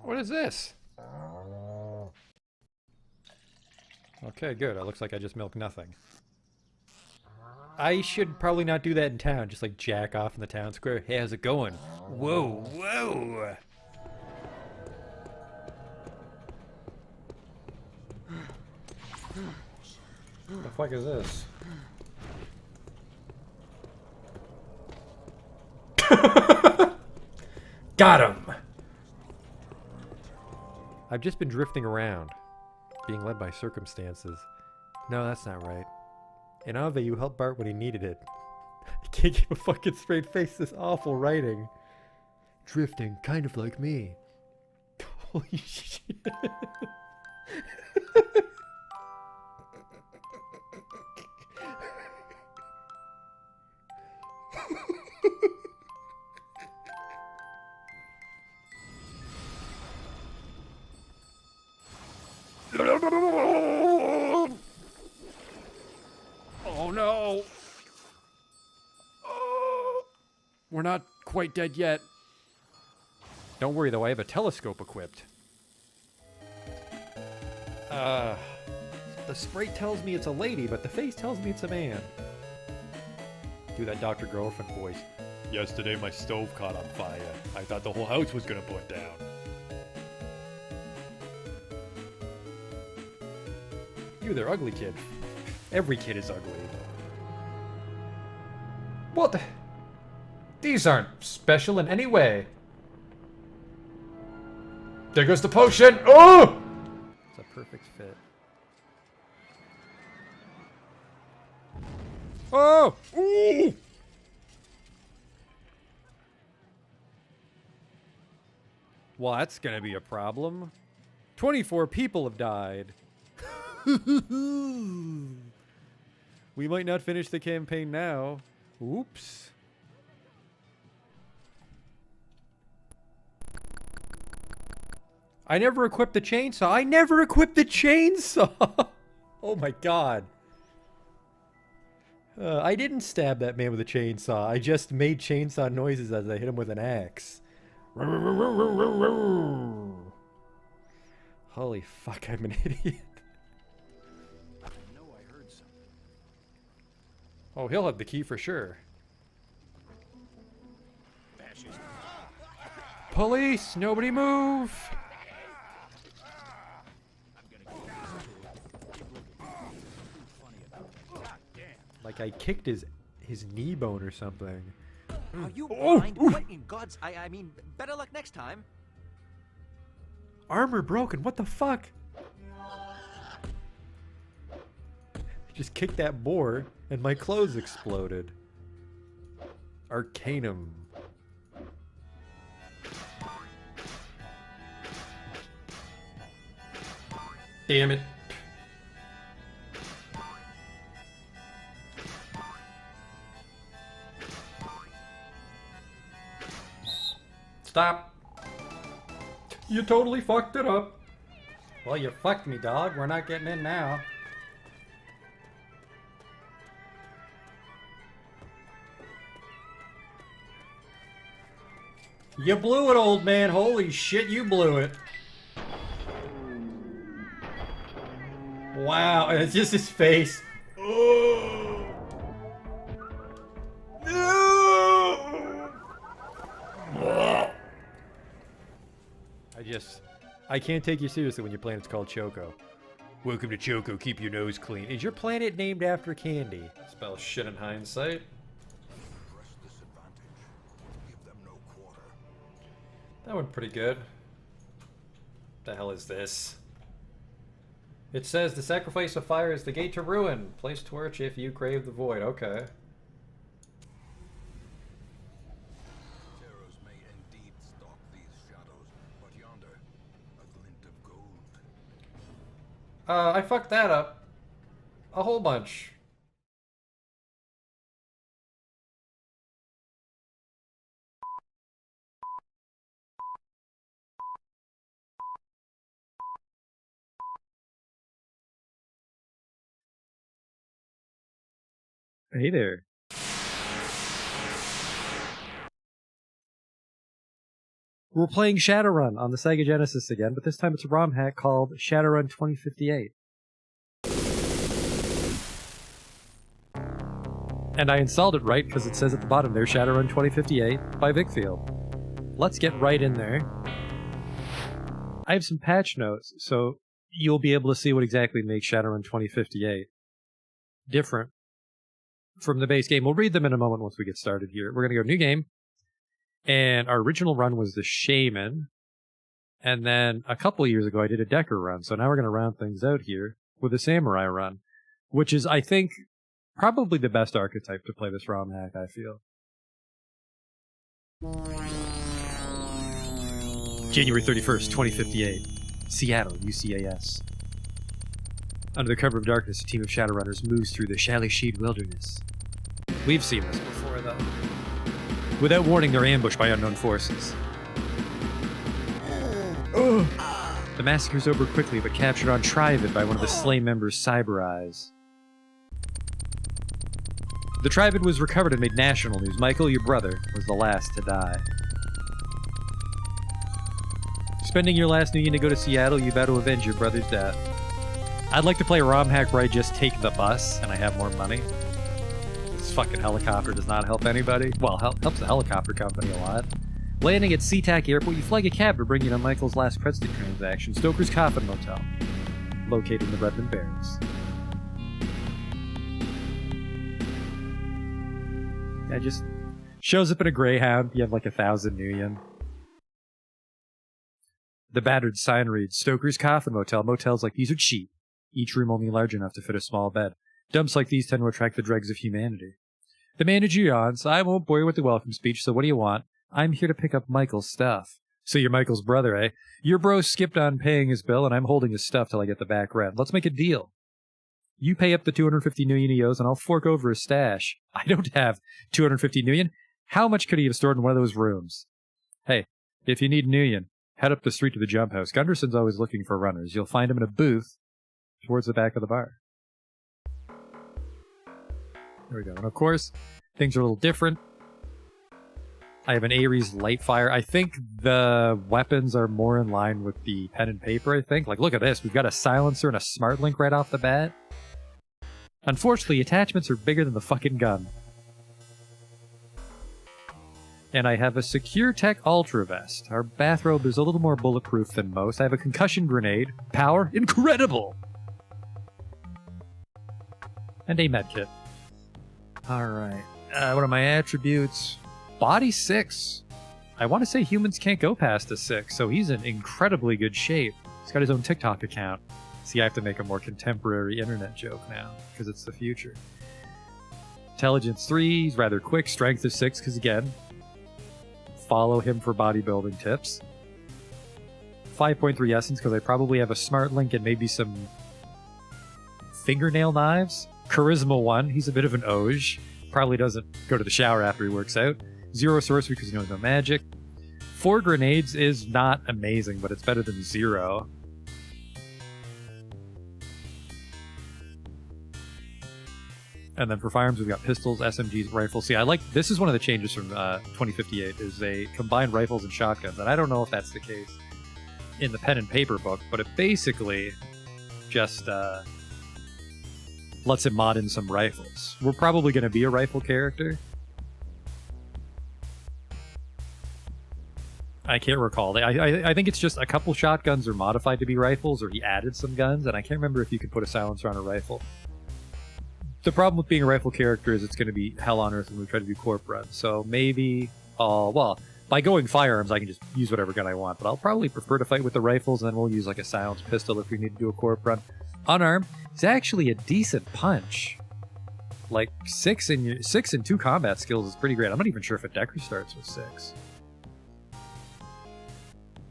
What is this? Okay, good. It looks like I just milked nothing. I should probably not do that in town. Just like jack off in the town square. Hey, how's it going? Whoa, whoa! What the fuck is this? Got him! I've just been drifting around, being led by circumstances. No, that's not right. In Ave, you helped Bart when he needed it. I can't keep a fucking straight face, this awful writing. Drifting, kind of like me. Holy shit. Oh no! We're not quite dead yet. Don't worry though, I have a telescope equipped. The sprite tells me it's a lady, but the face tells me it's a man. Do that Dr. Girlfriend voice. Yesterday my stove caught on fire. I thought the whole house was gonna burn down. You, they're ugly, kid. Every kid is ugly. What the? These aren't special in any way. There goes the potion! Oh! It's a perfect fit. Oh! Ooh! Well, that's gonna be a problem. 24 people have died. We might not finish the campaign now. Oops. I never equipped the chainsaw. I never equipped the chainsaw! Oh my god. I didn't stab that man with a chainsaw. I just made chainsaw noises as I hit him with an axe. Holy fuck, I'm an idiot. Oh, he'll have the key for sure. Police! Nobody move! Like I kicked his knee bone or something. Are you blind? What in God's... I mean, better luck next time. Armor broken, what the fuck? Just kicked that boar and my clothes exploded. Arcanum. Damn it. Stop. You totally fucked it up. Well, you fucked me, dog. We're not getting in now. You blew it, old man. Holy shit, you blew it. Wow, and it's just his face. Oh. No. I can't take you seriously when your planet's called Choco. Welcome to Choco, keep your nose clean. Is your planet named after candy? Spell shit in hindsight. That went pretty good. The hell is this? It says the sacrifice of fire is the gate to ruin. Place torch if you crave the void. Okay. Terrors may indeed stalk these shadows, but yonder, a glint of gold. I fucked that up. A whole bunch. Hey there. I We're playing Shadowrun on the Sega Genesis again, but this time it's a ROM hack called Shadowrun 2058. And I installed it right because it says at the bottom there, Shadowrun 2058 by Vicfield. Let's get right in there. I have some patch notes, so you'll be able to see what exactly makes Shadowrun 2058 different from the base game. We'll read them in a moment once we get started here. We're going to go new game. And our original run was the Shaman. And then a couple years ago, I did a Decker run. So now we're going to round things out here with a Samurai run, which is, I think, probably the best archetype to play this ROM hack, I feel. January 31st, 2058. Seattle, UCAS. Under the cover of darkness, a team of Shadowrunners moves through the Shalisheed wilderness. We've seen this before, though. Without warning, they're ambushed by unknown forces. The massacre's over quickly, but captured on Trivid by one of the slain members' cyber eyes. The Trivid was recovered and made national news. Michael, your brother, was the last to die. Spending your last New Year to go to Seattle, you vow to avenge your brother's death. I'd like to play a ROM hack where I just take the bus and I have more money. This fucking helicopter does not help anybody. Well, helps the helicopter company a lot. Landing at SeaTac Airport, you flag a cab to bring you to Michael's last credit stick transaction, Stoker's Coffin Motel, located in the Redmond Barrens. Yeah, just shows up in a Greyhound. You have like 1,000 New Yen. The battered sign reads, Stoker's Coffin Motel. Motels like these are cheap. Each room only large enough to fit a small bed. Dumps like these tend to attract the dregs of humanity. The manager yawns. I won't bore you with the welcome speech, so what do you want? I'm here to pick up Michael's stuff. So you're Michael's brother, eh? Your bro skipped on paying his bill, and I'm holding his stuff till I get the back rent. Let's make a deal. You pay up the 250 New Yen he owes, and I'll fork over his stash. I don't have 250 New Yen. How much could he have stored in one of those rooms? Hey, if you need New Yen, head up the street to the jump house. Gunderson's always looking for runners. You'll find him in a booth towards the back of the bar. There we go. And of course, things are a little different. I have an Ares Lightfire. I think the weapons are more in line with the pen and paper, I think. Like, look at this. We've got a silencer and a smart link right off the bat. Unfortunately, attachments are bigger than the fucking gun. And I have a Secure Tech Ultra Vest. Our bathrobe is a little more bulletproof than most. I have a concussion grenade. Power, incredible! And a medkit. Alright. What are my attributes? Body 6. I want to say humans can't go past a 6, so he's in incredibly good shape. He's got his own TikTok account. See, I have to make a more contemporary internet joke now, because it's the future. Intelligence 3, he's rather quick. Strength is 6, because again, follow him for bodybuilding tips. 5.3 essence, because I probably have a smart link and maybe some fingernail knives. Charisma 1, he's a bit of an Oge. Probably doesn't go to the shower after he works out. 0 sorcery because he knows no magic. 4 grenades is not amazing, but it's better than 0. And then for firearms, we've got pistols, SMGs, rifles. See, I like this is one of the changes from 2058 is they combine rifles and shotguns, and I don't know if that's the case in the pen and paper book, but it basically just lets him mod in some rifles. We're probably going to be a rifle character. I can't recall. I think it's just a couple shotguns are modified to be rifles, or he added some guns, and I can't remember if you could put a silencer on a rifle. The problem with being a rifle character is it's going to be hell on earth when we try to do corp runs. So maybe well, by going firearms, I can just use whatever gun I want, but I'll probably prefer to fight with the rifles, and then we'll use like a silenced pistol if we need to do a corp run. Unarmed, it's actually a decent punch. Like 6 in 2 combat skills is pretty great. I'm not even sure if a Decker starts with 6.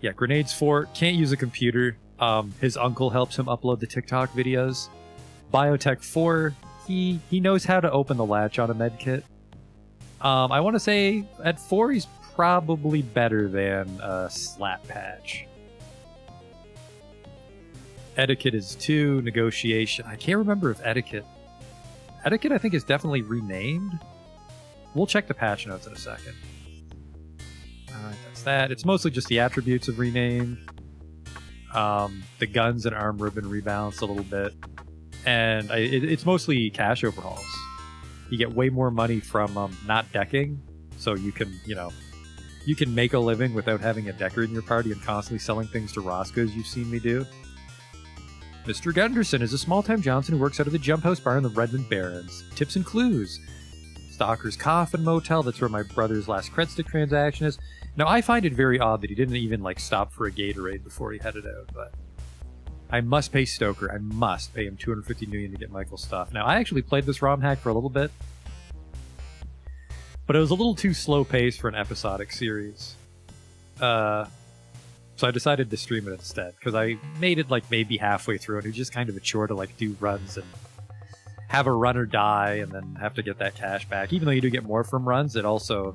Yeah, grenades 4, can't use a computer. His uncle helps him upload the TikTok videos. Biotech 4, he knows how to open the latch on a medkit. I want to say at 4 he's probably better than Slap Patch. Etiquette is 2, negotiation. I can't remember if Etiquette I think is definitely renamed. We'll check the patch notes in a second. Alright, that's that. It's mostly just the attributes have renamed. The guns and armor have been rebalanced a little bit. And it's mostly cash overhauls. You get way more money from not decking, so you can, you can make a living without having a decker in your party and constantly selling things to Roscoe, as you've seen me do. Mr. Gunderson is a small-time Johnson who works out of the Jump House Bar in the Redmond Barrens. Tips and clues. Stalker's Coffin Motel, that's where my brother's last cred stick transaction is. Now, I find it very odd that he didn't even, stop for a Gatorade before he headed out, but I must pay Stoker. I must pay him $250 million to get Michael's stuff. Now, I actually played this ROM hack for a little bit, but it was a little too slow-paced for an episodic series. So I decided to stream it instead, because I made it, maybe halfway through, and it was just kind of a chore to, do runs and have a runner die and then have to get that cash back. Even though you do get more from runs, it also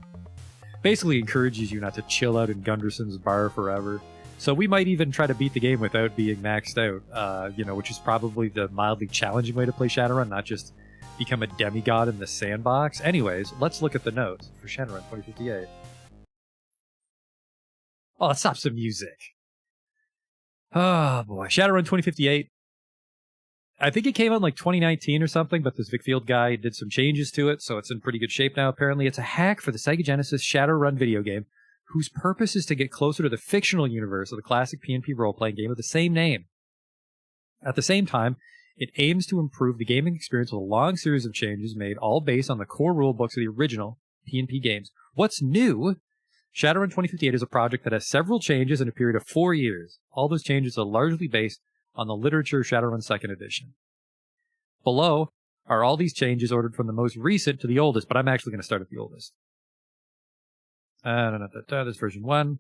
basically encourages you not to chill out in Gunderson's bar forever. So we might even try to beat the game without being maxed out, which is probably the mildly challenging way to play Shadowrun, not just become a demigod in the sandbox. Anyways, let's look at the notes for Shadowrun 2058. Oh, let's stop some music. Oh, boy. Shadowrun 2058. I think it came out in 2019 or something, but this Vic Field guy did some changes to it, so it's in pretty good shape now, apparently. It's a hack for the Sega Genesis Shadowrun video game, whose purpose is to get closer to the fictional universe of the classic PnP role-playing game of the same name. At the same time, it aims to improve the gaming experience with a long series of changes made all based on the core rulebooks of the original PnP games. What's new? Shadowrun 2058 is a project that has several changes in a period of 4 years. All those changes are largely based on the literature Shadowrun 2nd Edition. Below are all these changes ordered from the most recent to the oldest, but I'm actually going to start at the oldest. This version 1.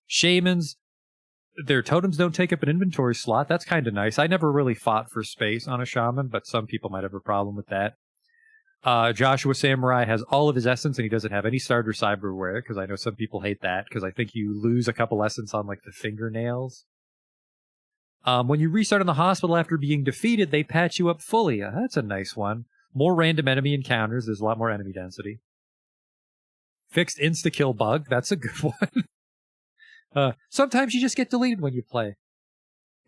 Shamans. Their totems don't take up an inventory slot. That's kind of nice. I never really fought for space on a shaman, but some people might have a problem with that. Joshua Samurai has all of his essence, and he doesn't have any starter cyberware, because I know some people hate that, because I think you lose a couple essence on, the fingernails. When you restart in the hospital after being defeated, they patch you up fully. That's a nice one. More random enemy encounters. There's a lot more enemy density. Fixed insta-kill bug. That's a good one. Sometimes you just get deleted when you play.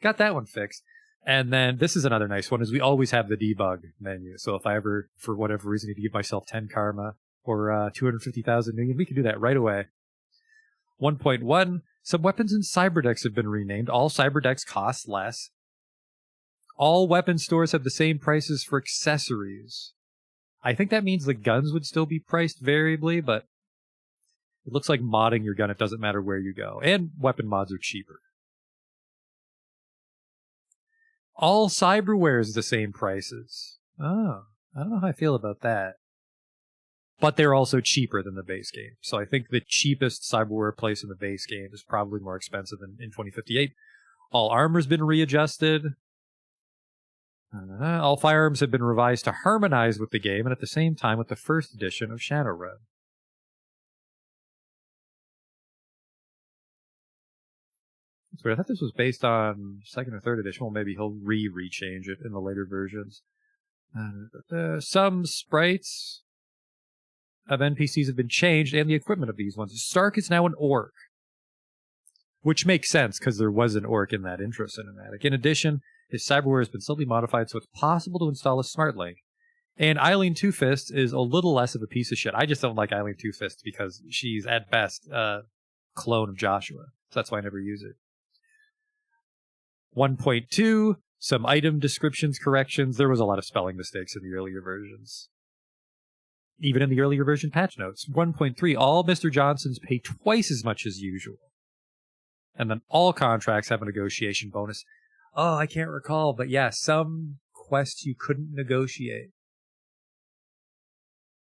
Got that one fixed. And then this is another nice one, is we always have the debug menu. So if I ever, for whatever reason, need to give myself 10 karma or 250,000 million, we can do that right away. 1.1, some weapons in cyberdecks have been renamed. All cyberdecks cost less. All weapon stores have the same prices for accessories. I think that means the guns would still be priced variably, but it looks like modding your gun, it doesn't matter where you go. And weapon mods are cheaper. All cyberware is the same prices. Oh, I don't know how I feel about that. But they're also cheaper than the base game. So I think the cheapest cyberware place in the base game is probably more expensive than in 2058. All armor's been readjusted. All firearms have been revised to harmonize with the game and at the same time with the first edition of Shadowrun. So I thought this was based on second or third edition. Well, maybe he'll re-change it in the later versions. Some sprites of NPCs have been changed, and the equipment of these ones. Stark is now an orc, which makes sense because there was an orc in that intro cinematic. In addition, his cyberware has been slightly modified so it's possible to install a smart link. And Eileen Two-Fist is a little less of a piece of shit. I just don't like Eileen Two-Fist because she's, at best, a clone of Joshua. So that's why I never use it. 1.2, some item descriptions corrections. There was a lot of spelling mistakes in the earlier versions. Even in the earlier version patch notes. 1.3, all Mr. Johnsons pay twice as much as usual. And then all contracts have a negotiation bonus. Oh, I can't recall, but yeah, some quests you couldn't negotiate.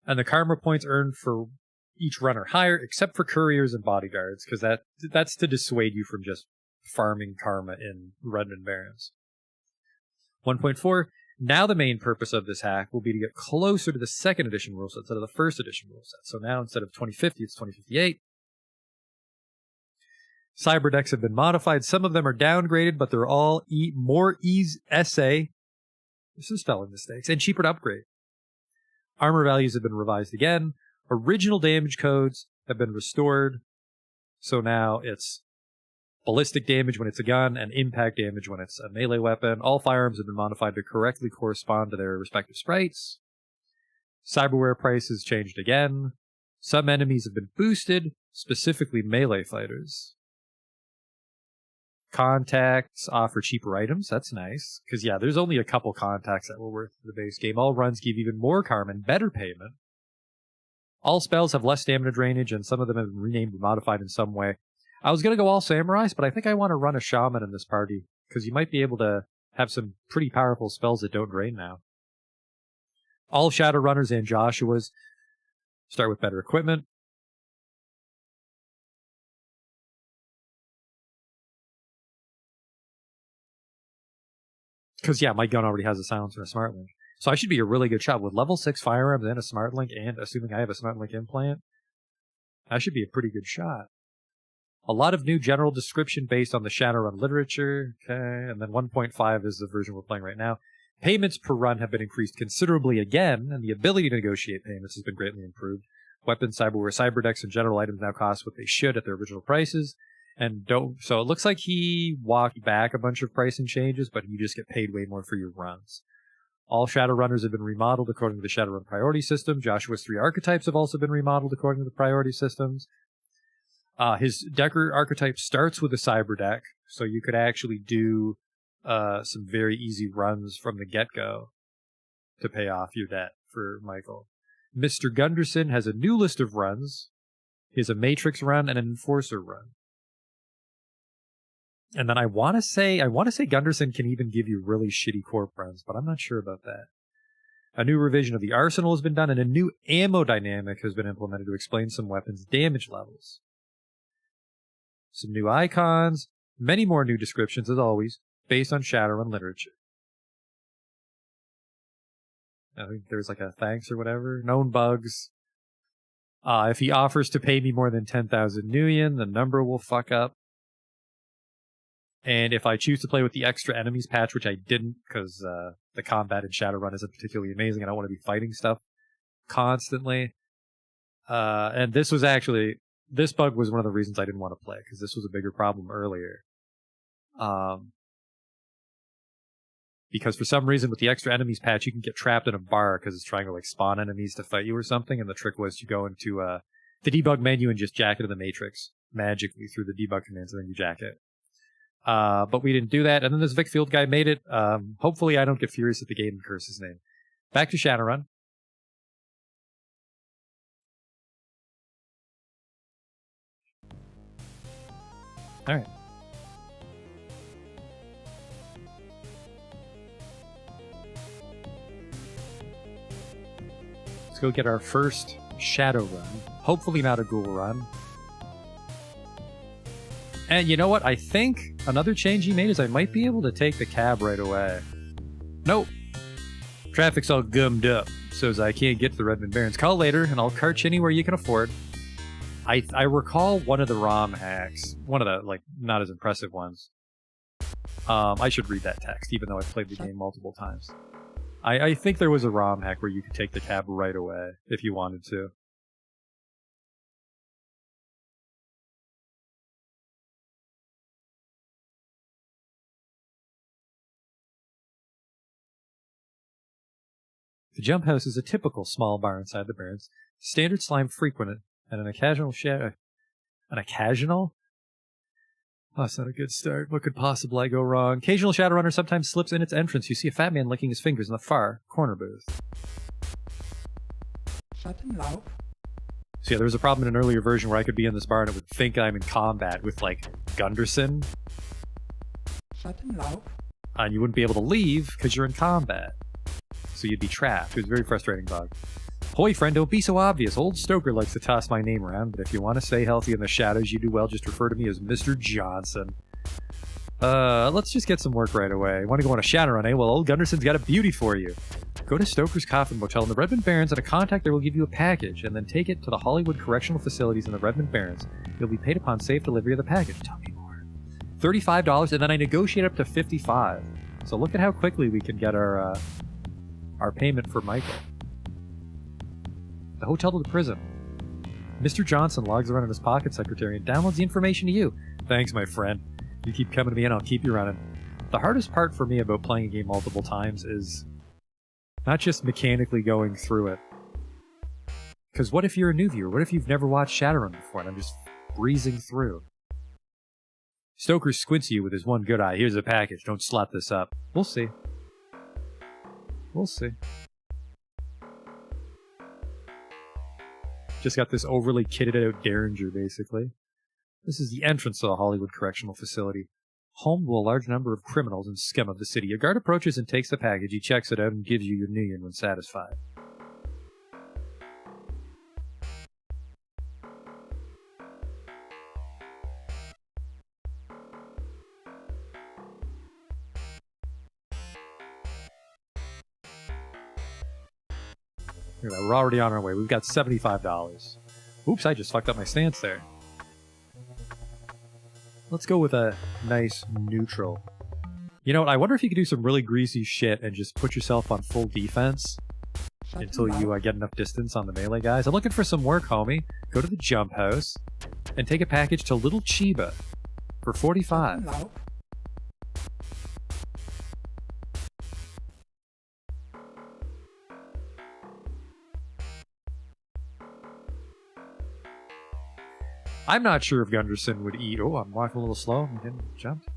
And the karma points earned for each run are higher, except for couriers and bodyguards, because that's to dissuade you from just farming karma in Redmond Barrens. 1.4, now the main purpose of this hack will be to get closer to the second edition rule set instead of the first edition rule set. So now instead of 2050, it's 2058. Cyberdecks have been modified. Some of them are downgraded, but they're all more essay. This is spelling mistakes. And cheaper to upgrade. Armor values have been revised again. Original damage codes have been restored. So now it's ballistic damage when it's a gun and impact damage when it's a melee weapon. All firearms have been modified to correctly correspond to their respective sprites. Cyberware prices changed again. Some enemies have been boosted, specifically melee fighters. Contacts offer cheaper items. That's nice. Because, yeah, there's only a couple contacts that were worth the base game. All runs give even more karma and better payment. All spells have less stamina drainage, and some of them have been renamed or modified in some way. I was going to go all samurais, but I think I want to run a shaman in this party, because you might be able to have some pretty powerful spells that don't drain now. All Shadowrunners and Joshuas start with better equipment. Because, yeah, my gun already has a silencer and a smart link. So I should be a really good shot with level 6 firearms and a smart link, and assuming I have a smart link implant, I should be a pretty good shot. A lot of new general description based on the Shadowrun literature. Okay, and then 1.5 is the version we're playing right now. Payments per run have been increased considerably again, and the ability to negotiate payments has been greatly improved. Weapons, cyberware, cyberdecks, and general items now cost what they should at their original prices. And don't. So it looks like he walked back a bunch of pricing changes, but you just get paid way more for your runs. All Shadowrunners have been remodeled according to the Shadowrun priority system. Joshua's 3 archetypes have also been remodeled according to the priority systems. His Decker archetype starts with a cyber deck, so you could actually do some very easy runs from the get-go to pay off your debt for Michael. Mr. Gunderson has a new list of runs. He has a Matrix run and an Enforcer run. And then I want to say Gunderson can even give you really shitty corp runs, but I'm not sure about that. A new revision of the arsenal has been done, and a new ammo dynamic has been implemented to explain some weapons' damage levels. Some new icons, many more new descriptions, as always, based on Shadowrun literature. I think there's like a thanks or whatever. Known bugs. If he offers to pay me more than 10,000 nuyen, the number will fuck up. And if I choose to play with the extra enemies patch, which I didn't because the combat in Shadowrun isn't particularly amazing, I don't want to be fighting stuff constantly. And this bug was one of the reasons I didn't want to play, because this was a bigger problem earlier. Because for some reason with the extra enemies patch, you can get trapped in a bar because it's trying to like spawn enemies to fight you or something, and the trick was to go into the debug menu and just jack it in the Matrix magically through the debug commands, and then you jack it. But we didn't do that, and then this Vic Field guy made it. Hopefully I don't get furious at the game and curse his name. Back to Shadowrun. Alright. Let's go get our first Shadow run. Hopefully not a ghoul run. And you know what? I think another change he made is I might be able to take the cab right away. Nope. Traffic's all gummed up, so I can't get to the Redmond Barrens. Call later, and I'll cart you anywhere you can afford. I recall one of the ROM hacks, one of the, like, not as impressive ones. I should read that text, even though I've played the game multiple times. I think there was a ROM hack where you could take the cab right away, if you wanted to. The jump house is a typical small bar inside the Barrens. Standard slime frequented, and an occasional An occasional? Oh, that's not a good start. What could possibly go wrong? Occasional Shadowrunner sometimes slips in its entrance. You see a fat man licking his fingers in the far corner booth. Shut him loud. So yeah, there was a problem in an earlier version where I could be in this bar and it would think I'm in combat with, like, Gunderson. Shut him loud. And you wouldn't be able to leave because you're in combat. So you'd be trapped. It was a very frustrating bug. Hoy, friend, don't be so obvious. Old Stoker likes to toss my name around, but if you want to stay healthy in the shadows, you do well. Just refer to me as Mr. Johnson. Let's just get some work right away. Want to go on a Shadowrun, eh? Well, old Gunderson's got a beauty for you. Go to Stoker's Coffin Motel in the Redmond Barrens, and a contact there will give you a package, and then take it to the Hollywood Correctional Facilities in the Redmond Barrens. You'll be paid upon safe delivery of the package. Tell me more. $35, and then I negotiate up to $55. So look at how quickly we can get our payment for Michael. The hotel to the prison. Mr. Johnson logs around in his pocket secretary and downloads the information to you. Thanks, my friend. You keep coming to me and I'll keep you running. The hardest part for me about playing a game multiple times is not just mechanically going through it. Because what if you're a new viewer? What if you've never watched Shadowrun before and I'm just breezing through? Stoker squints at you with his one good eye. Here's a package. Don't slap this up. We'll see. We'll see. Just got this overly kitted out Derringer, basically. This is the entrance to the Hollywood Correctional Facility, home to a large number of criminals and scum of the city. A guard approaches and takes the package. He checks it out and gives you your union when satisfied. We're already on our way. We've got $75. Oops, I just fucked up my stance there. Let's go with a nice neutral. You know what? I wonder if you could do some really greasy shit and just put yourself on full defense until you get enough distance on the melee guys. I'm looking for some work, homie. Go to the jump house and take a package to Little Chiba for $45. I'm not sure if Gunderson would eat. Oh, I'm walking a little slow. I'm getting jumped.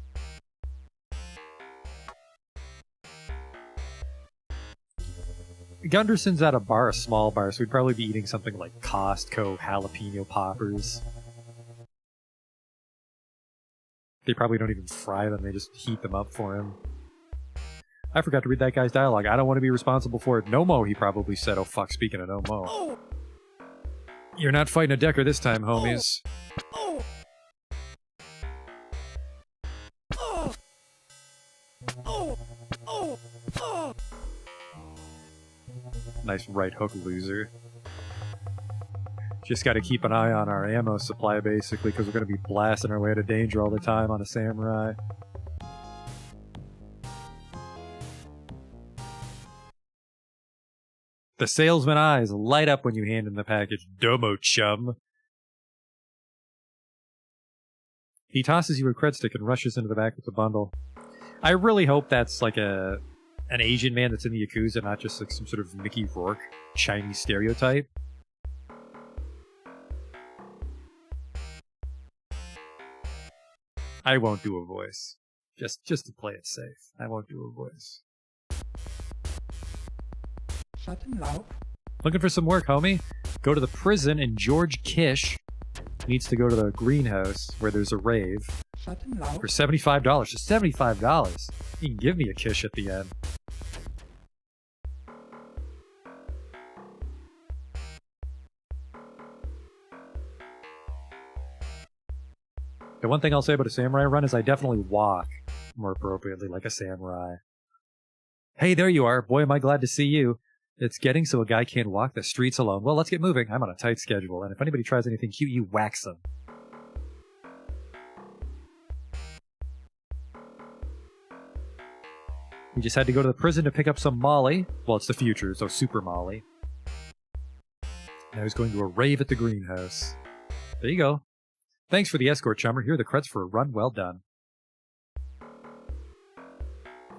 Gunderson's at a bar, a small bar, so we'd probably be eating something like Costco jalapeno poppers. They probably don't even fry them, they just heat them up for him. I forgot to read that guy's dialogue. I don't want to be responsible for it. No mo, he probably said. Oh fuck, speaking of no mo. You're not fighting a Decker this time, homies. Nice right hook, loser. Just gotta keep an eye on our ammo supply, basically, because we're gonna be blasting our way to danger all the time on a samurai. The salesman eyes light up when you hand him the package. Domo, chum. He tosses you a cred stick and rushes into the back with the bundle. I really hope that's like an Asian man that's in the Yakuza, not just like some sort of Mickey Rourke Chinese stereotype. I won't do a voice. Just to play it safe. I won't do a voice. Looking for some work, homie? Go to the prison, and George Kish needs to go to the greenhouse where there's a rave for $75. Just $75. You can give me a Kish at the end. The one thing I'll say about a samurai run is I definitely walk more appropriately like a samurai. Hey, there you are. Boy, am I glad to see you. It's getting so a guy can't walk the streets alone. Well, let's get moving. I'm on a tight schedule, and if anybody tries anything cute, you wax them. We just had to go to the prison to pick up some Molly. Well, it's the future, so Super Molly. Now he's going to a rave at the greenhouse. There you go. Thanks for the escort, chummer. Here are the creds for a run well done.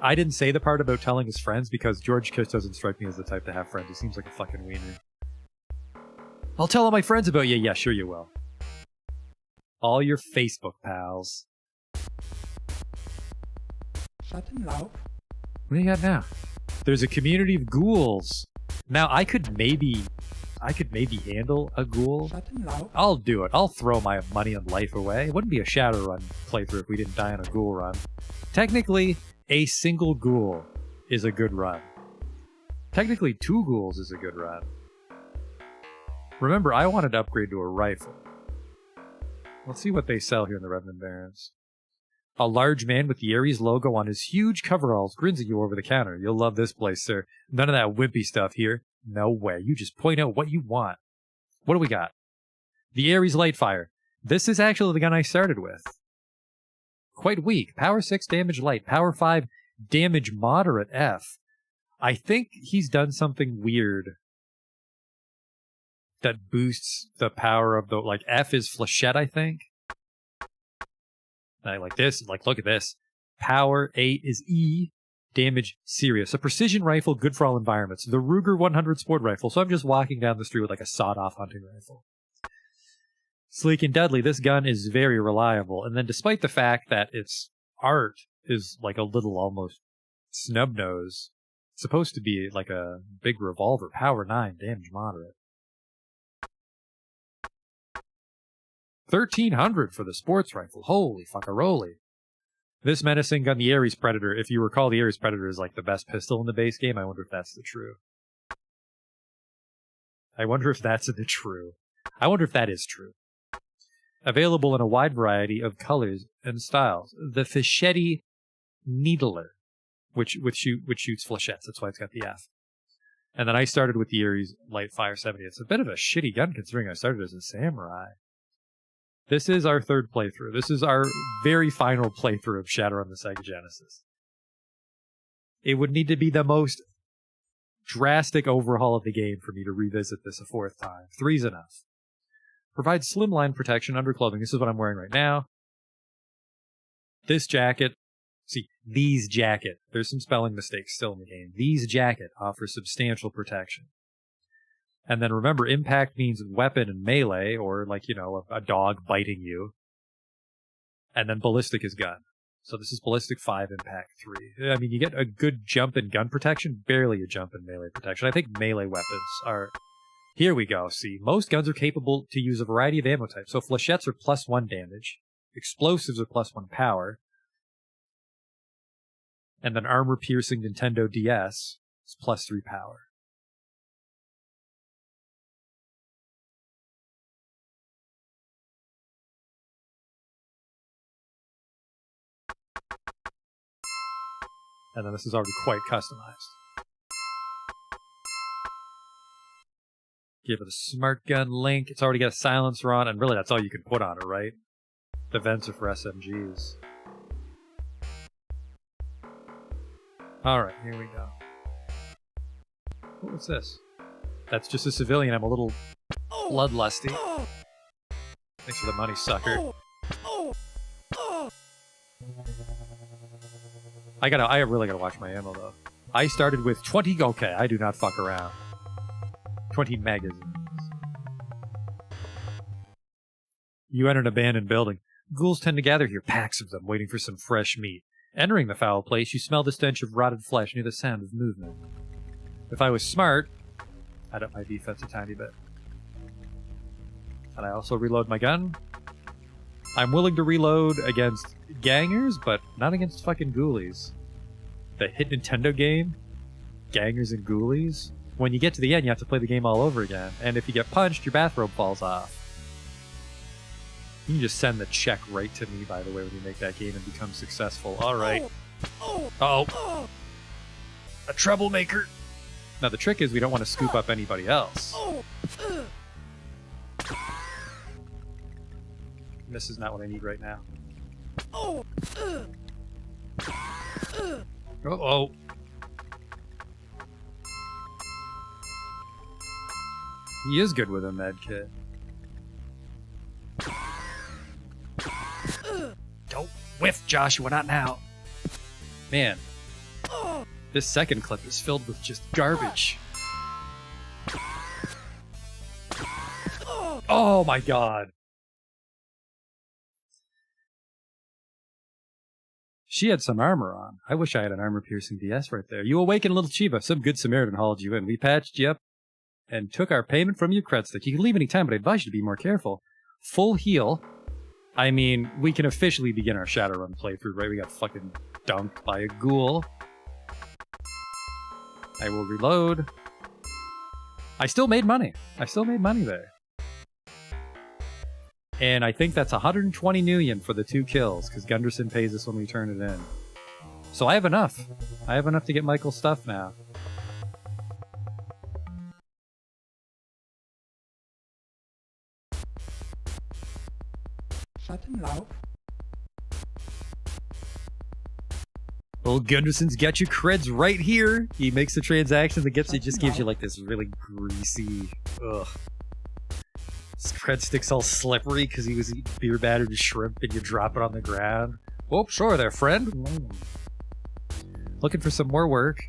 I didn't say the part about telling his friends because George Kish doesn't strike me as the type to have friends. He seems like a fucking wiener. I'll tell all my friends about you. Yeah, sure you will. All your Facebook pals. What do you got now? There's a community of ghouls. Now, I could maybe handle a ghoul. I'll do it. I'll throw my money and life away. It wouldn't be a Shadowrun playthrough if we didn't die on a ghoul run. Technically, a single ghoul is a good run. Technically, 2 ghouls is a good run. Remember, I wanted to upgrade to a rifle. Let's see what they sell here in the Revenant Barrens. A large man with the Ares logo on his huge coveralls grins at you over the counter. You'll love this place, sir. None of that wimpy stuff here. No way. You just point out what you want. What do we got? The Ares Lightfire. This is actually the gun I started with. Quite weak. Power 6 damage light. Power 5 damage moderate F. I think he's done something weird that boosts the power of the, like, F is flechette, I think. I like this. Like, look at this. Power 8 is E. Damage serious. A precision rifle, good for all environments. The Ruger 100 sport rifle. So I'm just walking down the street with like a sawed-off hunting rifle. Sleek and deadly. This gun is very reliable. And then despite the fact that its art is like a little almost snub nose, it's supposed to be like a big revolver. Power 9, damage moderate. 1,300 for the sports rifle. Holy fuckaroli. This menacing gun, the Ares Predator, if you recall, the Ares Predator is like the best pistol in the base game. I wonder if that's the true. I wonder if that's the true. I wonder if that is true. Available in a wide variety of colors and styles. The Fischetti Needler, which shoots flechettes. That's why it's got the F. And then I started with the Ares Light Fire 70. It's a bit of a shitty gun considering I started as a samurai. This is our third playthrough. This is our very final playthrough of Shadowrun the Sega Genesis. It would need to be the most drastic overhaul of the game for me to revisit this a fourth time. 3's enough. Provides slimline protection under clothing. This is what I'm wearing right now. This jacket, see, these jacket. There's some spelling mistakes still in the game. These jacket offers substantial protection. And then remember, impact means weapon and melee, or like, you know, a dog biting you. And then ballistic is gun. So this is ballistic 5, impact 3. I mean, you get a good jump in gun protection, barely a jump in melee protection. I think melee weapons are... Here we go, see. Most guns are capable to use a variety of ammo types. So flechettes are +1 damage. Explosives are +1 power. And then armor-piercing Nintendo DS is +3 power. And then this is already quite customized. Give it a smart gun link. It's already got a silencer on, and really that's all you can put on it, right? The vents are for SMGs. Alright, here we go. What's this? That's just a civilian. I'm a little bloodlusty. Thanks for the money, sucker. I really gotta watch my ammo, though. I started with 20... Okay, I do not fuck around. 20 magazines. You enter an abandoned building. Ghouls tend to gather here, packs of them, waiting for some fresh meat. Entering the foul place, you smell the stench of rotted flesh near the sound of movement. If I was smart, I'd up my defense a tiny bit. And I also reload my gun. I'm willing to reload against gangers, but not against fucking ghoulies. The hit Nintendo game, gangers and ghoulies. When you get to the end, you have to play the game all over again. And if you get punched, your bathrobe falls off. You can just send the check right to me, by the way, when you make that game and become successful. Alright. Uh-oh. A troublemaker. Now, the trick is we don't want to scoop up anybody else. This is not what I need right now. Uh-oh. He is good with a med kit. Don't whiff, Joshua, not now. Man, this second clip is filled with just garbage. Oh my god. She had some armor on. I wish I had an armor-piercing DS right there. You awaken, little Chiba. Some good Samaritan hauled you in. We patched you up and took our payment from your cred stick. You can leave any time, but I advise you to be more careful. Full heal. I mean, we can officially begin our Shadowrun playthrough, right? We got fucking dunked by a ghoul. I will reload. I still made money. I still made money there. And I think that's 120 million for the 2 kills, because Gunderson pays us when we turn it in. So I have enough. I have enough to get Michael's stuff now. Shut him loud. Old Gunderson's got your creds right here. He makes the transaction that gets it, just gives you like this really greasy, ugh. His breadstick's all slippery because he was eating beer battered shrimp and you drop it on the ground. Oh, sure there, friend. Looking for some more work.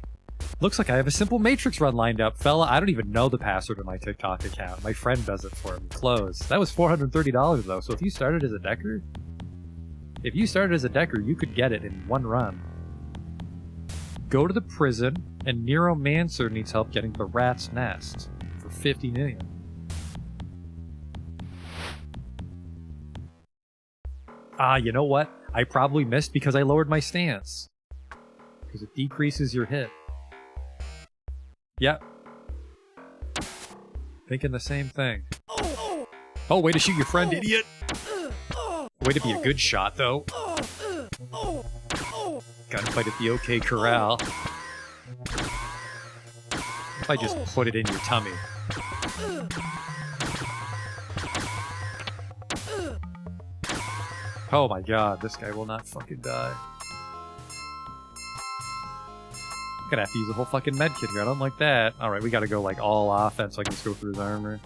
Looks like I have a simple matrix run lined up, fella. I don't even know the password to my TikTok account. My friend does it for me. Close. That was $430 though, so if you started as a decker, you could get it in one run. Go to the prison, and Neuromancer needs help getting the rat's nest for $50 million. Ah, you know what? I probably missed because I lowered my stance. Because it decreases your hit. Yep. Thinking the same thing. Oh, way to shoot your friend, idiot! Way to be a good shot, though. Gunfight at the OK Corral. If I just put it in your tummy. Oh my god, this guy will not fucking die. I'm gonna have to use a whole fucking medkit here. I don't like that. Alright, we gotta go like all offense so I can just go through his armor.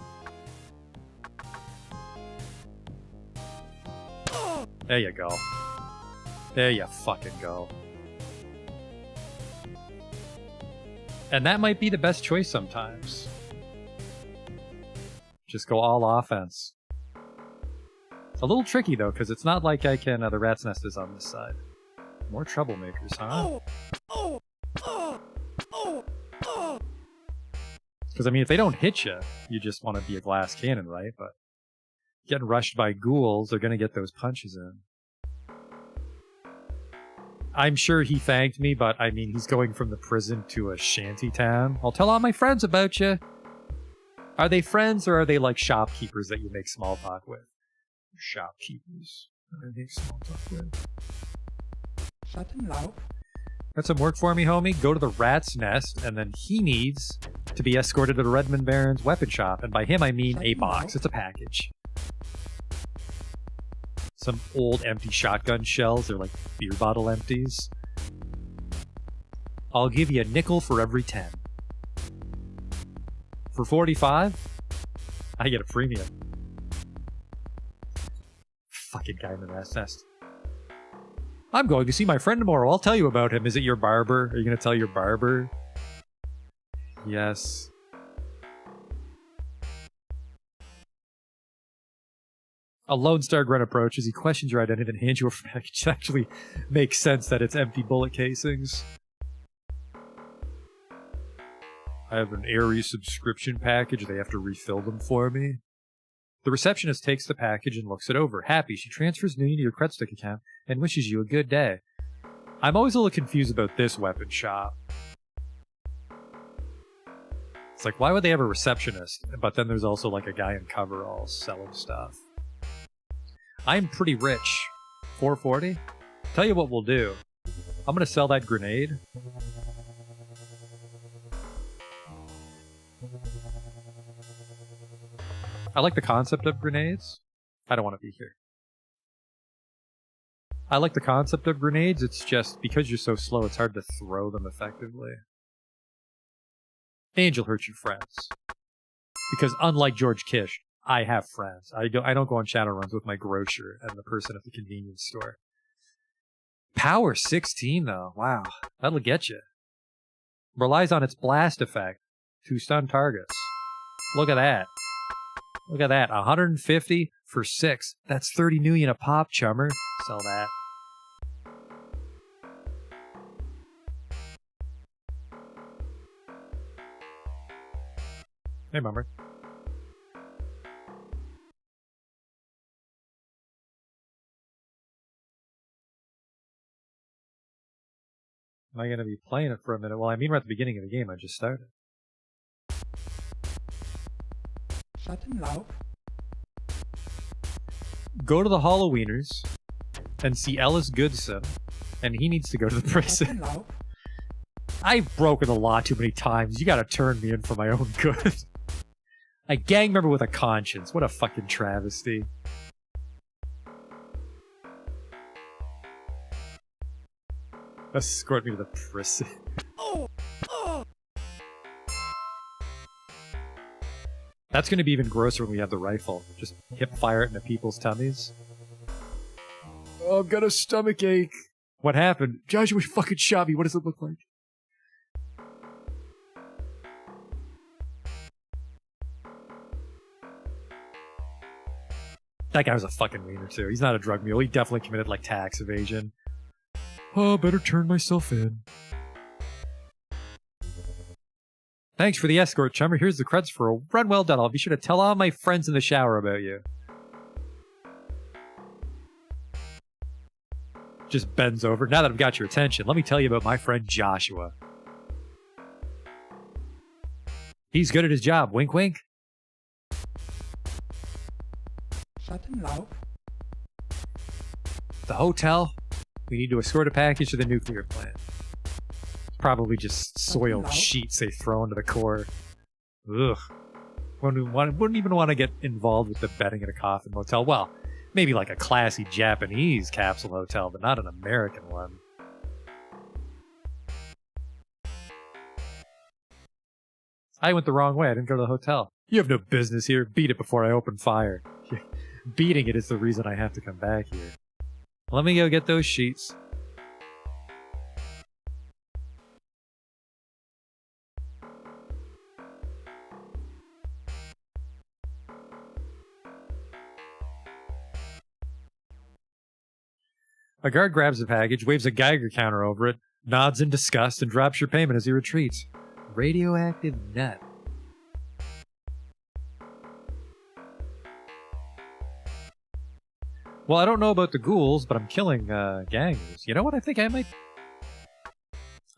There you go. There you fucking go. And that might be the best choice sometimes. Just go all offense. It's a little tricky though, because it's not like I can... the rat's nest is on this side. More troublemakers, huh? Because, I mean, if they don't hit you, you just want to be a glass cannon, right? But getting rushed by ghouls, they're going to get those punches in. I'm sure he thanked me, but, I mean, he's going from the prison to a shanty town. I'll tell all my friends about you. Are they friends, or are they, like, shopkeepers that you make small talk with? Shopkeepers that I make small talk with. Shut him loud. Got some work for me, homie? Go to the rat's nest, and then he needs to be escorted to the Redmond Baron's weapon shop. And by him, I mean a box. It's a package. Some old empty shotgun shells. They're like beer bottle empties. I'll give you a nickel for every 10. For 45, I get a premium. Fucking guy in the rat's nest. I'm going to see my friend tomorrow. I'll tell you about him. Is it your barber? Are you going to tell your barber? Yes. A Lone Star Grunt approaches. He questions your identity and hands you a package. It actually makes sense that it's empty bullet casings. I have an Ares subscription package. They have to refill them for me. The receptionist takes the package and looks it over. Happy, she transfers million to your Credstick account and wishes you a good day. I'm always a little confused about this weapon shop. It's like, why would they have a receptionist? But then there's also like a guy in coveralls selling stuff. I'm pretty rich. 440? Tell you what we'll do. I'm gonna sell that grenade. I like the concept of grenades. I don't want to be here. I like the concept of grenades, it's just, because you're so slow, it's hard to throw them effectively. And you'll hurt your friends. Because unlike George Kish, I have friends. I don't go on Shadowruns with my grocer and the person at the convenience store. Power 16, though. Wow. That'll get you. Relies on its blast effect to stun targets. Look at that. Look at that, 150 for 6. That's 30 million a pop, chummer. Sell that. Hey, Mummer. Am I going to be playing it for a minute? Well, I mean, we're at the beginning of the game. I just started. Shut him loud. Go to the Halloweeners and see Ellis Goodson, and he needs to go to the Shut prison. him loud. I've broken the law too many times. You gotta turn me in for my own good. A gang member with a conscience. What a fucking travesty. Escort me to the prison. That's going to be even grosser when we have the rifle. Just hip fire it into people's tummies. Oh, I've got a stomach ache. What happened? Joshua fucking shot me. What does it look like? That guy was a fucking wiener, too. He's not a drug mule. He definitely committed, like, tax evasion. Oh, better turn myself in. Thanks for the escort, Chummer. Here's the creds for a run well done. I'll be sure to tell all my friends in the shower about you. Just bends over. Now that I've got your attention, let me tell you about my friend Joshua. He's good at his job. Wink, wink. Shut him loud. The hotel. We need to escort a package to the nuclear plant. Probably just soiled sheets they throw into the core. Ugh. Wouldn't even want to get involved with the bedding at a coffin motel. Well, maybe like a classy Japanese capsule hotel, but not an American one. I went the wrong way. I didn't go to the hotel. You have no business here. Beat it before I open fire. Beating it is the reason I have to come back here. Let me go get those sheets. A guard grabs the package, waves a Geiger counter over it, nods in disgust, and drops your payment as he retreats. Radioactive nut. Well, I don't know about the ghouls, but I'm killing gangers. You know what? I think I might...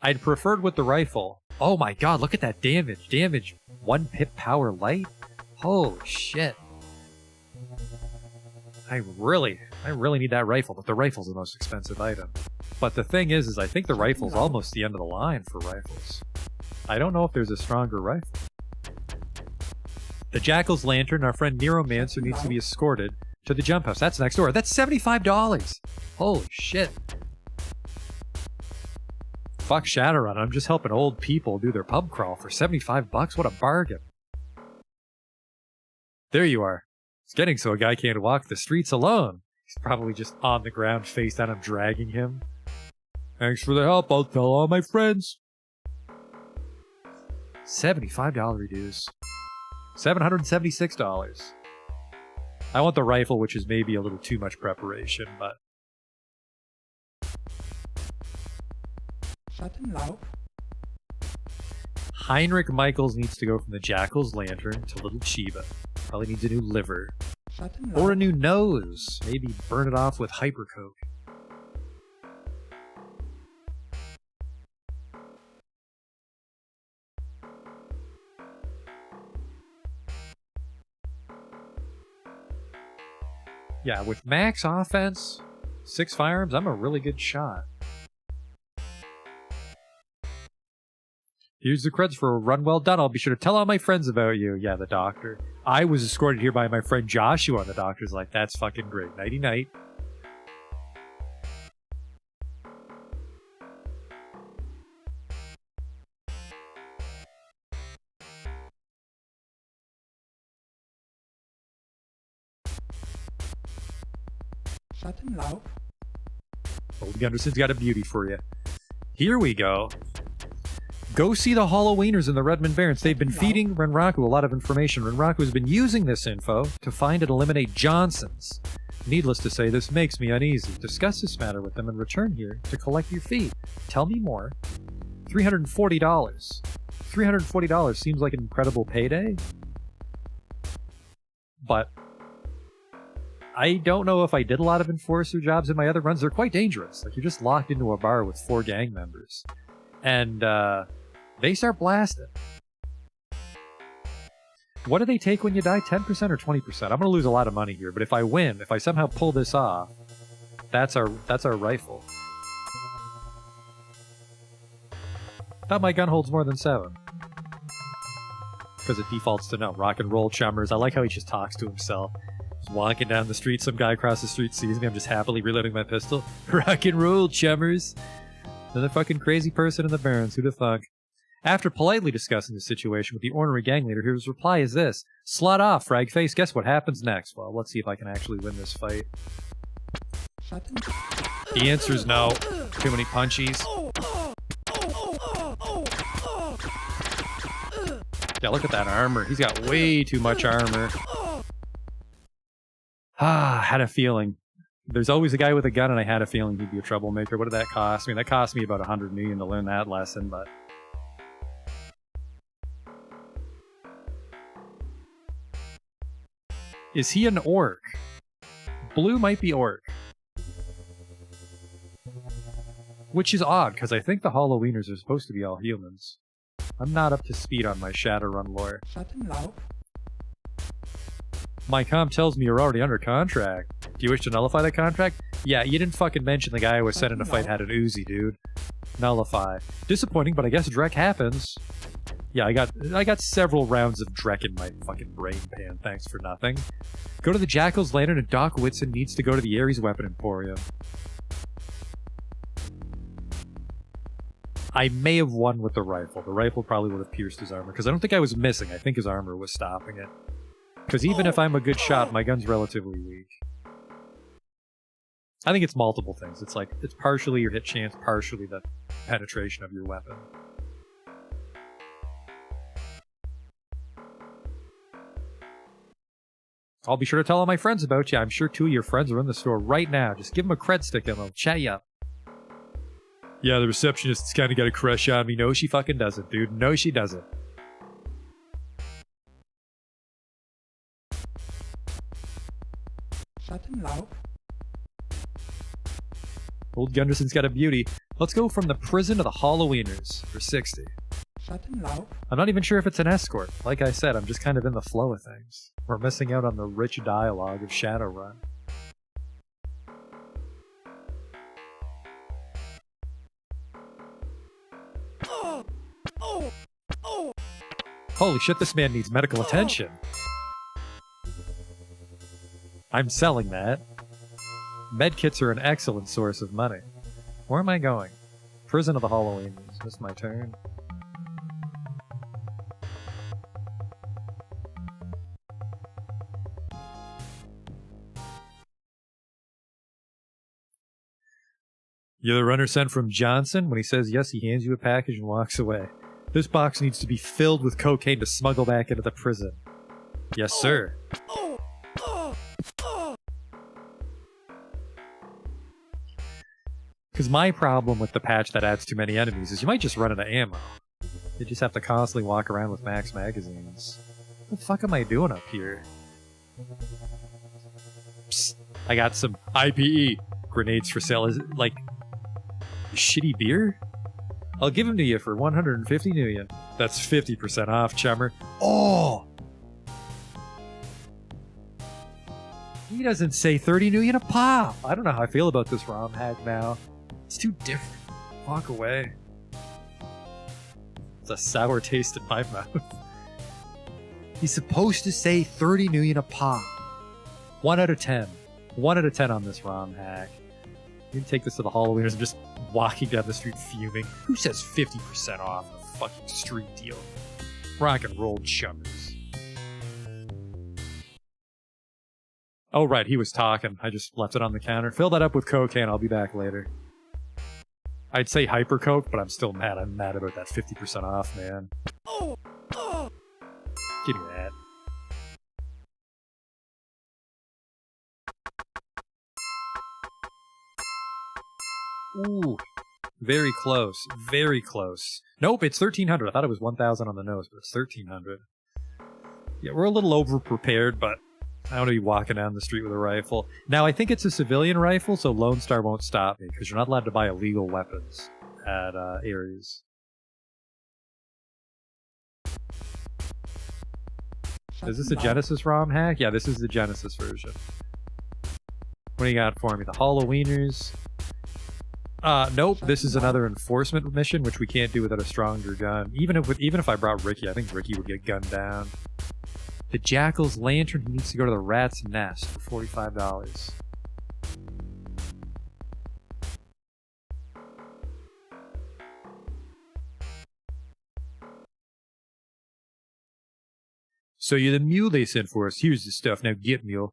I'd preferred with the rifle. Oh my god, look at that damage. Damage 1 pip power light? Holy shit. I really need that rifle, but the rifle's the most expensive item. But the thing is I think the rifle's almost the end of the line for rifles. I don't know if there's a stronger rifle. The Jackal's Lantern, our friend Neuromancer needs to be escorted to the jump house. That's next door. That's $75! Holy shit. Fuck Shadowrun. I'm just helping old people do their pub crawl for $75. What a bargain. There you are. It's getting so a guy can't walk the streets alone. He's probably just on the ground, face down. I'm dragging him. Thanks for the help. I'll tell all my friends. $75 dues. $776. I want the rifle, which is maybe a little too much preparation, but... Shut him loud. Heinrich Michaels needs to go from the Jackal's Lantern to Little Chiba. Probably needs a new liver. Shut him Or a loud. new nose. Maybe burn it off with Hyper Coke. Yeah, with max offense, 6 firearms, I'm a really good shot. Here's the creds for a run well done. I'll be sure to tell all my friends about you. Yeah, the doctor. I was escorted here by my friend Joshua, and the doctor's like, that's fucking great. Nighty-night. Shut him loud. Old Gunderson's got a beauty for you. Here we go. Go see the Halloweeners in the Redmond Barrens. They've been feeding Renraku a lot of information. Renraku has been using this info to find and eliminate Johnsons. Needless to say, this makes me uneasy. Discuss this matter with them and return here to collect your fee. Tell me more. $340. $340 seems like an incredible payday. But I don't know if I did a lot of enforcer jobs in my other runs. They're quite dangerous. Like, you're just locked into a bar with 4 gang members. And, they start blasting. What do they take when you die? 10% or 20%? I'm gonna lose a lot of money here, but if I win, if I somehow pull this off, that's our rifle. Thought my gun holds more than 7. Because it defaults to no. Rock and roll, chummers. I like how he just talks to himself. Just walking down the street, some guy across the street sees me, I'm just happily reloading my pistol. Rock and roll, chummers. Another fucking crazy person in the Barrens, who'da thunk? After politely discussing the situation with the ornery gang leader, his reply is this: "Slut off, frag face. Guess what happens next?" Well, let's see if I can actually win this fight. Sudden The answer's no. Too many punchies. Yeah, look at that armor. He's got way too much armor. Had a feeling. There's always a guy with a gun, and I had a feeling he'd be a troublemaker. What did that cost me? That cost me about 100 million to learn that lesson, but... Is he an orc? Blue might be orc. Which is odd, because I think the Halloweeners are supposed to be all humans. I'm not up to speed on my Shadowrun lore. sudden Lauf. My comm tells me you're already under contract. Do you wish to nullify that contract? Yeah, you didn't fucking mention the guy I was sending to fight had an Uzi, dude. Nullify. Disappointing, but I guess Drek happens. Yeah, I got several rounds of Drek in my fucking brain pan, thanks for nothing. Go to the Jackal's Lantern and Doc Whitson needs to go to the Ares Weapon Emporium. I may have won with the rifle. The rifle probably would have pierced his armor, because I don't think I was missing. I think his armor was stopping it. Because even if I'm a good shot, my gun's relatively weak. I think it's multiple things. It's like, it's partially your hit chance, partially the penetration of your weapon. I'll be sure to tell all my friends about you. I'm sure 2 of your friends are in the store right now. Just give them a cred stick and they'll chat you up. Yeah, the receptionist's kind of got a crush on me. No, she fucking doesn't, dude. No, she doesn't. Sudden Lauf. Old Gunderson's got a beauty. Let's go from the prison to the Halloweeners for 60. Sudden Lauf. I'm not even sure if it's an escort. Like I said, I'm just kind of in the flow of things. We're missing out on the rich dialogue of Shadowrun. Holy shit, this man needs medical attention. I'm selling that. Medkits are an excellent source of money. Where am I going? Prison of the Halloween. Is this my turn? You're the runner sent from Johnson? When he says yes, he hands you a package and walks away. This box needs to be filled with cocaine to smuggle back into the prison. Yes, sir. Because my problem with the patch that adds too many enemies is you might just run out of ammo. You just have to constantly walk around with max magazines. What the fuck am I doing up here? Psst, I got some IPE grenades for sale. Is it like shitty beer? I'll give them to you for 150 million. That's 50% off, chummer. Oh! He doesn't say 30 million a pop. I don't know how I feel about this ROM hack now. It's too different. Walk away. It's a sour taste in my mouth. He's supposed to say 30 million a pop. 1 out of 10. 1 out of 10 on this ROM hack. You can take this to the Halloweeners and just walking down the street fuming. Who says 50% off a fucking street deal? Rock and roll chummers. Oh right, he was talking. I just left it on the counter. Fill that up with cocaine, I'll be back later. I'd say hyper coke, but I'm still mad. I'm mad about that 50% off, man. Give me that. Ooh, very close, very close. Nope, it's 1,300. I thought it was 1,000 on the nose, but it's 1,300. Yeah, we're a little over-prepared, but I don't want to be walking down the street with a rifle. Now, I think it's a civilian rifle, so Lone Star won't stop me, because you're not allowed to buy illegal weapons at Ares. Is this a Genesis ROM hack? Yeah, this is the Genesis version. What do you got for me? The Halloweeners. Nope. This is another enforcement mission, which we can't do without a stronger gun. Even if I brought Ricky, I think Ricky would get gunned down. The Jackal's Lantern needs to go to the Rat's Nest for $45. So you're the mule they sent for us. Here's the stuff. Now get mule.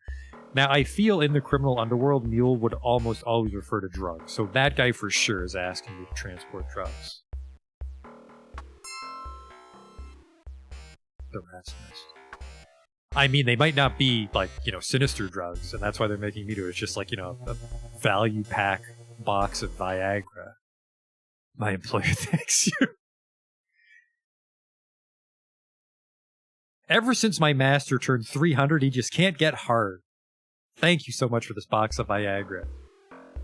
Now, I feel in the criminal underworld, mule would almost always refer to drugs. So that guy for sure is asking me to transport drugs. The rat's nest. I mean, they might not be, like, you know, sinister drugs, and that's why they're making me do it. It's just like, you know, a value pack box of Viagra. My employer thanks you. Ever since my master turned 300, he just can't get hard. Thank you so much for this box of Viagra.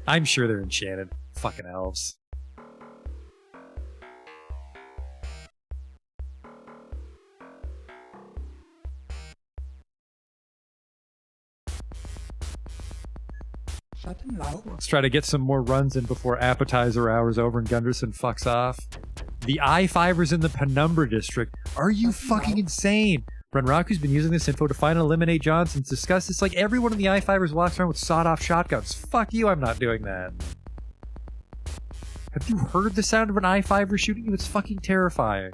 I'm sure they're enchanted. Fucking elves. Shut him loud. Let's try to get some more runs in before appetizer hour's over and Gunderson fucks off. The I-5ers in the Penumbra district. Are you fucking insane? Renraku's been using this info to find and eliminate Johnson's. Discuss this like everyone in the I-5ers walks around with sawed-off shotguns. Fuck you, I'm not doing that. Have you heard the sound of an I-5er shooting you? It's fucking terrifying.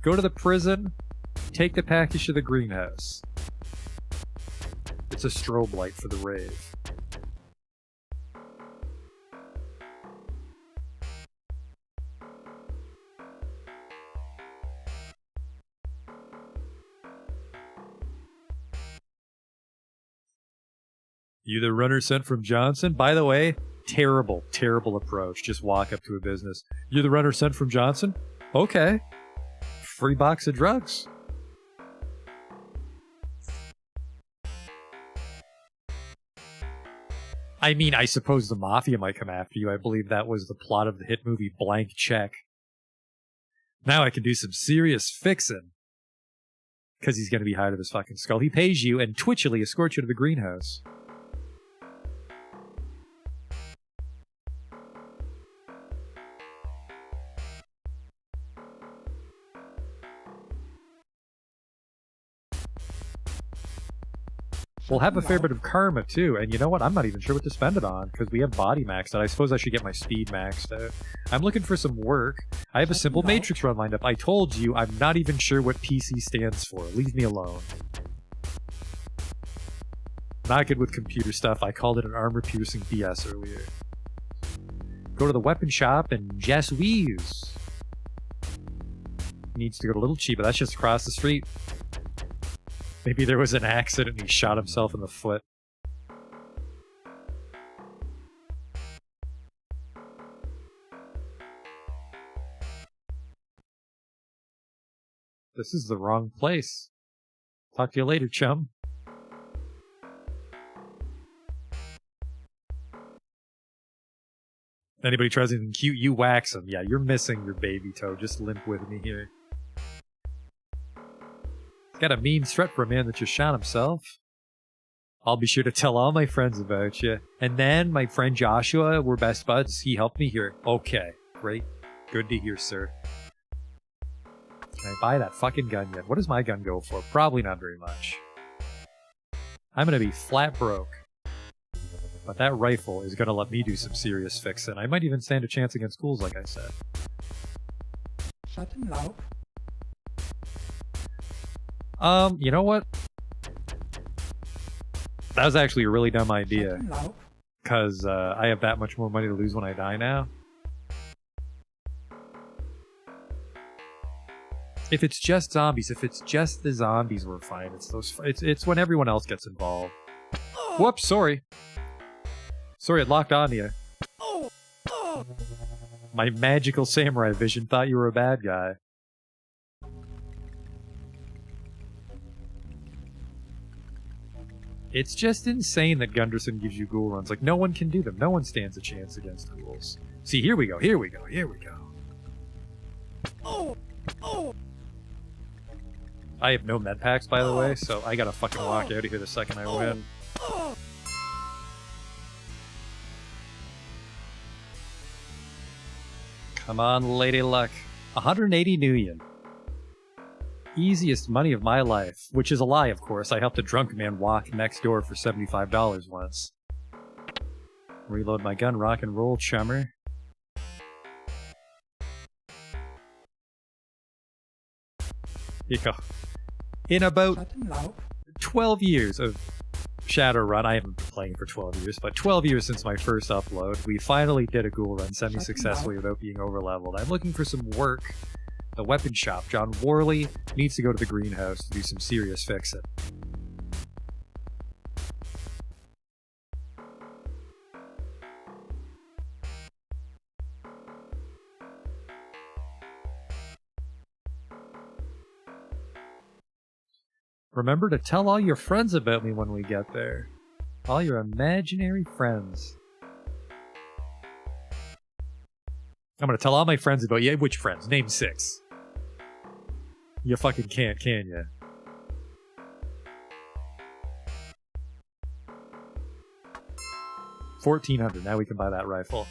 Go to the prison, take the package to the greenhouse. It's a strobe light for the rave. You the runner sent from Johnson? By the way, terrible, terrible approach. Just walk up to a business. You're the runner sent from Johnson? Okay. Free box of drugs. I mean, I suppose the Mafia might come after you. I believe that was the plot of the hit movie Blank Check. Now I can do some serious fixin'. Because he's going to be high to his fucking skull. He pays you and twitchily escorts you to the greenhouse. We'll have a fair bit of karma, too. And you know what? I'm not even sure what to spend it on, because we have body maxed out. I suppose I should get my speed maxed out. I'm looking for some work. I have a simple Matrix run lined up. I told you, I'm not even sure what PC stands for. Leave me alone. Not good with computer stuff. I called it an armor-piercing BS earlier. Go to the weapon shop and just wheeze. Needs to go to Little Chiba. That's just across the street. Maybe there was an accident and he shot himself in the foot. This is the wrong place. Talk to you later, chum. Anybody tries anything cute, you wax them. Yeah, you're missing your baby toe. Just limp with me here. Got a mean threat for a man that just shot himself. I'll be sure to tell all my friends about you. And then my friend Joshua, we're best buds. He helped me here. Okay, great. Good to hear, sir. Can I buy that fucking gun yet? What does my gun go for? Probably not very much. I'm gonna be flat broke. But that rifle is gonna let me do some serious fixing. I might even stand a chance against ghouls, like I said. Shut him loud. You know what? That was actually a really dumb idea. Shut him loud. Because I have that much more money to lose when I die now. If it's just zombies, if it's just the zombies, we're fine. It's those. It's when everyone else gets involved. Whoops, sorry. Sorry, it locked onto you. My magical samurai vision thought you were a bad guy. It's just insane that Gunderson gives you ghoul runs. Like, no one can do them. No one stands a chance against ghouls. See, here we go, here we go, here we go. I have no med packs, by the way, so I gotta fucking walk out of here the second I win. Come on, Lady Luck. 180 million. Easiest money of my life. Which is a lie, of course. I helped a drunk man walk next door for $75 once. Reload my gun, rock and roll, chummer. Yo. In about Shut him loud. 12 years of Shadowrun, I haven't been playing for 12 years, but 12 years since my first upload, we finally did a ghoul run semi-successfully without being overleveled. I'm looking for some work. The weapon shop. John Worley needs to go to the greenhouse to do some serious fixing. Remember to tell all your friends about me when we get there. All your imaginary friends. I'm gonna tell all my friends about you. Which friends? Name 6. You fucking can't, can you? $1,400. Now we can buy that rifle.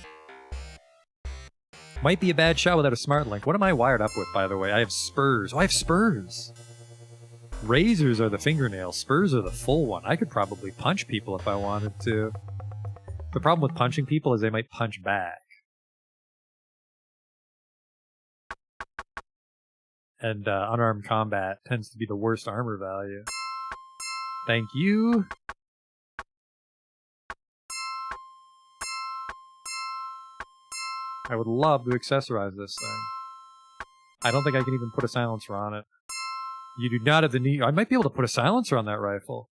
Might be a bad shot without a smart link. What am I wired up with, by the way? I have spurs. Oh, I have spurs. Razors are the fingernails. Spurs are the full one. I could probably punch people if I wanted to. The problem with punching people is they might punch back. And unarmed combat tends to be the worst armor value. Thank you. I would love to accessorize this thing. I don't think I can even put a silencer on it. You do not have the need. I might be able to put a silencer on that rifle.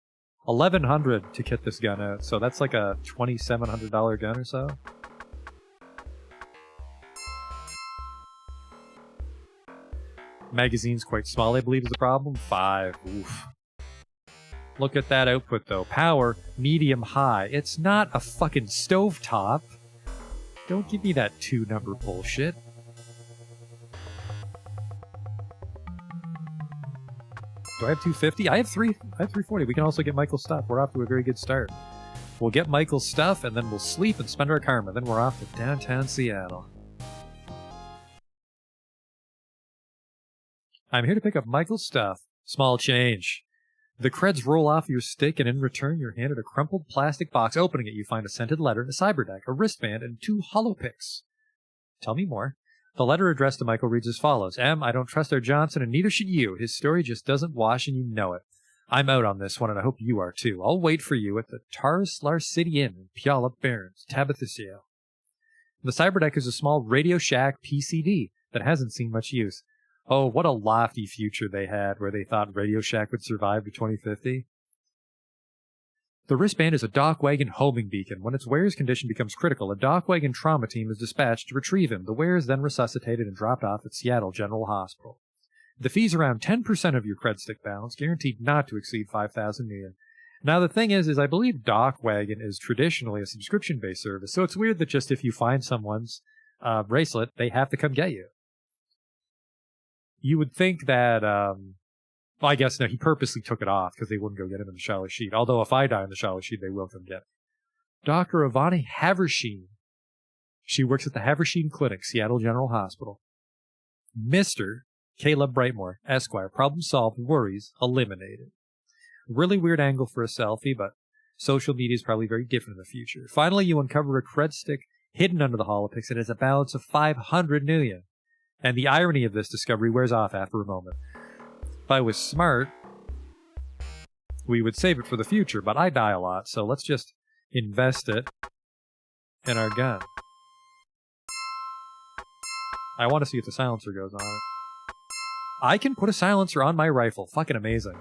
$1,100 to kit this gun out, so that's like a $2,700 gun or so. Magazine's quite small, I believe, is the problem. 5. Oof. Look at that output, though. Power, medium, high. It's not a fucking stovetop. Don't give me that 2-number bullshit. Do I have 250? I have 340. We can also get Michael's stuff. We're off to a very good start. We'll get Michael's stuff, and then we'll sleep and spend our karma. Then we're off to downtown Seattle. I'm here to pick up Michael's stuff. Small change. The creds roll off your stick, and in return, you're handed a crumpled plastic box. Opening it, you find a scented letter, a cyberdeck, a wristband, and 2 holopicks. Tell me more. The letter addressed to Michael reads as follows. M, I don't trust our Johnson, and neither should you. His story just doesn't wash, and you know it. I'm out on this one, and I hope you are too. I'll wait for you at the Tarslar City Inn in Puyallup Barrens, Tabathusio. The cyberdeck is a small Radio Shack PCD that hasn't seen much use. Oh, what a lofty future they had where they thought Radio Shack would survive to 2050. The wristband is a dock wagon homing beacon. When its wearer's condition becomes critical, a dock wagon trauma team is dispatched to retrieve him. The wearer is then resuscitated and dropped off at Seattle General Hospital. The fee's around 10% of your cred stick balance, guaranteed not to exceed 5,000 million. Now the thing is I believe dock wagon is traditionally a subscription-based service, so it's weird that just if you find someone's bracelet, they have to come get you. You would think that, well, I guess no, he purposely took it off because they wouldn't go get him in the Shawashid. Although if I die in the Shawashid, they will come get me. Dr. Ivani Haversheen. She works at the Haversheen Clinic, Seattle General Hospital. Mr. Caleb Brightmore, Esquire. Problem solved. Worries eliminated. Really weird angle for a selfie, but social media is probably very different in the future. Finally, you uncover a cred stick hidden under the holopix. It has a balance of 500 million. And the irony of this discovery wears off after a moment. If I was smart, we would save it for the future, but I die a lot, so let's just invest it in our gun. I want to see if the silencer goes on it. I can put a silencer on my rifle. Fucking amazing.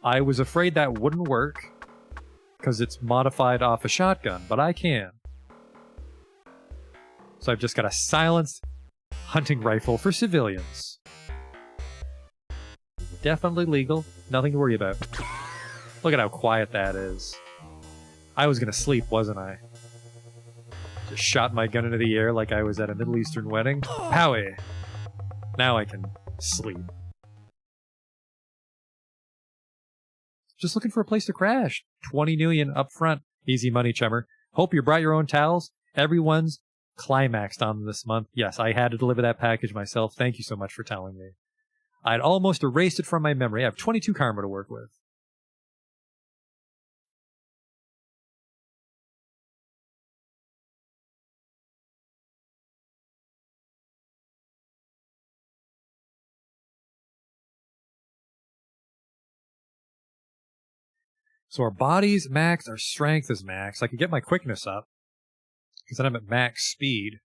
I was afraid that wouldn't work because it's modified off a shotgun, but I can. So I've just got a silenced hunting rifle for civilians. Definitely legal. Nothing to worry about. Look at how quiet that is. I was gonna sleep, wasn't I? Just shot my gun into the air like I was at a Middle Eastern wedding. Powie! Now I can sleep. Just looking for a place to crash. 20 million up front. Easy money, chummer. Hope you brought your own towels. Everyone's climaxed on this month. Yes, I had to deliver that package myself. Thank you so much for telling me. I'd almost erased it from my memory. I have 22 karma to work with. So our body's max, our strength is max. I could get my quickness up, because then I'm at max speed.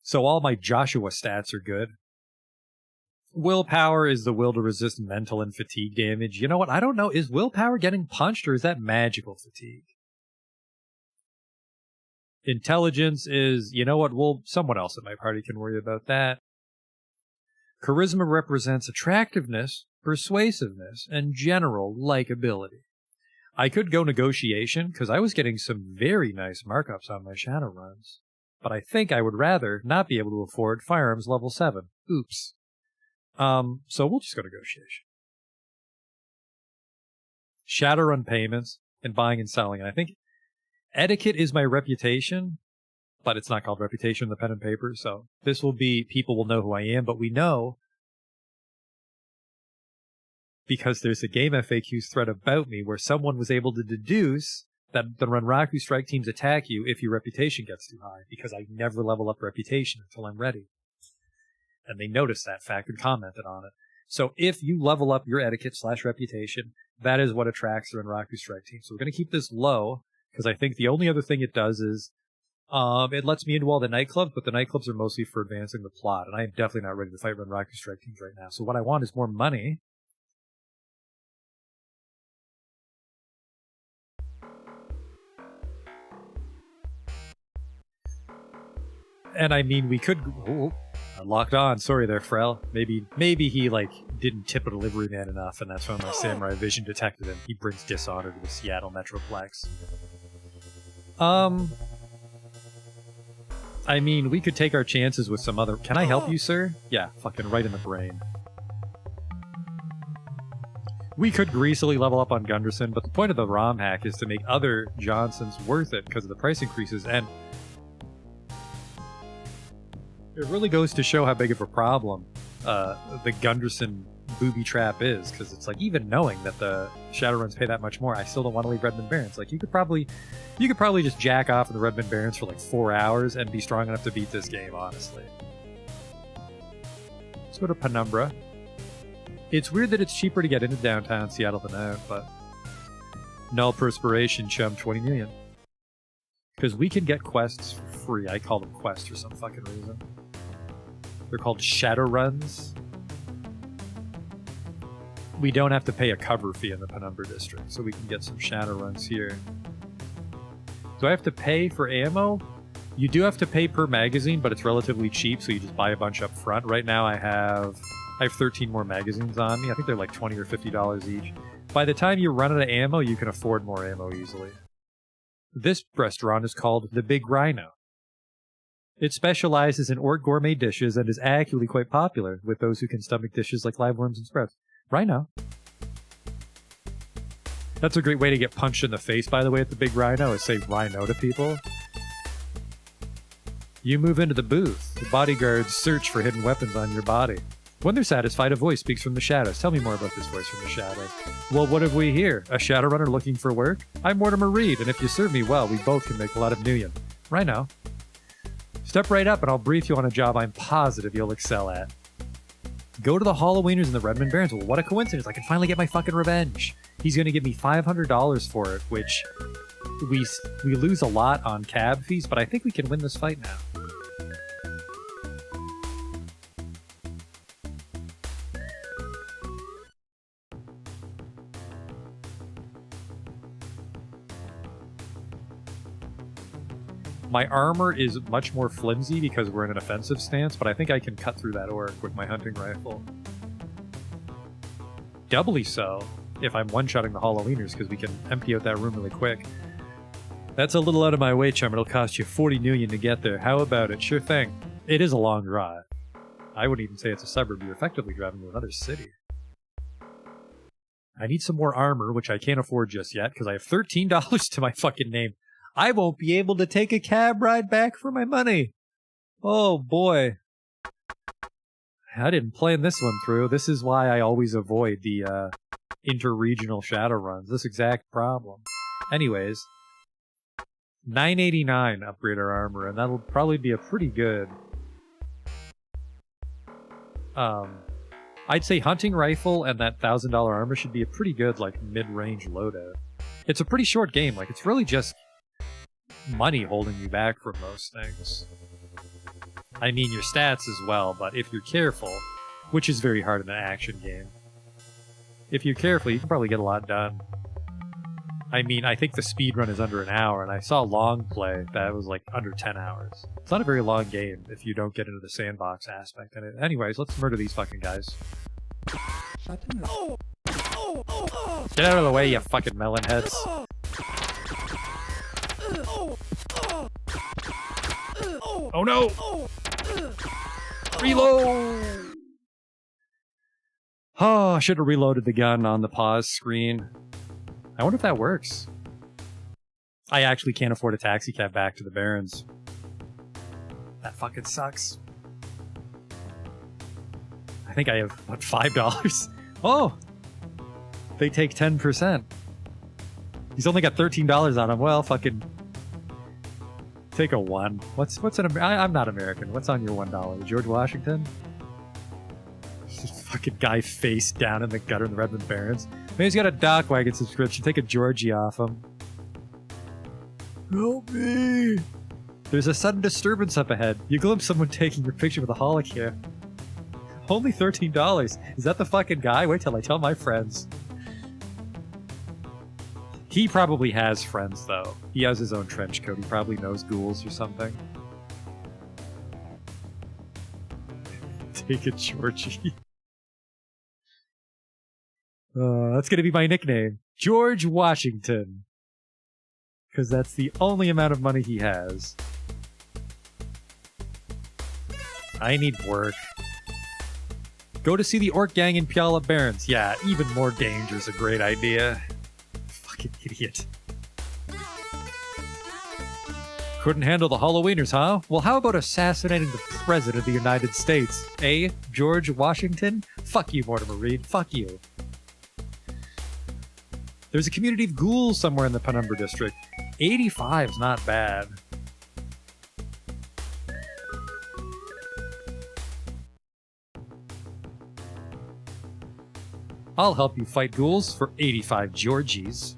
So all my Joshua stats are good. Willpower is the will to resist mental and fatigue damage. You know what? I don't know. Is willpower getting punched, or is that magical fatigue? Intelligence is, you know what? Well, someone else at my party can worry about that. Charisma represents attractiveness, persuasiveness, and general likability. I could go negotiation, because I was getting some very nice markups on my Shadowruns. But I think I would rather not be able to afford firearms level 7. Oops. So we'll just go negotiation. Shadowrun payments and buying and selling. And I think etiquette is my reputation, but it's not called reputation in the pen and paper. So this will be, people will know who I am, but we know because there's a game FAQs thread about me where someone was able to deduce that the Renraku strike teams attack you if your reputation gets too high, because I never level up reputation until I'm ready. And they noticed that fact and commented on it. So if you level up your etiquette/reputation, that is what attracts the Renraku strike team. So we're going to keep this low, because I think the only other thing it does is it lets me into all the nightclubs, but the nightclubs are mostly for advancing the plot, and I am definitely not ready to fight Renraku strike teams right now. So what I want is more money. And I mean, we could... Oh, I locked on. Sorry there, Frel. Maybe he, like, didn't tip a delivery man enough, and that's when my samurai vision detected him. He brings dishonor to the Seattle Metroplex. I mean, we could take our chances with some other... Can I help you, sir? Yeah, fucking right in the brain. We could greasily level up on Gunderson, but the point of the ROM hack is to make other Johnsons worth it because of the price increases, and it really goes to show how big of a problem the Gunderson booby trap is, because it's like, even knowing that the Shadowruns pay that much more, I still don't want to leave Redmond Barrens. Like, you could probably just jack off in the Redmond Barrens for like 4 hours and be strong enough to beat this game, honestly. Let's go to Penumbra. It's weird that it's cheaper to get into downtown Seattle than out, but Null Perspiration, chum, 20 million. Because we can get quests for free. I call them quests for some fucking reason. They're called Shadowruns. We don't have to pay a cover fee in the Penumbra District, so we can get some Shadowruns here. Do I have to pay for ammo? You do have to pay per magazine, but it's relatively cheap, so you just buy a bunch up front. Right now I have 13 more magazines on me. I think they're like $20 or $50 each. By the time you run out of ammo, you can afford more ammo easily. This restaurant is called The Big Rhino. It specializes in Orc gourmet dishes and is actually quite popular with those who can stomach dishes like live worms and sprouts. Rhino. That's a great way to get punched in the face, by the way, at The Big Rhino, is say Rhino to people. You move into the booth. The bodyguards search for hidden weapons on your body. When they're satisfied, a voice speaks from the shadows. Tell me more about this voice from the shadows. Well, what have we here? A Shadowrunner looking for work? I'm Mortimer Reed, and if you serve me well, we both can make a lot of million. Rhino. Step right up and I'll brief you on a job I'm positive you'll excel at. Go to the Halloweeners in the Redmond Barrens. Well, what a coincidence. I can finally get my fucking revenge. He's going to give me $500 for it, which we lose a lot on cab fees, but I think we can win this fight now. My armor is much more flimsy because we're in an offensive stance, but I think I can cut through that orc with my hunting rifle. Doubly so if I'm one-shotting the Halloweeners, because we can empty out that room really quick. That's a little out of my way, chum. It'll cost you $40 million to get there. How about it? Sure thing. It is a long drive. I wouldn't even say it's a suburb. You're effectively driving to another city. I need some more armor, which I can't afford just yet, because I have $13 to my fucking name. I won't be able to take a cab ride back for my money. Oh, boy. I didn't plan this one through. This is why I always avoid the inter-regional Shadowruns. This exact problem. Anyways, $9.89 upgrade our armor, and that'll probably be a pretty good I'd say hunting rifle and that $1,000 armor should be a pretty good, like, mid-range loadout. It's a pretty short game. Like, it's really just money holding you back from most things. I mean, your stats as well, but if you're careful, which is very hard in an action game, if you're careful, you can probably get a lot done. I mean, I think the speed run is under an hour, and I saw long play that was like under 10 hours. It's not a very long game if you don't get into the sandbox aspect in it. Anyways, let's murder these fucking guys. Shut up. Get out of the way, you fucking melon heads. Oh no! Reload! Oh, I should have reloaded the gun on the pause screen. I wonder if that works. I actually can't afford a taxi cab back to the Barrens. That fucking sucks. I think I have, what, $5? Oh! They take 10%. He's only got $13 on him. Well, fucking... take a 1. What's an... I'm not American. What's on your $1? George Washington? Just fucking guy face down in the gutter in the Redmond Barrens. Maybe he's got a dock wagon subscription. Take a Georgie off him. Help me! There's a sudden disturbance up ahead. You glimpse someone taking your picture with a holocam. Only $13. Is that the fucking guy? Wait till I tell my friends. He probably has friends, though. He has his own trench coat. He probably knows ghouls or something. Take a Georgie. That's gonna be my nickname. George Washington. Because that's the only amount of money he has. I need work. Go to see the Orc Gang in Puyallup Barrens. Yeah, even more danger is a great idea. Fucking idiot. Couldn't handle the Halloweeners, huh? Well, how about assassinating the President of the United States? Eh, George Washington? Fuck you, Mortimer Reed. Fuck you. There's a community of ghouls somewhere in the Penumbra District. 85's not bad. I'll help you fight ghouls for 85 Georgies.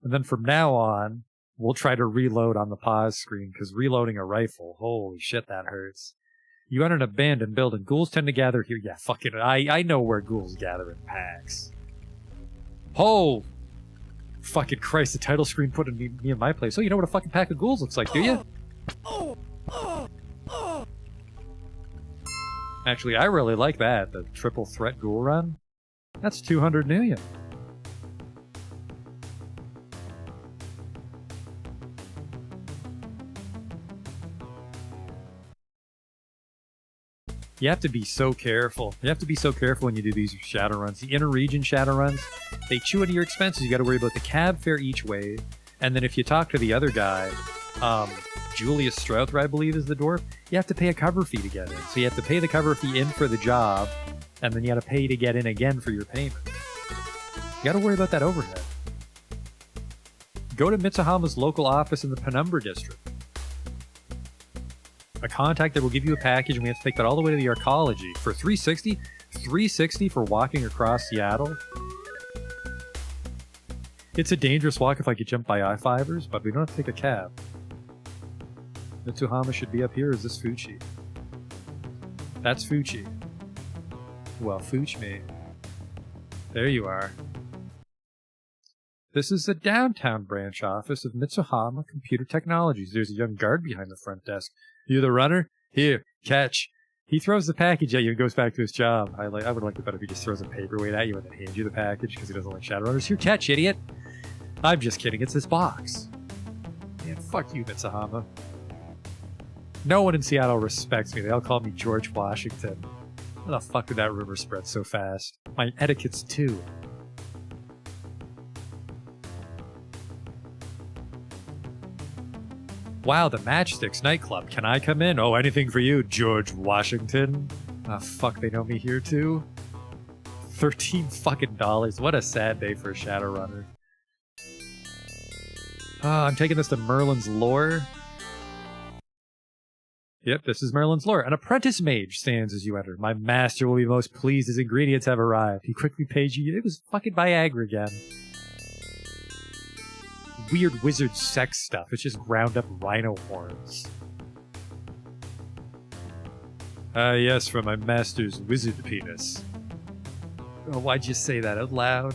And then from now on, we'll try to reload on the pause screen, because reloading a rifle, holy shit, that hurts. You enter an abandoned building. Ghouls tend to gather here. Yeah, fuck it. I know where ghouls gather in packs. Oh! Fucking Christ, the title screen put me in my place. Oh, you know what a fucking pack of ghouls looks like, do you? Actually, I really like that. The triple threat ghoul run. That's 200 million. You have to be so careful. You have to be so careful when you do these Shadowruns. The inter-region Shadowruns, they chew into your expenses. You got to worry about the cab fare each way. And then if you talk to the other guy, Julius Strother, I believe is the dwarf, you have to pay a cover fee to get in. So you have to pay the cover fee in for the job, and then you got to pay to get in again for your payment. You got to worry about that overhead. Go to Mitsuhama's local office in the Penumbra District. A contact that will give you a package, and we have to take that all the way to the Arcology for $360. $360 for walking across Seattle. It's a dangerous walk if I get jumped by I-5ers, but we don't have to take a cab. Mitsuhama should be up here. Is this Fuchi? That's Fuchi. Well, Fuch me. There you are. This is the downtown branch office of Mitsuhama Computer Technologies. There's a young guard behind the front desk. You the runner? Here, catch. He throws the package at you and goes back to his job. I would like it better if he just throws a paperweight at you and then hands you the package because he doesn't like Shadowrunners. Here, catch, idiot. I'm just kidding. It's this box. Man, fuck you, Mitsuhama. No one in Seattle respects me. They all call me George Washington. How the fuck did that rumor spread so fast? My etiquette's too. Wow, the Matchsticks nightclub. Can I come in? Oh, anything for you, George Washington. Ah, fuck, they know me here too. $13 fucking dollars. What a sad day for a Shadowrunner. I'm taking this to Merlin's Lore. Yep, this is Merlin's lore. An apprentice mage stands as you enter. My master will be most pleased his ingredients have arrived. He quickly pays you. It was fucking Viagra again. Weird wizard sex stuff. It's just ground up rhino horns. Yes, from my master's wizard penis. Oh, why'd you say that out loud?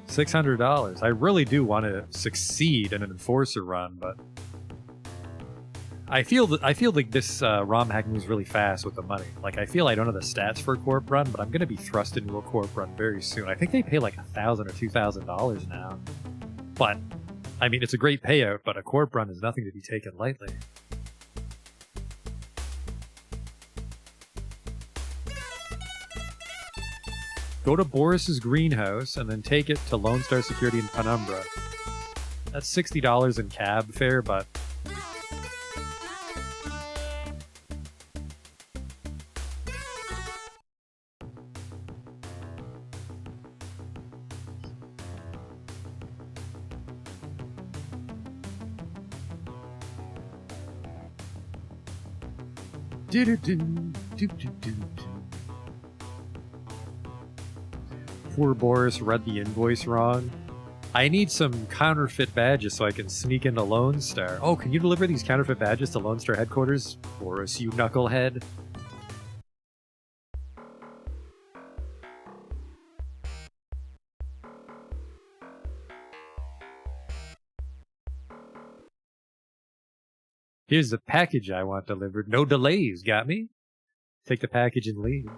$600. I really do want to succeed in an enforcer run, but I feel like this ROM hack moves really fast with the money. Like, I feel I don't have the stats for a corp run, but I'm going to be thrust into a corp run very soon. I think they pay like $1,000 or $2,000 now. But, I mean, it's a great payout, but a corp run is nothing to be taken lightly. Go to Boris's greenhouse and then take it to Lone Star Security in Penumbra. That's $60 in cab fare, but Poor Boris read the invoice wrong. I need some counterfeit badges so I can sneak into Lone Star. Oh, can you deliver these counterfeit badges to Lone Star headquarters? Boris, you knucklehead. Here's the package I want delivered. No delays, got me? Take the package and leave.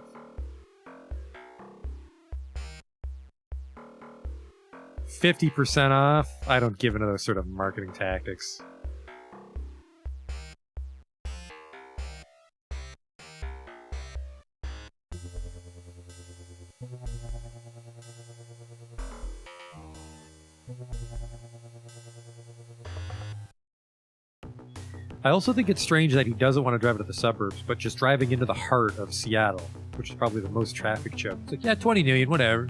$50% off? I don't give into those sort of marketing tactics. I also think it's strange that he doesn't want to drive to the suburbs, but just driving into the heart of Seattle, which is probably the most traffic choke. It's like, yeah, 20 million, whatever.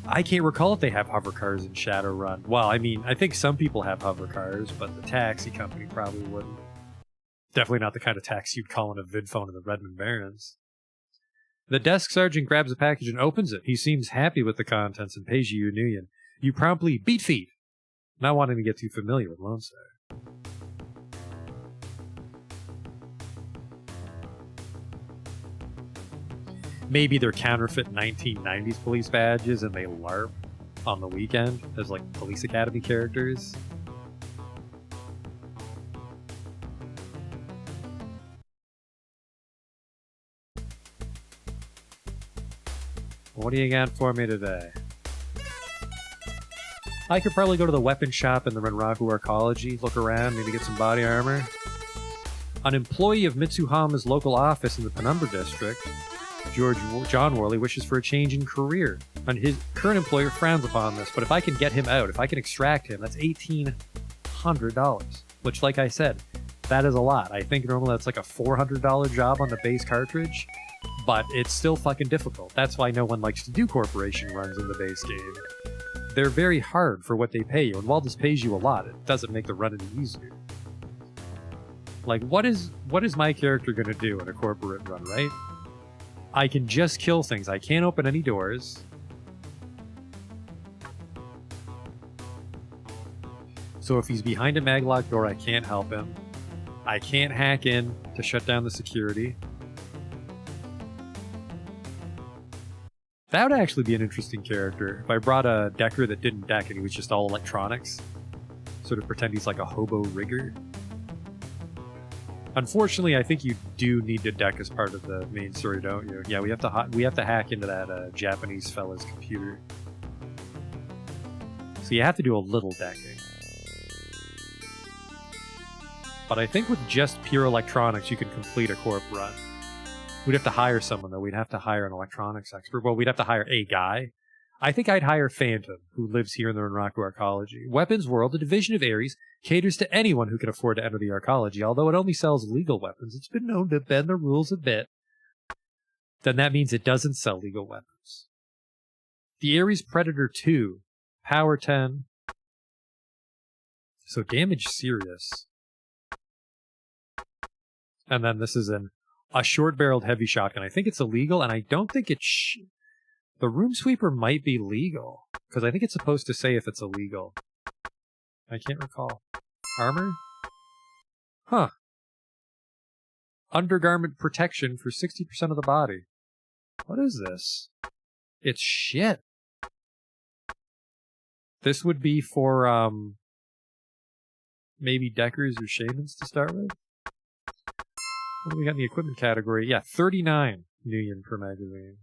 I can't recall if they have hover cars in Shadowrun. Well, I mean, I think some people have hover cars, but the taxi company probably wouldn't. Definitely not the kind of taxi you'd call in a vid phone in the Redmond Barrens. The desk sergeant grabs a package and opens it. He seems happy with the contents and pays you a union. You promptly beat feet, not wanting to get too familiar with Lone Star. Maybe they're counterfeit 1990s police badges and they LARP on the weekend as like police academy characters. What do you got for me today? I could probably go to the weapon shop in the Renraku Arcology, look around, maybe get some body armor. An employee of Mitsuhama's local office in the Penumbra district, John Worley, wishes for a change in career. And his current employer frowns upon this, but if I can get him out, if I can extract him, that's $1,800. Which, like I said, that is a lot. I think normally that's like a $400 job on the base cartridge, but it's still fucking difficult. That's why no one likes to do corporation runs in the base game. They're very hard for what they pay you, and while this pays you a lot, it doesn't make the run any easier. Like, what is my character gonna do in a corporate run, right? I can just kill things. I can't open any doors. So if he's behind a maglock door, I can't help him. I can't hack in to shut down the security. That would actually be an interesting character. If I brought a decker that didn't deck and he was just all electronics. Sort of pretend he's like a hobo rigger. Unfortunately, I think you do need to deck as part of the main story, don't you? Yeah, we have to hack into that Japanese fella's computer. So you have to do a little decking. But I think with just pure electronics, you can complete a corp run. We'd have to hire someone, though. We'd have to hire an electronics expert. Well, we'd have to hire a guy. I think I'd hire Phantom, who lives here in the Renraku Arcology. Weapons World, a division of Ares, caters to anyone who can afford to enter the Arcology. Although it only sells legal weapons, it's been known to bend the rules a bit. then that means it doesn't sell legal weapons. The Ares Predator 2, power 10. So damage serious. And then this is a short-barreled heavy shotgun. I think it's illegal, and I don't think it's... The Room Sweeper might be legal, because I think it's supposed to say if it's illegal. I can't recall. Armor? Huh. Undergarment protection for 60% of the body. What is this? It's shit. This would be for, maybe Deckers or Shamans to start with? What do we got in the equipment category? Yeah, 39 million per magazine.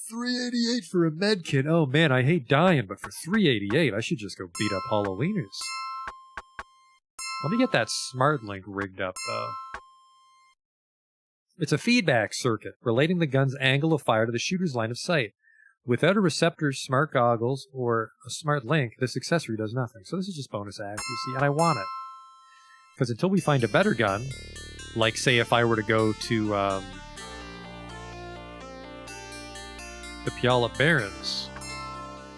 388 for a med kit. Oh man, I hate dying, but for 388, I should just go beat up Halloweeners. Let me get that smart link rigged up, though. It's a feedback circuit, relating the gun's angle of fire to the shooter's line of sight. Without a receptor, smart goggles, or a smart link, this accessory does nothing. So this is just bonus accuracy, and I want it. Because until we find a better gun, like, say, if I were to go to, the Puyallup Barrens,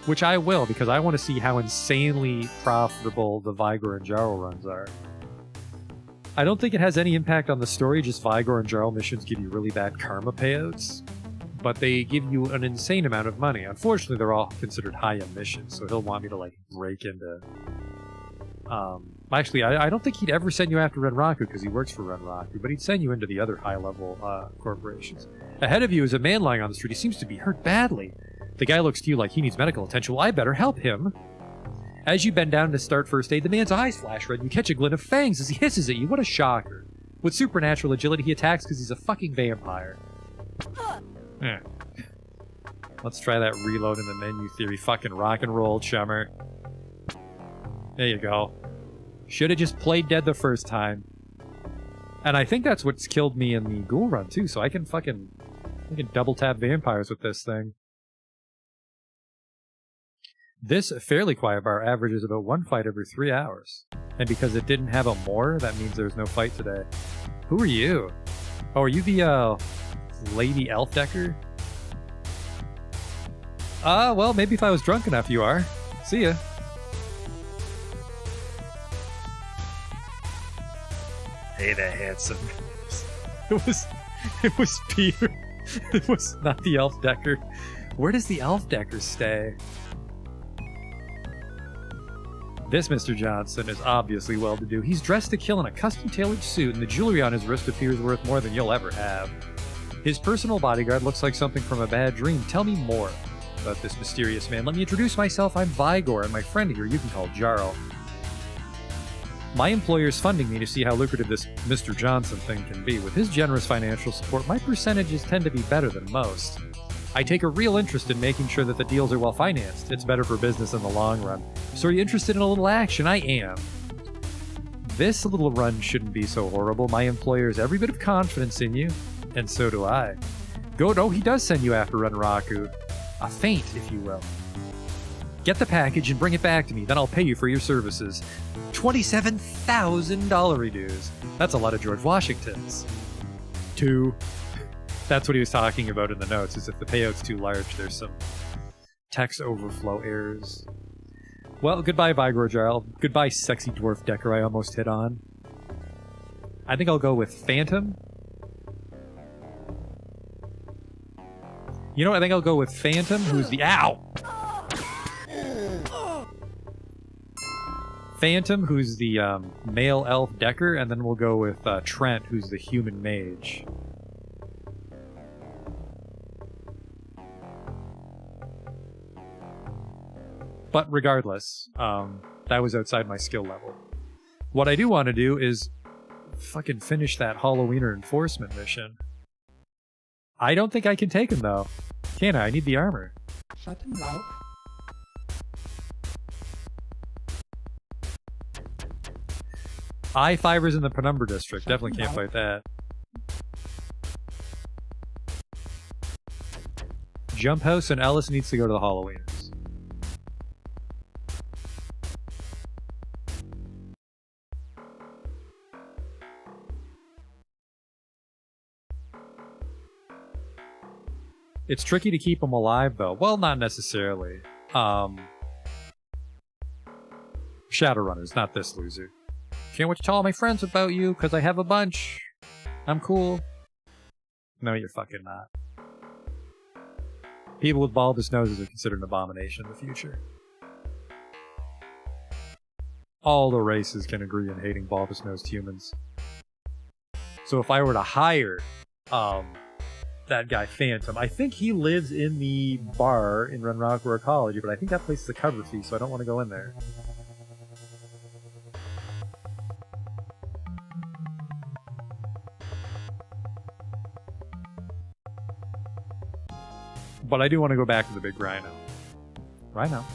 which I will, because I want to see how insanely profitable the Vigor and Jarl runs are. I don't think it has any impact on the story, just Vigor and Jarl missions give you really bad karma payouts, but they give you an insane amount of money. Unfortunately, they're all considered high-end missions, so he'll want me to, like, break into... Actually, I don't think he'd ever send you after Renraku, because he works for Renraku, but he'd send you into the other high-level corporations. Ahead of you is a man lying on the street. He seems to be hurt badly. The guy looks to you like he needs medical attention. Well, I better help him. As you bend down to start first aid, the man's eyes flash red, and you catch a glint of fangs as he hisses at you. What a shocker. With supernatural agility, he attacks because he's a fucking vampire. Let's try that reload in the menu theory. Fucking rock and roll, chummer. There you go. Should have just played dead the first time. And I think that's what's killed me in the Ghoul run, too, so I can double tap vampires with this thing. This Fairly Quiet Bar averages about one fight every 3 hours. And because it didn't have a more, that means there's no fight today. Who are you? Oh, are you the, Lady Elf Decker? Well, maybe if I was drunk enough, you are. See ya. Hey there, handsome. It was Peter. It was not the Elf Decker. Where does the Elf Decker stay? This Mr. Johnson is obviously well-to-do. He's dressed to kill in a custom-tailored suit, and the jewelry on his wrist appears worth more than you'll ever have. His personal bodyguard looks like something from a bad dream. Tell me more about this mysterious man. Let me introduce myself. I'm Vigor, and my friend here you can call Jarl. My employer's funding me to see how lucrative this Mr. Johnson thing can be. With his generous financial support, my percentages tend to be better than most. I take a real interest in making sure that the deals are well financed. It's better for business in the long run. So are you interested in a little action? I am. This little run shouldn't be so horrible. My employer has every bit of confidence in you, and so do I. Oh, he does send you after Renraku. A feint, if you will. Get the package and bring it back to me, then I'll pay you for your services. $27,000 dues. That's a lot of George Washingtons. 2. That's what he was talking about in the notes, is if the payout's too large, there's some text overflow errors. Well, goodbye, Vigor Jarl. Goodbye, sexy dwarf Decker I almost hit on. I think I'll go with Phantom. You know what? I think I'll go with Phantom, who's the... Ow! Phantom, who's the male elf Decker, and then we'll go with Trent, who's the human mage. But regardless, that was outside my skill level. What I do want to do is fucking finish that Halloweener enforcement mission. I don't think I can take him, though. Can I? I need the armor. Shut him out. I-Fibers in the Penumbra District. Definitely can't fight that. Jump House and Ellis needs to go to the Halloweeners. It's tricky to keep them alive, though. Well, not necessarily. Shadowrunners, not this loser. Can't wait to tell all my friends about you, because I have a bunch. I'm cool. No, you're fucking not. People with bulbous noses are considered an abomination in the future. All the races can agree in hating bulbous-nosed humans. So if I were to hire that guy Phantom, I think he lives in the bar in Renrockwood Ecology, but I think that place is a cover fee, so I don't want to go in there. But I do want to go back to the big rhino. Rhino.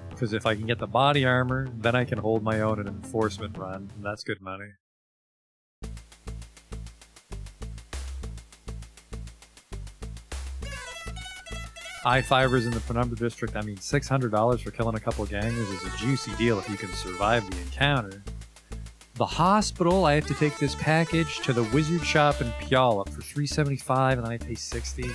Because if I can get the body armor, then I can hold my own in an enforcement run, and that's good money. I-5ers in the Penumbra District, I mean $600 for killing a couple gangers is a juicy deal if you can survive the encounter. The hospital, I have to take this package to the Wizard Shop in Puyallup for $375, and then I pay $60.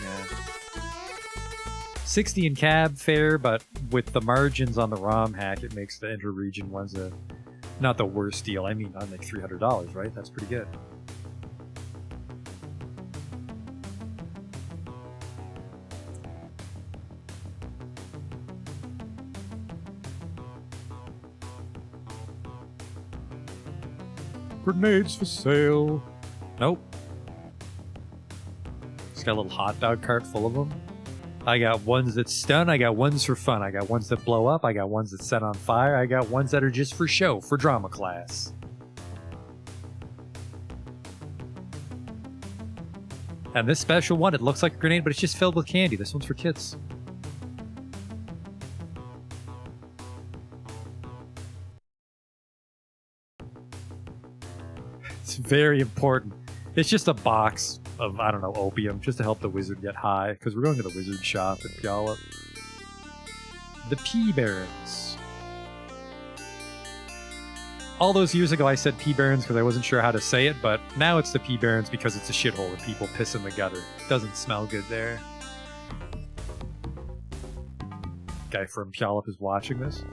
$60 in cab fare, but with the margins on the ROM hack, it makes the inter-region ones not the worst deal. I mean, I make $300, right? That's pretty good. Grenades for sale. Nope. It's got a little hot dog cart full of them. I got ones that stun, I got ones for fun, I got ones that blow up, I got ones that set on fire, I got ones that are just for show, for drama class. And this special one, it looks like a grenade, but it's just filled with candy. This one's for kids. It's very important. It's just a box of, I don't know, opium, just to help the wizard get high, because we're going to the wizard shop in Puyallup. The Pea Barons. All those years ago I said Pea Barons because I wasn't sure how to say it, but now it's the Pea Barons because it's a shithole and people piss in the gutter. Doesn't smell good there. Guy from Puyallup is watching this.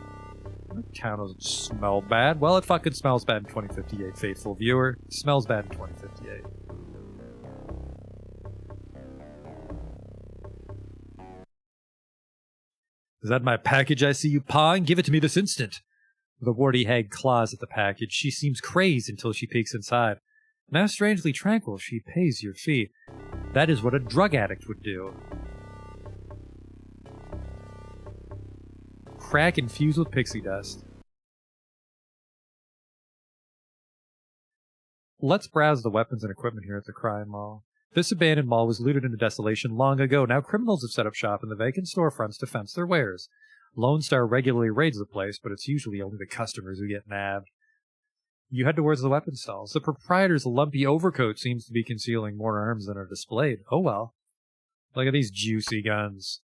That town doesn't smell bad. Well, it fucking smells bad in 2058, faithful viewer. It smells bad in 2058. Is that my package I see you pawing? Give it to me this instant. With a warty hag claws at the package, she seems crazed until she peeks inside. Now strangely tranquil, she pays your fee. That is what a drug addict would do. Crack infused with pixie dust. Let's browse the weapons and equipment here at the crime mall. This abandoned mall was looted into desolation long ago. Now criminals have set up shop in the vacant storefronts to fence their wares. Lone Star regularly raids the place, but it's usually only the customers who get nabbed. You head towards the weapon stalls. The proprietor's lumpy overcoat seems to be concealing more arms than are displayed. Oh well. Look at these juicy guns.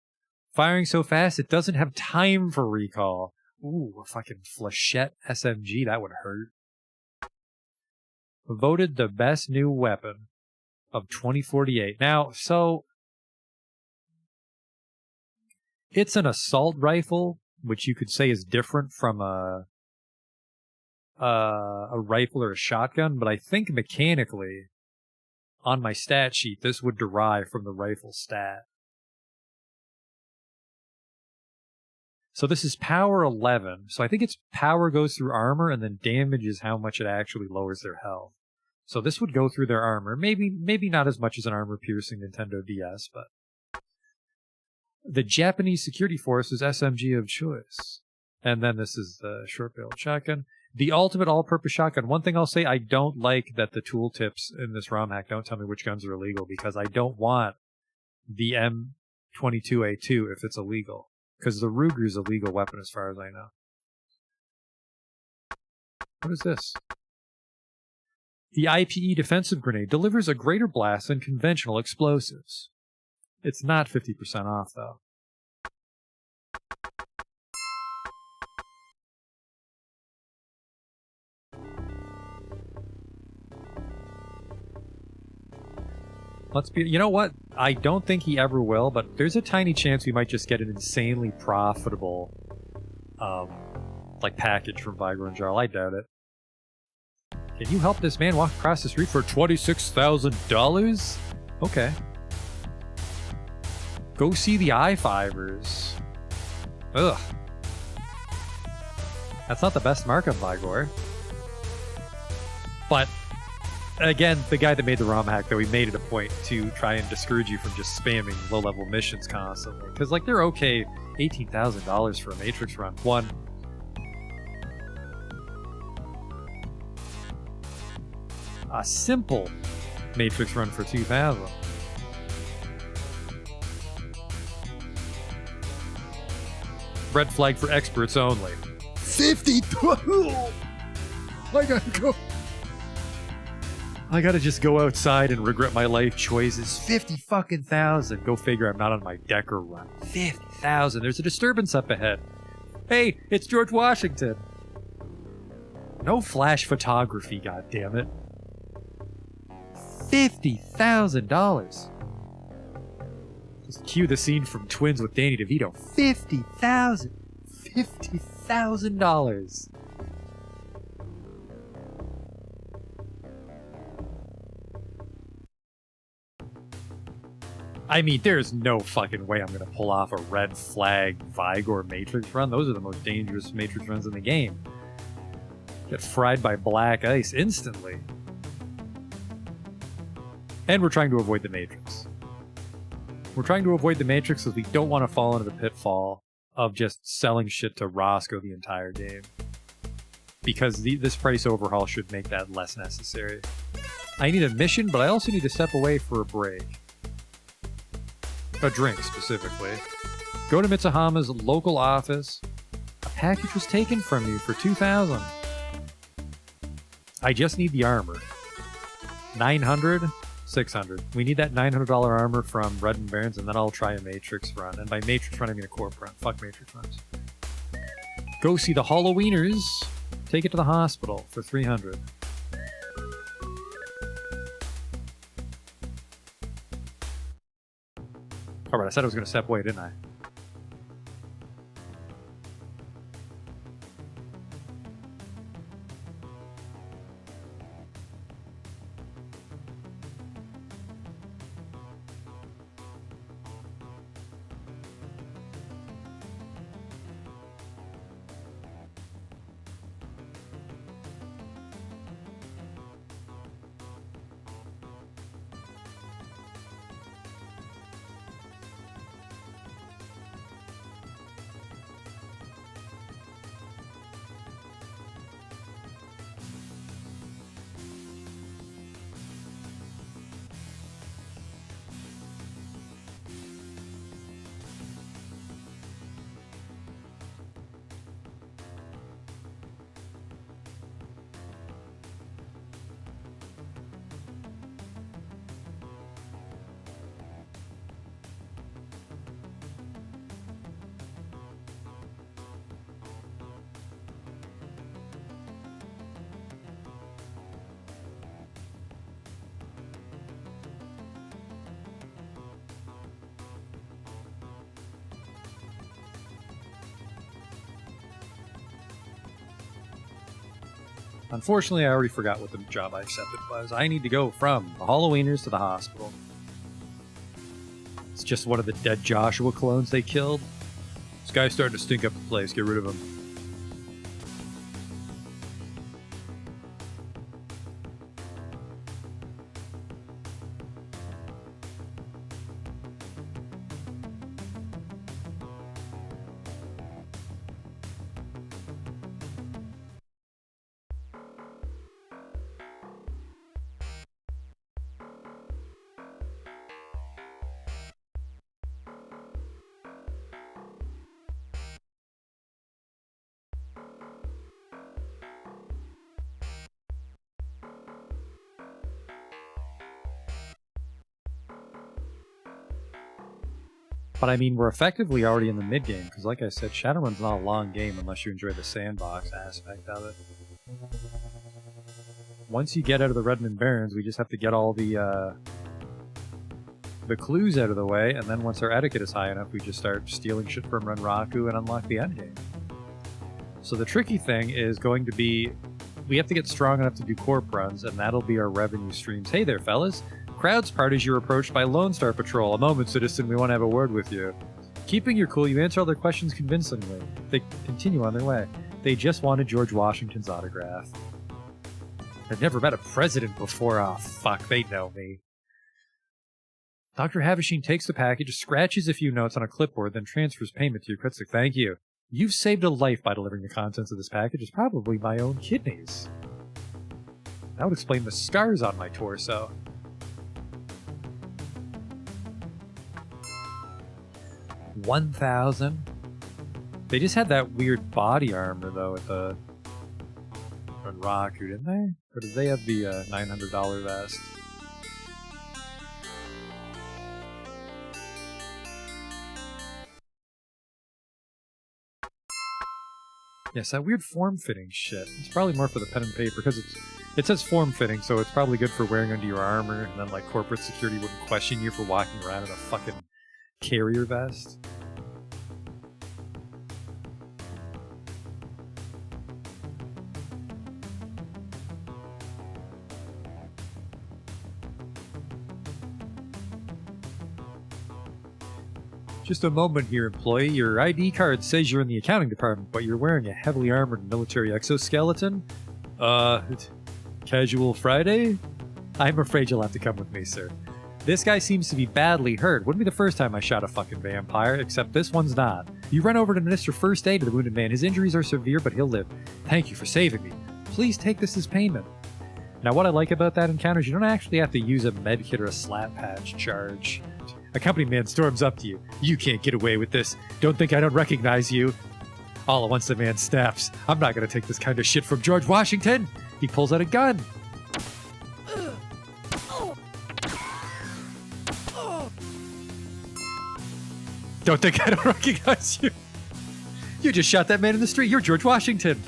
Firing so fast it doesn't have time for recall. Ooh, a fucking flechette SMG, that would hurt. Voted the best new weapon of 2048. Now, so it's an assault rifle, which you could say is different from a rifle or a shotgun, but I think mechanically, on my stat sheet, this would derive from the rifle stat. So this is power 11. So I think its power goes through armor, and then damage is how much it actually lowers their health. So this would go through their armor. Maybe not as much as an armor-piercing Nintendo DS, but... The Japanese Security Force's SMG of choice. And then this is the short-barreled shotgun. The ultimate all-purpose shotgun. One thing I'll say, I don't like that the tooltips in this ROM hack don't tell me which guns are illegal, because I don't want the M22A2 if it's illegal. Because the Ruger's a legal weapon as far as I know. What is this? The IPE defensive grenade delivers a greater blast than conventional explosives. It's not 50% off, though. Let's be. You know what? I don't think he ever will, but there's a tiny chance we might just get an insanely profitable, like package from Vigor and Jarl. I doubt it. Can you help this man walk across the street for $26,000? Okay. Go see the I-Fivers. Ugh. That's not the best mark on Vigor. But, again, the guy that made the ROM hack, though, he made it a point to try and discourage you from just spamming low-level missions constantly. Because, like, they're okay $18,000 for a Matrix run. One. A simple Matrix run for 2,000. Red flag for experts only. 50. I gotta just go outside and regret my life choices. 50 fucking thousand. Go figure I'm not on my Decker run. 50,000. There's a disturbance up ahead. Hey, it's George Washington. No flash photography, goddammit. $50,000. Just cue the scene from Twins with Danny DeVito. $50,000. I mean, there's no fucking way I'm gonna pull off a red flag Vigor Matrix run. Those are the most dangerous Matrix runs in the game. Get fried by black ice instantly. And we're trying to avoid the Matrix. We're trying to avoid the Matrix because we don't want to fall into the pitfall of just selling shit to Roscoe the entire game. Because this price overhaul should make that less necessary. I need a mission, but I also need to step away for a break. A drink, specifically. Go to Mitsuhama's local office. A package was taken from you for $2,000. I just need the armor. 900, 600. We need that $900 armor from Red and Barons, and then I'll try a Matrix run. And by Matrix run, I mean a Corp run. Fuck Matrix runs. Go see the Halloweeners. Take it to the hospital for 300. Alright, I said I was going to step away, didn't I? Unfortunately, I already forgot what the job I accepted was. I need to go from the Halloweeners to the hospital. It's just one of the dead Joshua clones they killed. This guy's starting to stink up the place. Get rid of him. But I mean, we're effectively already in the mid-game, because like I said, Shadowrun's not a long game unless you enjoy the sandbox aspect of it. Once you get out of the Redmond Barrens, we just have to get all the the clues out of the way, and then once our etiquette is high enough, we just start stealing shit from Renraku and unlock the endgame. So the tricky thing is going to be, we have to get strong enough to do corp runs, and that'll be our revenue streams. Hey there, fellas. Crowds part as you're approached by Lone Star Patrol. A moment, citizen, we want to have a word with you. Keeping your cool, you answer all their questions convincingly. They continue on their way. They just wanted George Washington's autograph. I've never met a president before. Oh, fuck, they know me. Dr. Havishine takes the package, scratches a few notes on a clipboard, then transfers payment to you. Critic, thank you. You've saved a life by delivering the contents of this package. It's probably my own kidneys. That would explain the scars on my torso. $1,000. They just had that weird body armor though at the Renraku, didn't they? Or did they have the $900 vest? Yes, that weird form-fitting shit. It's probably more for the pen and paper because it says form-fitting, so it's probably good for wearing under your armor, and then like corporate security wouldn't question you for walking around in a fucking carrier vest. Just a moment here, employee. Your ID card says you're in the accounting department, but you're wearing a heavily armored military exoskeleton? Casual Friday? I'm afraid you'll have to come with me, sir. This guy seems to be badly hurt. Wouldn't be the first time I shot a fucking vampire, except this one's not. You run over to administer first aid to the wounded man. His injuries are severe, but he'll live. Thank you for saving me. Please take this as payment. Now, what I like about that encounter is you don't actually have to use a medkit or a slap patch charge. A company man storms up to you. You can't get away with this. Don't think I don't recognize you. All at once the man snaps. I'm not going to take this kind of shit from George Washington. He pulls out a gun. Don't think I don't recognize you. You just shot that man in the street. You're George Washington.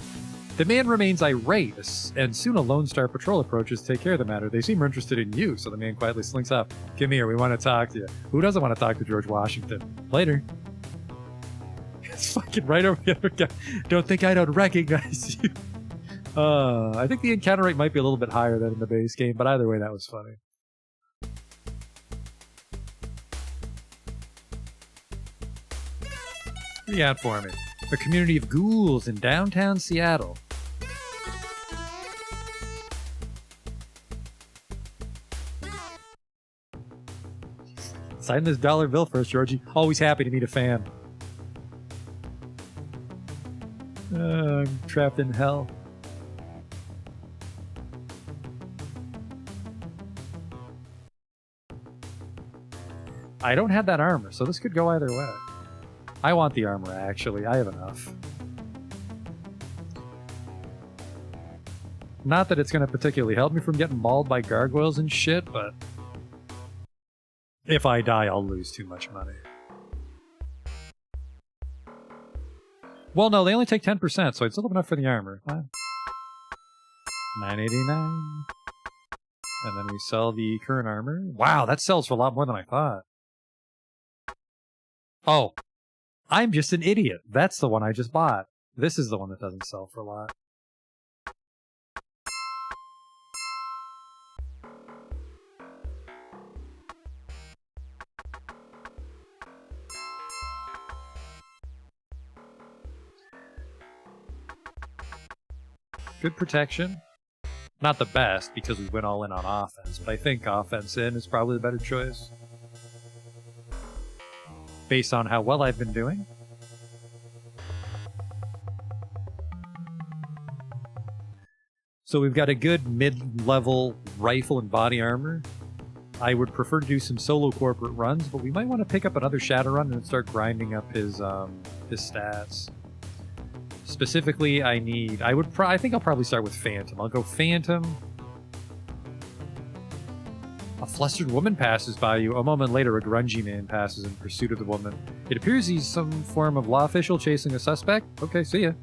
The man remains irate, and soon a Lone Star Patrol approaches to take care of the matter. They seem interested in you, so the man quietly slinks up. Come here, we want to talk to you. Who doesn't want to talk to George Washington? Later. It's fucking right over the other guy. Don't think I don't recognize you. I think the encounter rate might be a little bit higher than in the base game, but either way, that was funny. What do you got for me? A community of ghouls in downtown Seattle. Sign this dollar bill first, Georgie. Always happy to meet a fan. I'm trapped in hell. I don't have that armor, so this could go either way. I want the armor, actually. I have enough. Not that it's going to particularly help me from getting mauled by gargoyles and shit, but if I die, I'll lose too much money. Well, no, they only take 10%, so it's still enough for the armor. $9.89. And then we sell the current armor. Wow, that sells for a lot more than I thought. Oh, I'm just an idiot. That's the one I just bought. This is the one that doesn't sell for a lot. Good protection. Not the best, because we went all in on offense, but I think offense in is probably the better choice. Based on how well I've been doing. So we've got a good mid-level rifle and body armor. I would prefer to do some solo corporate runs, but we might want to pick up another Shadowrun and start grinding up his stats. Specifically, I think I'll probably start with Phantom. I'll go Phantom. A flustered woman passes by you. A moment later, a grungy man passes in pursuit of the woman. It appears he's some form of law official chasing a suspect. Okay, see ya.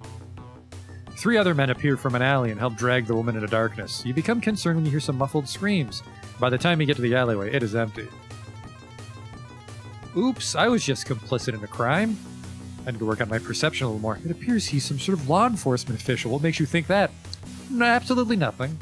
3 other men appear from an alley and help drag the woman into darkness. You become concerned when you hear some muffled screams. By the time you get to the alleyway, it is empty. Oops, I was just complicit in a crime. I need to work on my perception a little more. It appears he's some sort of law enforcement official. What makes you think that? No, absolutely nothing.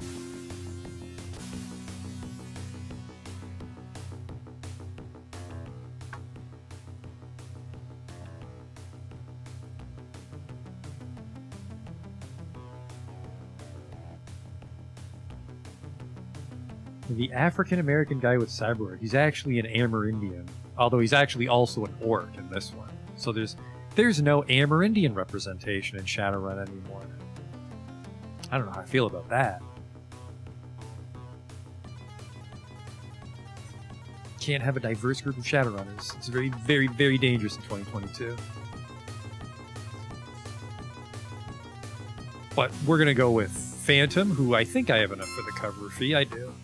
The African-American guy with cyberware, he's actually an Amerindian. Although he's actually also an orc in this one. So there's no Amerindian representation in Shadowrun anymore. I don't know how I feel about that. Can't have a diverse group of Shadowrunners. It's very, very, very dangerous in 2022. But we're gonna go with Phantom, who I think I have enough for the cover fee. I do.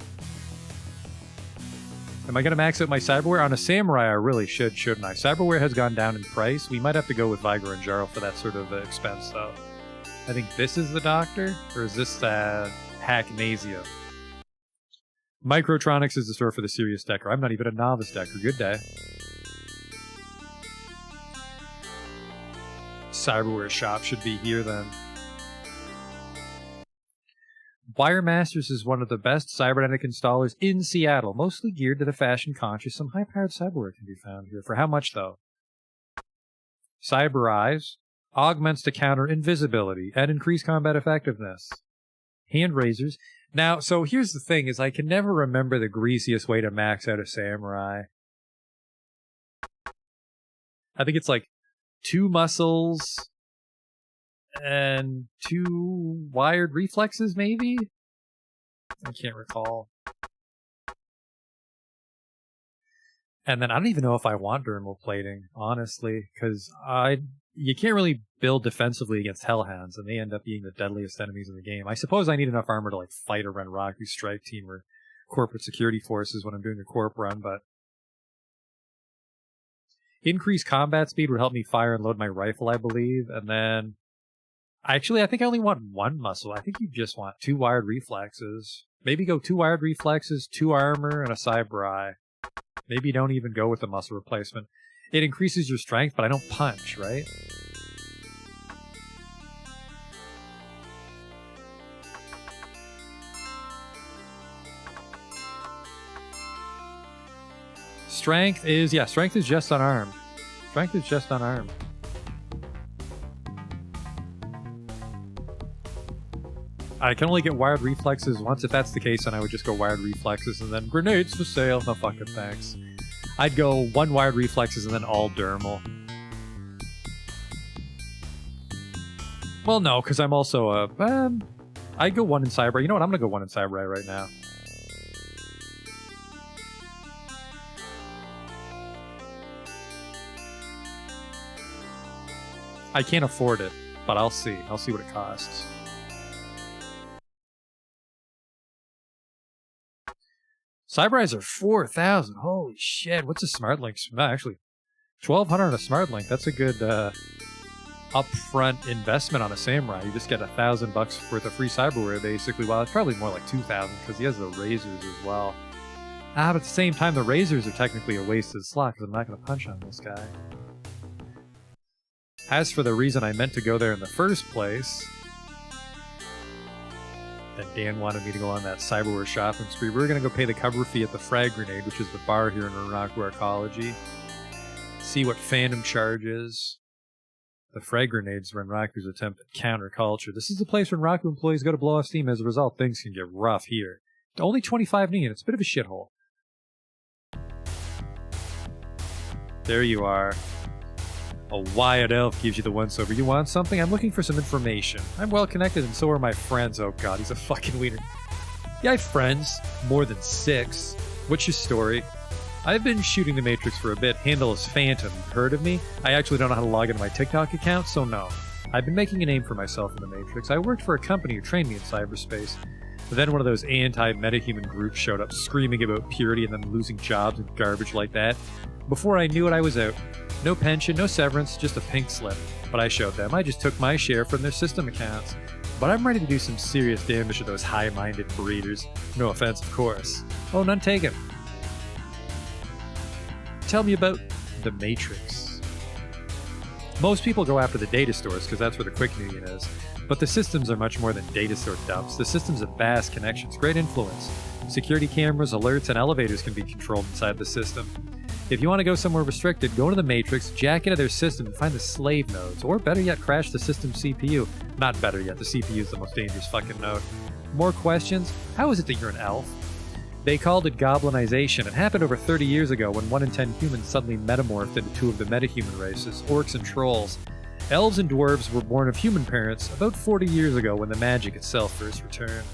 Am I going to max out my cyberware? On a samurai, I really should, shouldn't I? Cyberware has gone down in price. We might have to go with Vigor and Jarl for that sort of expense, though. I think this is the Doctor, or is this Hacknazia? Microtronics is the store for the serious decker. I'm not even a novice decker. Good day. Cyberware shop should be here, then. Wiremasters is one of the best cybernetic installers in Seattle, mostly geared to the fashion-conscious. Some high-powered cyberware can be found here. For how much, though? Cyber Eyes augments to counter invisibility and increase combat effectiveness. Hand razors. Now, so here's the thing, is I can never remember the greasiest way to max out a samurai. I think it's like 2 muscles and 2 wired reflexes, maybe? I can't recall. And then I don't even know if I want dermal plating, honestly, because you can't really build defensively against hellhounds, and they end up being the deadliest enemies in the game. I suppose I need enough armor to like fight a Renraku strike team or corporate security forces when I'm doing a corp run, but increased combat speed would help me fire and load my rifle, I believe, and then actually, I think I only want 1 muscle. I think you just want 2 wired reflexes. Maybe go 2 wired reflexes, 2 armor, and a cyber eye. Maybe don't even go with the muscle replacement. It increases your strength, but I don't punch, right? Strength is just unarmed. Strength is just unarmed. I can only get wired reflexes once. If that's the case, then I would just go wired reflexes and then grenades for sale. No fucking thanks. I'd go 1 wired reflexes and then all dermal. Well, no, because I'm also I'd go 1 in cyber. You know what? I'm gonna go 1 in cyber right now. I can't afford it, but I'll see. I'll see what it costs. Cyber eyes are 4,000. Holy shit! What's a smart link? Actually, 1,200 on a smart link. That's a good upfront investment on a samurai. You just get $1,000 worth of free cyberware, basically. Well, it's probably more like 2,000 because he has the razors as well. But at the same time, the razors are technically a wasted slot because I'm not going to punch on this guy. As for the reason I meant to go there in the first place, then Dan wanted me to go on that cyberware shopping spree. We're going to go pay the cover fee at the Frag Grenade, which is the bar here in Renraku Arcology. See what Phantom charges. The Frag Grenade's Renraku's attempt at counterculture. This is the place Renraku employees go to blow off steam. As a result, things can get rough here. Only 25 neon. It's a bit of a shithole. There you are. A Wyatt Elf gives you the once-over. You want something? I'm looking for some information. I'm well-connected, and so are my friends. Oh god, he's a fucking wiener. Yeah, I have friends. More than 6. What's your story? I've been shooting the Matrix for a bit. Handle is Phantom. You've heard of me? I actually don't know how to log into my TikTok account, so no. I've been making a name for myself in the Matrix. I worked for a company who trained me in cyberspace. But then one of those anti-metahuman groups showed up screaming about purity and them losing jobs and garbage like that. Before I knew it, I was out. No pension, no severance, just a pink slip. But I showed them. I just took my share from their system accounts. But I'm ready to do some serious damage to those high-minded breeders. No offense, of course. Oh, none taken. Tell me about the Matrix. Most people go after the data stores because that's where the quick million is, but the systems are much more than data store dumps. The systems have vast connections, great influence. Security cameras, alerts, and elevators can be controlled inside the system. If you want to go somewhere restricted, go to the Matrix, jack into their system, and find the slave nodes, or better yet, crash the system's CPU. Not better yet, the CPU is the most dangerous fucking node. More questions? How is it that you're an elf? They called it goblinization. It happened over 30 years ago when 1 in 10 humans suddenly metamorphed into 2 of the metahuman races, orcs and trolls. Elves and dwarves were born of human parents about 40 years ago when the magic itself first returned.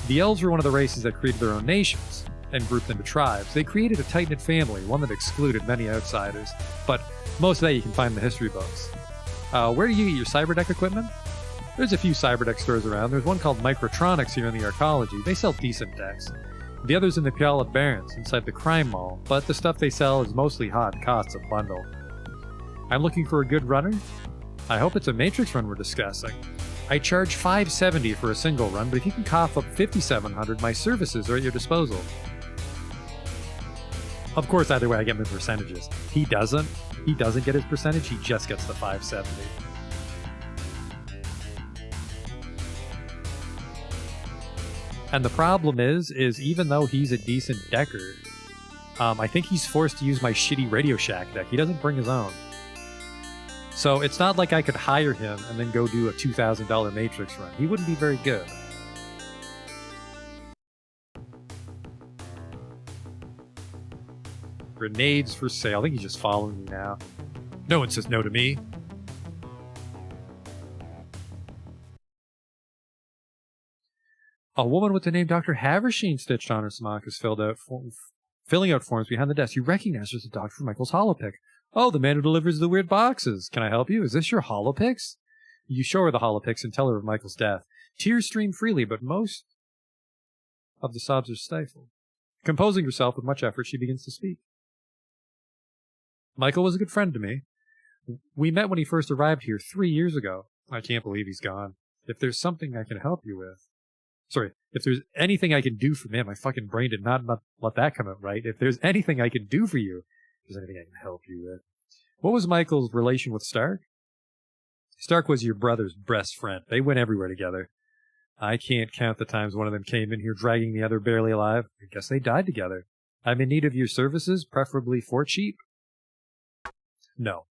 The elves were one of the races that created their own nations and grouped into tribes. They created a tight-knit family, one that excluded many outsiders. But most of that you can find in the history books. Where do you get your cyberdeck equipment? There's a few cyberdeck stores around. There's one called Microtronics here in the Arcology. They sell decent decks. The other's in the Puyallup Barrens, inside the Crime Mall, but the stuff they sell is mostly hot and costs a bundle. I'm looking for a good runner? I hope it's a Matrix run we're discussing. I charge $570 for a single run, but if you can cough up $5,700, my services are at your disposal. Of course, either way, I get my percentages. He doesn't get his percentage, he just gets the $570. And the problem is even though he's a decent decker, I think he's forced to use my shitty Radio Shack deck. He doesn't bring his own. So it's not like I could hire him and then go do a $2,000 Matrix run. He wouldn't be very good. Grenades for sale. I think he's just following me now. No one says no to me. A woman with the name Dr. Haversheen stitched on her smock is filling out forms behind the desk. You recognize her as Dr. Michael's holopic. Oh, the man who delivers the weird boxes. Can I help you? Is this your holopics? You show her the holopics and tell her of Michael's death. Tears stream freely, but most of the sobs are stifled. Composing herself with much effort, she begins to speak. Michael was a good friend to me. We met when he first arrived here 3 years ago. I can't believe he's gone. If there's something I can help you with... Sorry, if there's anything I can do for... Man, my fucking brain did not let that come out right. If there's anything I can do for you, if there's anything I can help you with. What was Michael's relation with Stark? Stark was your brother's best friend. They went everywhere together. I can't count the times one of them came in here dragging the other barely alive. I guess they died together. I'm in need of your services, preferably for cheap. No.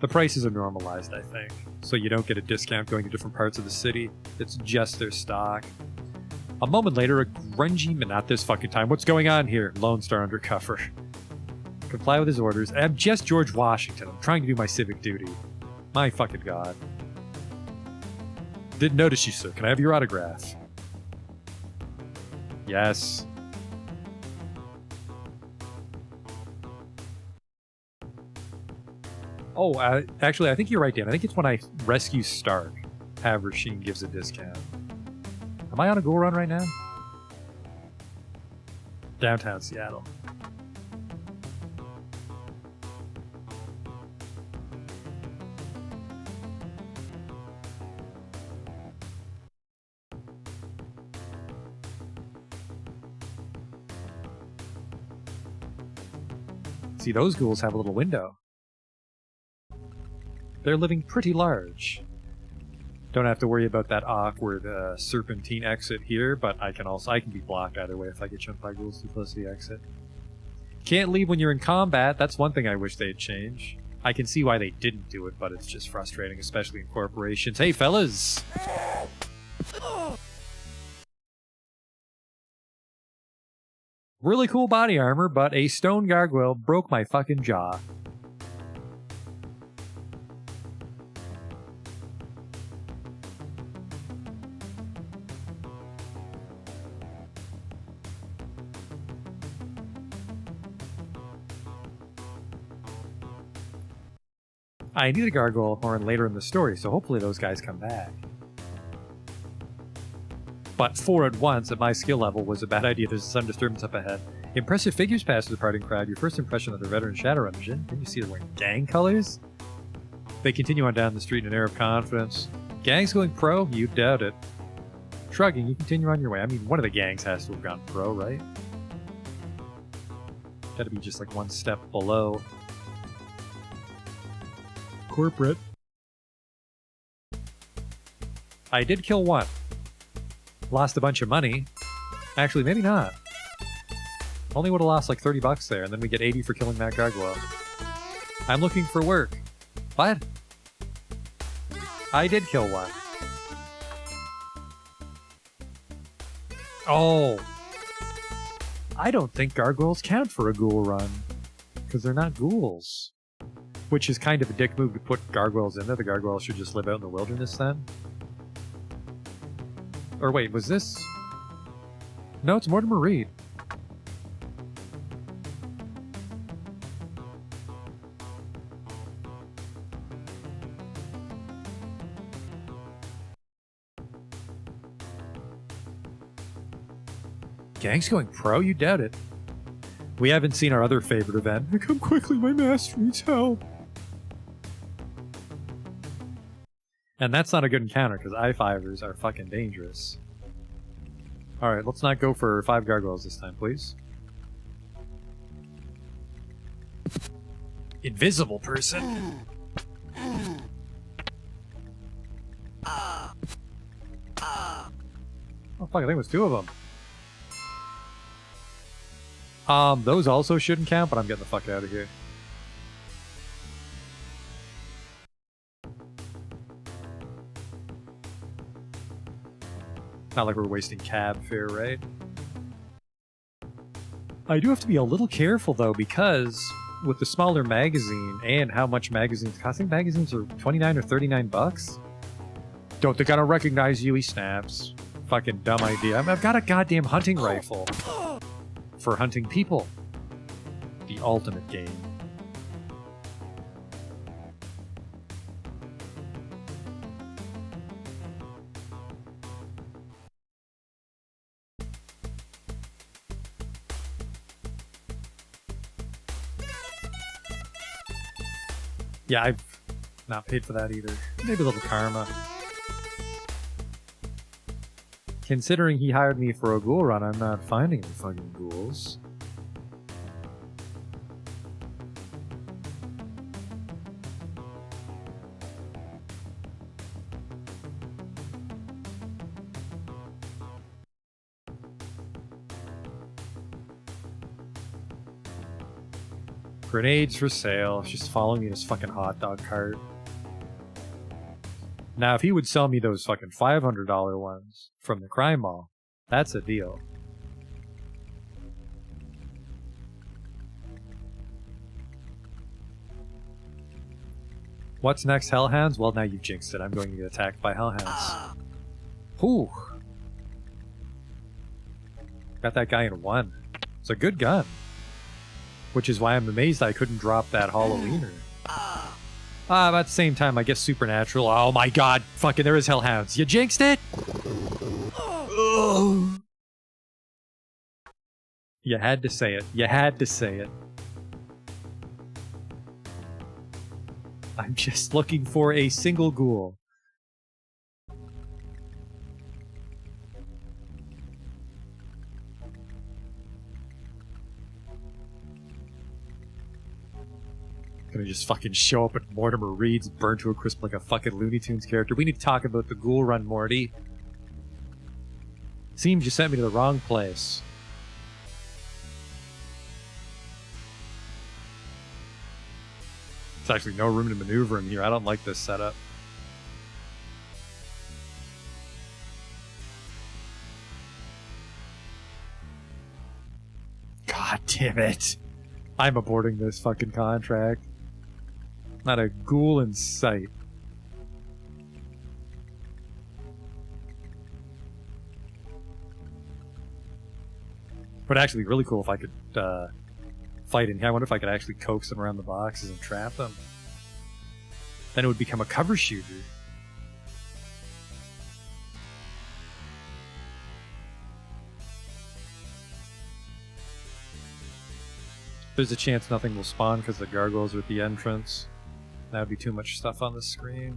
The prices are normalized, I think, so you don't get a discount going to different parts of the city. It's just their stock. A moment later, a grungy, but not this fucking time. What's going on here? Lone Star undercover. Comply with his orders. I'm just George Washington. I'm trying to do my civic duty. My fucking god. Didn't notice you, sir. Can I have your autograph? Yes. Oh, actually, I think you're right, Dan. I think it's when I rescue Stark. Haversheen gives a discount. Am I on a go run right now? Downtown Seattle. See, those ghouls have a little window. They're living pretty large. Don't have to worry about that awkward serpentine exit here, but I can be blocked either way if I get jumped by ghouls too close to the exit. Can't leave when you're in combat. That's one thing I wish they'd change. I can see why they didn't do it, but it's just frustrating, especially in corporations. Hey, fellas! Really cool body armor, but a stone gargoyle broke my fucking jaw. I need a gargoyle horn later in the story, so hopefully those guys come back. But 4 at once at my skill level was a bad idea. There's some disturbance up ahead. Impressive figures past the departing crowd. Your first impression of the veteran Shadowrun. Didn't you see them wearing gang colors? They continue on down the street in an air of confidence. Gangs going pro? You doubt it. Shrugging, you continue on your way. I mean, one of the gangs has to have gone pro, right? Gotta be just like one step below. corporate. I did kill one. Lost a bunch of money. Actually, maybe not. Only would have lost like 30 bucks there, and then we get 80 for killing that gargoyle. I'm looking for work. What? I did kill one. Oh. I don't think gargoyles count for a ghoul run. Because they're not ghouls. Which is kind of a dick move to put gargoyles in there. The gargoyles should just live out in the wilderness then. Or wait, was this... No, it's Mortimer Reed. Gang's going pro? You doubt it. We haven't seen our other favorite event. Come quickly, my master needs help. And that's not a good encounter, because I-5ers are fucking dangerous. Alright, let's not go for 5 gargoyles this time, please. Invisible person? Oh fuck, I think it was 2 of them. Those also shouldn't count, but I'm getting the fuck out of here. Not like we're wasting cab fare, right? I do have to be a little careful, though, because with the smaller magazine and how much magazines cost, I think magazines are 29 or 39 bucks. Don't think I don't recognize you, he snaps. Fucking dumb idea. I've got a goddamn hunting rifle. For hunting people. The ultimate game. Yeah, I've not paid for that either. Maybe a little karma. Considering he hired me for a ghoul run, I'm not finding any fucking ghouls. Grenades for sale. Just following me in his fucking hot dog cart. Now, if he would sell me those fucking $500 ones from the crime mall, that's a deal. What's next, Hellhounds? Well, now you've jinxed it. I'm going to get attacked by Hellhounds. Whew. Got that guy in 1. It's a good gun. Which is why I'm amazed I couldn't drop that Halloweener. But at the same time, I guess Supernatural. Oh my god, fucking there is Hellhounds. You jinxed it? You had to say it. You had to say it. I'm just looking for a single ghoul. Gonna just fucking show up at Mortimer Reed's, burned to a crisp like a fucking Looney Tunes character. We need to talk about the ghoul run, Morty. Seems you sent me to the wrong place. There's actually no room to maneuver in here. I don't like this setup. God damn it. I'm aborting this fucking contract. Not a ghoul in sight. Would actually be really cool if I could fight in here. I wonder if I could actually coax them around the boxes and trap them. Then it would become a cover shooter. There's a chance nothing will spawn because the gargoyles are at the entrance. That would be too much stuff on the screen.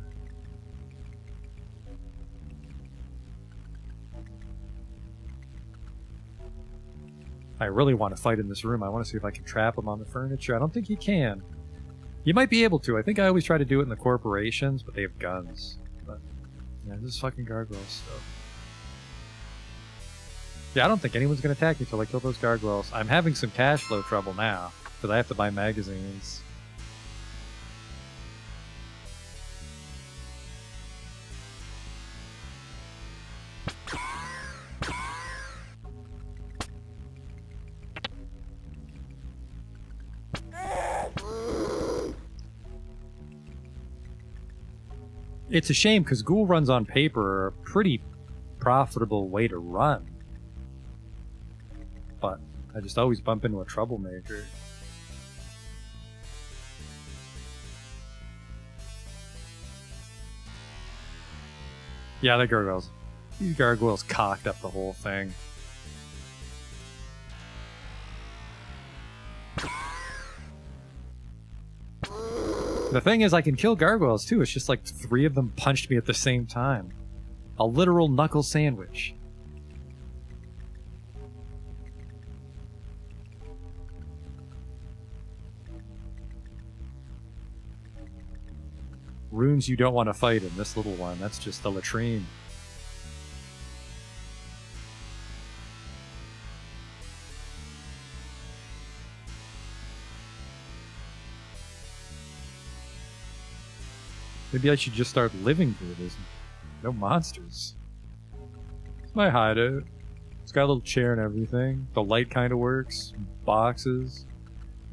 I really want to fight in this room. I want to see if I can trap him on the furniture. I don't think you can. You might be able to. I think I always try to do it in the corporations, but they have guns. But yeah, this is fucking gargoyles stuff. Yeah, I don't think anyone's gonna attack me till I kill those gargoyles. I'm having some cash flow trouble now, because I have to buy magazines. It's a shame because ghoul runs on paper are a pretty profitable way to run. But I just always bump into a troublemaker. Yeah, the gargoyles. These gargoyles cocked up the whole thing. The thing is, I can kill gargoyles too. It's just like 3 of them punched me at the same time. A literal knuckle sandwich. Runes you don't want to fight in this little one. That's just the latrine. Maybe I should just start living here. There's no monsters. It's my hideout. It's got a little chair and everything. The light kind of works. Boxes.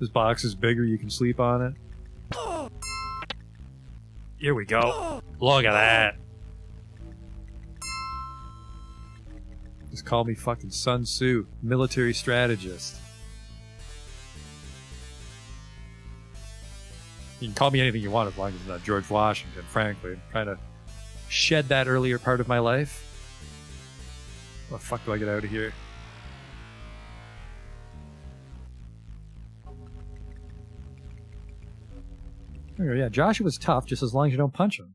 This box is bigger, you can sleep on it. Here we go. Look at that. Just call me fucking Sun Tzu, military strategist. You can call me anything you want as long as it's not George Washington, frankly. I'm trying to shed that earlier part of my life. How the fuck do I get out of here? Oh, yeah, Joshua's tough just as long as you don't punch him.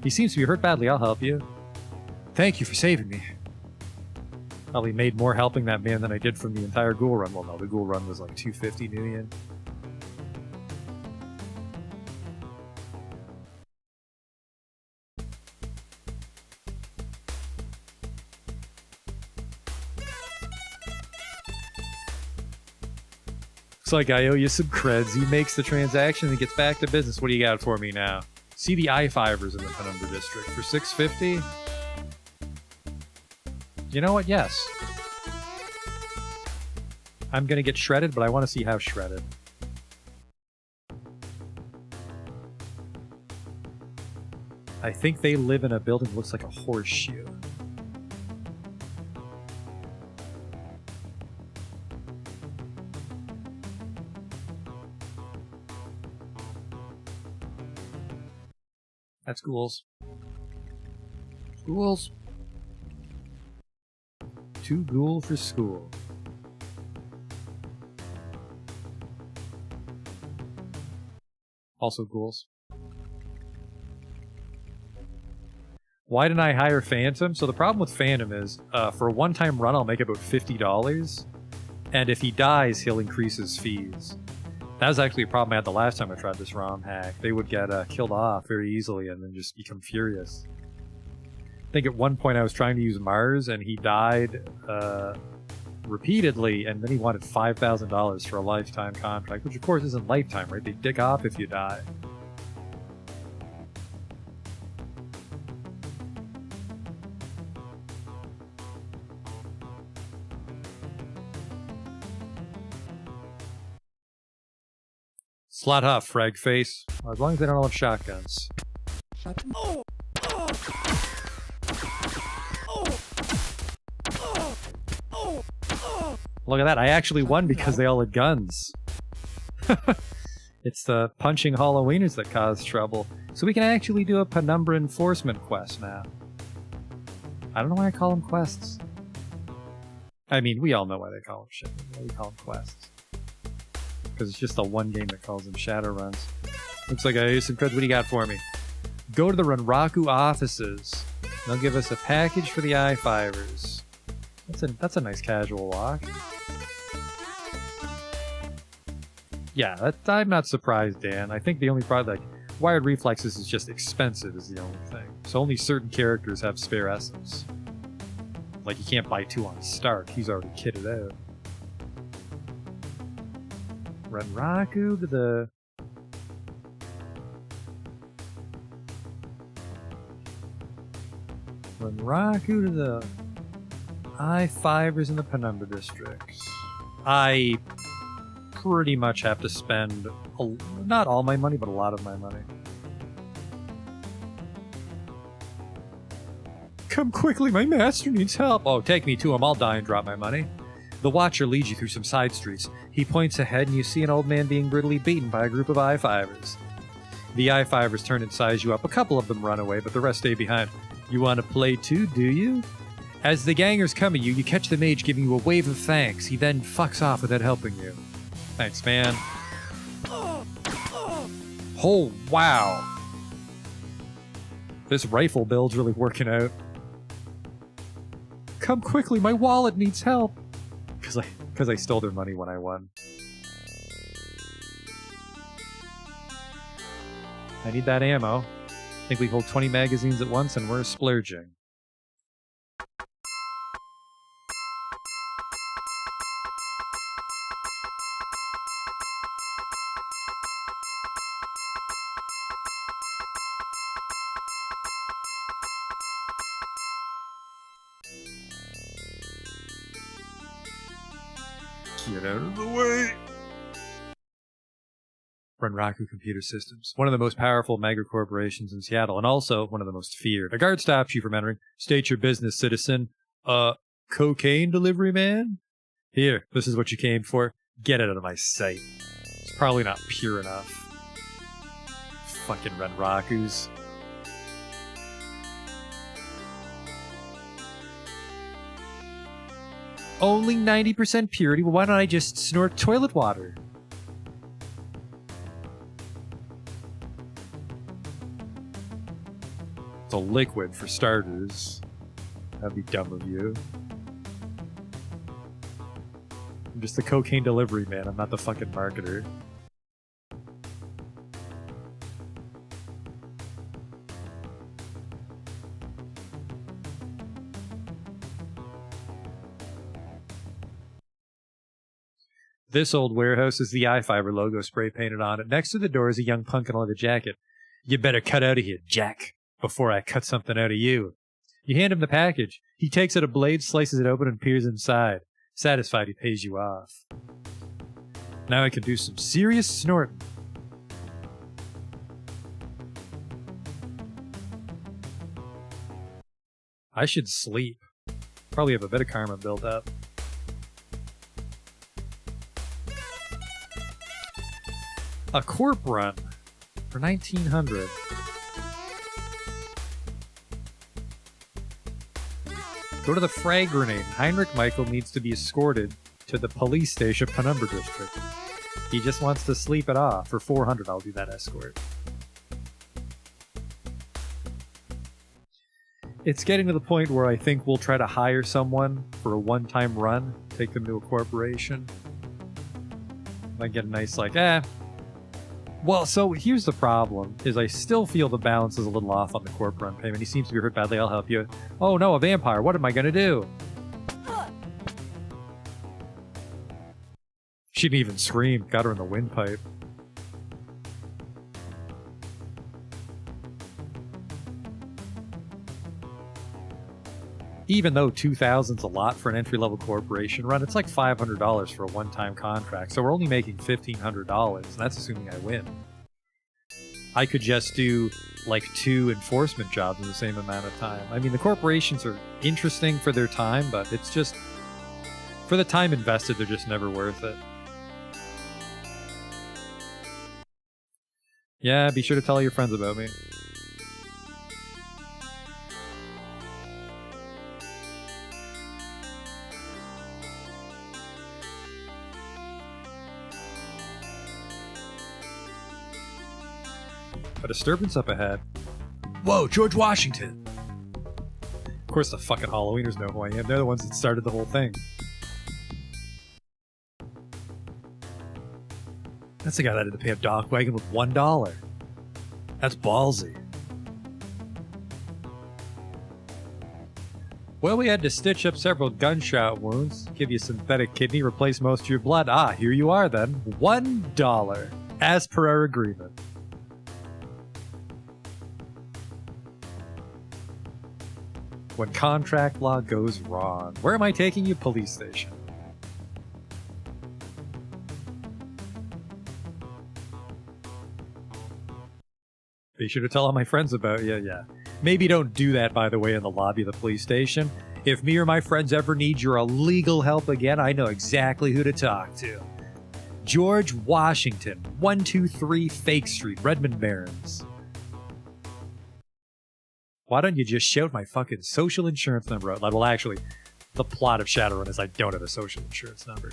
He seems to be hurt badly. I'll help you. Thank you for saving me. Probably made more helping that man than I did from the entire ghoul run. Well, no, the ghoul run was like 250 million. Looks like I owe you some creds. He makes the transaction and gets back to business. What do you got for me now? See the I-fivers in the Penumbra District for 650? You know what? Yes. I'm gonna get shredded, but I want to see how shredded. I think they live in a building that looks like a horseshoe. That's ghouls. Ghouls. 2 ghoul for school. Also ghouls. Why didn't I hire Phantom? So the problem with Phantom is, for a one-time run, I'll make about $50. And if he dies, he'll increase his fees. That was actually a problem I had the last time I tried this ROM hack. They would get killed off very easily and then just become furious. I think at one point I was trying to use Mars and he died repeatedly, and then he wanted $5,000 for a lifetime contract, which of course isn't lifetime, right? They dick off if you die. Slut huff, frag face. As long as they don't all have shotguns. Shut him. Look at that, I actually won because they all had guns. It's the punching Halloweeners that cause trouble. So we can actually do a Penumbra enforcement quest now. I don't know why I call them quests. I mean, we all know why they call them shit. We call them quests. Because it's just the one game that calls them Shadowruns. Looks like I used some creds. What do you got for me? Go to the Renraku offices. They'll give us a package for the I-Fivers. That's a nice casual walk. Yeah, I'm not surprised, Dan. I think the only problem, like, Wired Reflexes is just expensive is the only thing. So only certain characters have spare essence. Like, you can't buy 2 on Stark. He's already kitted out. Renraku to the... Renraku to the I-Fivers in the Penumbra districts. I pretty much have to spend, not all my money, but a lot of my money. Come quickly, my master needs help. Oh, take me to him. I'll die and drop my money. The Watcher leads you through some side streets. He points ahead and you see an old man being brutally beaten by a group of I-Fivers. The I-Fivers turn and size you up. A couple of them run away, but the rest stay behind. You want to play too, do you? As the gangers come at you, you catch the mage giving you a wave of thanks. He then fucks off without helping you. Thanks, man. Oh, wow. This rifle build's really working out. Come quickly, my wallet needs help. Because I stole their money when I won. I need that ammo. I think we hold 20 magazines at once and we're splurging. Get out of the way! Renraku Computer Systems, one of the most powerful mega corporations in Seattle, and also one of the most feared. A guard stops you from entering. State your business, citizen. Cocaine delivery man? Here, this is what you came for. Get it out of my sight. It's probably not pure enough. Fucking Renrakus. Only 90% purity? Well, why don't I just snort toilet water? It's a liquid, for starters. That'd be dumb of you. I'm just the cocaine delivery man. I'm not the fucking marketer. This old warehouse is the I-Fiver logo spray painted on it. Next to the door is a young punk in a leather jacket. You better cut out of here, Jack, before I cut something out of you. You hand him the package. He takes out a blade, slices it open, and peers inside. Satisfied, he pays you off. Now I can do some serious snorting. I should sleep. Probably have a bit of karma built up. A corp run for 1900. Go to the frag grenade. Heinrich Michael needs to be escorted to the police station, Penumbra District. He just wants to sleep it off. For 400, I'll do that escort. It's getting to the point where I think we'll try to hire someone for a one-time run, take them to a corporation. Might get a nice, like, Well, so here's the problem, is I still feel the balance is a little off on the corp run payment. He seems to be hurt badly, I'll help you. Oh no, a vampire, what am I gonna do? She didn't even scream, got her in the windpipe. Even though 2,000's a lot for an entry-level corporation run, it's like $500 for a one-time contract, so we're only making $1,500, and that's assuming I win. I could just do, like, 2 enforcement jobs in the same amount of time. I mean, the corporations are interesting for their time, but it's just... for the time invested, they're just never worth it. Yeah, be sure to tell all your friends about me. A disturbance up ahead. Whoa, George Washington! Of course the fucking Halloweeners know who I am. They're the ones that started the whole thing. That's the guy that had to pay a dock wagon with $1. That's ballsy. Well, we had to stitch up several gunshot wounds, give you synthetic kidney, replace most of your blood. Ah, here you are then. $1, as per our agreement. When contract law goes wrong. Where am I taking you? Police station. Be sure to tell all my friends about you, yeah. Maybe don't do that, by the way, in the lobby of the police station. If me or my friends ever need your illegal help again, I know exactly who to talk to. George Washington, 123 Fake Street, Redmond Barrens. Why don't you just shout my fucking social insurance number out loud? Well, actually, the plot of Shadowrun is I don't have a social insurance number.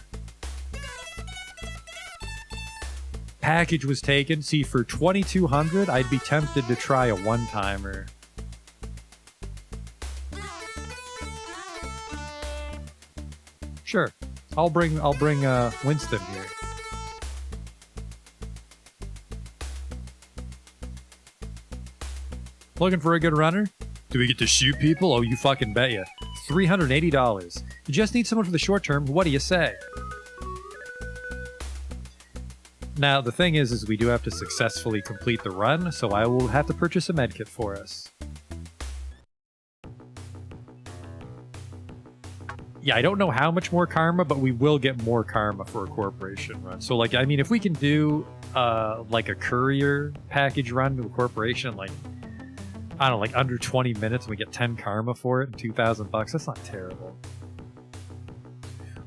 Package was taken. See, for $2,200, I'd be tempted to try a one-timer. Sure, I'll bring Winston here. Looking for a good runner? Do we get to shoot people? Oh, you fucking bet ya. $380. You just need someone for the short term. What do you say? Now, the thing is we do have to successfully complete the run, so I will have to purchase a medkit for us. Yeah, I don't know how much more karma, but we will get more karma for a corporation run. So, like, I mean, if we can do, like a courier package run to a corporation, like, I don't know, like under 20 minutes, and we get 10 karma for it and $2,000, that's not terrible.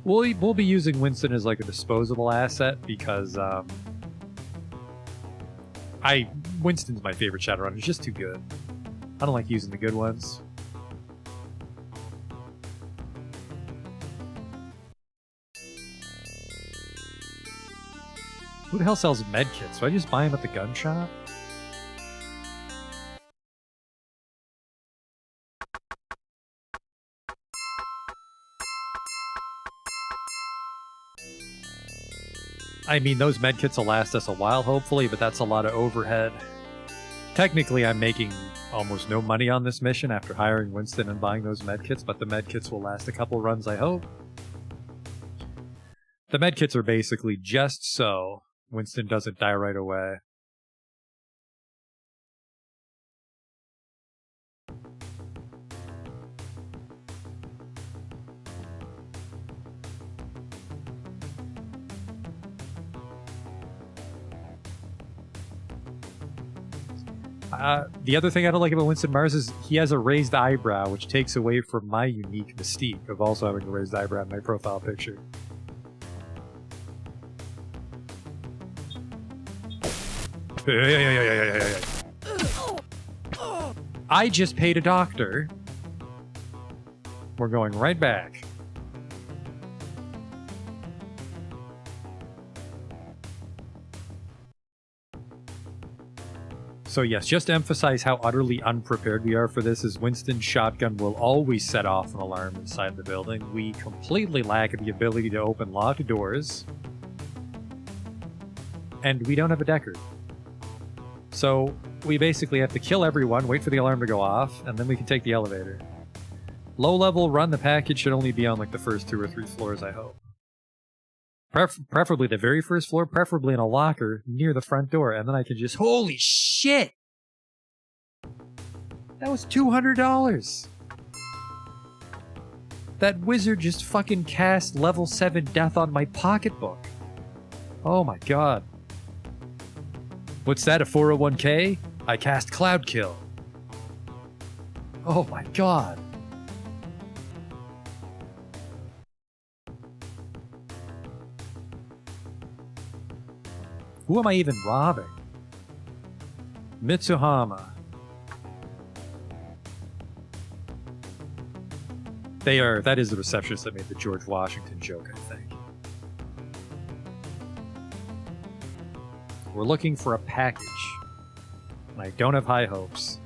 We'll be using Winston as like a disposable asset because Winston's my favorite Shadowrun. He's just too good. I don't like using the good ones. Who the hell sells medkits? Do I just buy them at the gun shop? I mean, those medkits will last us a while, hopefully, but that's a lot of overhead. Technically, I'm making almost no money on this mission after hiring Winston and buying those medkits, but the medkits will last a couple runs, I hope. The medkits are basically just so Winston doesn't die right away. The other thing I don't like about Winston Mars is he has a raised eyebrow, which takes away from my unique mystique of also having a raised eyebrow in my profile picture. I just paid a doctor. We're going right back. So yes, just to emphasize how utterly unprepared we are for this, is Winston's shotgun will always set off an alarm inside the building. We completely lack the ability to open locked doors. And we don't have a Deckard. So we basically have to kill everyone, wait for the alarm to go off, and then we can take the elevator. Low level run, the package should only be on like the first 2 or 3 floors, I hope. Preferably the very first floor, preferably in a locker near the front door, and then I can just... Holy shit! That was $200! That wizard just fucking cast level 7 death on my pocketbook. Oh my god. What's that, a 401k? I cast Cloud Kill. Oh my god. Who am I even robbing? Mitsuhama. That is the receptionist that made the George Washington joke, I think. We're looking for a package. I don't have high hopes.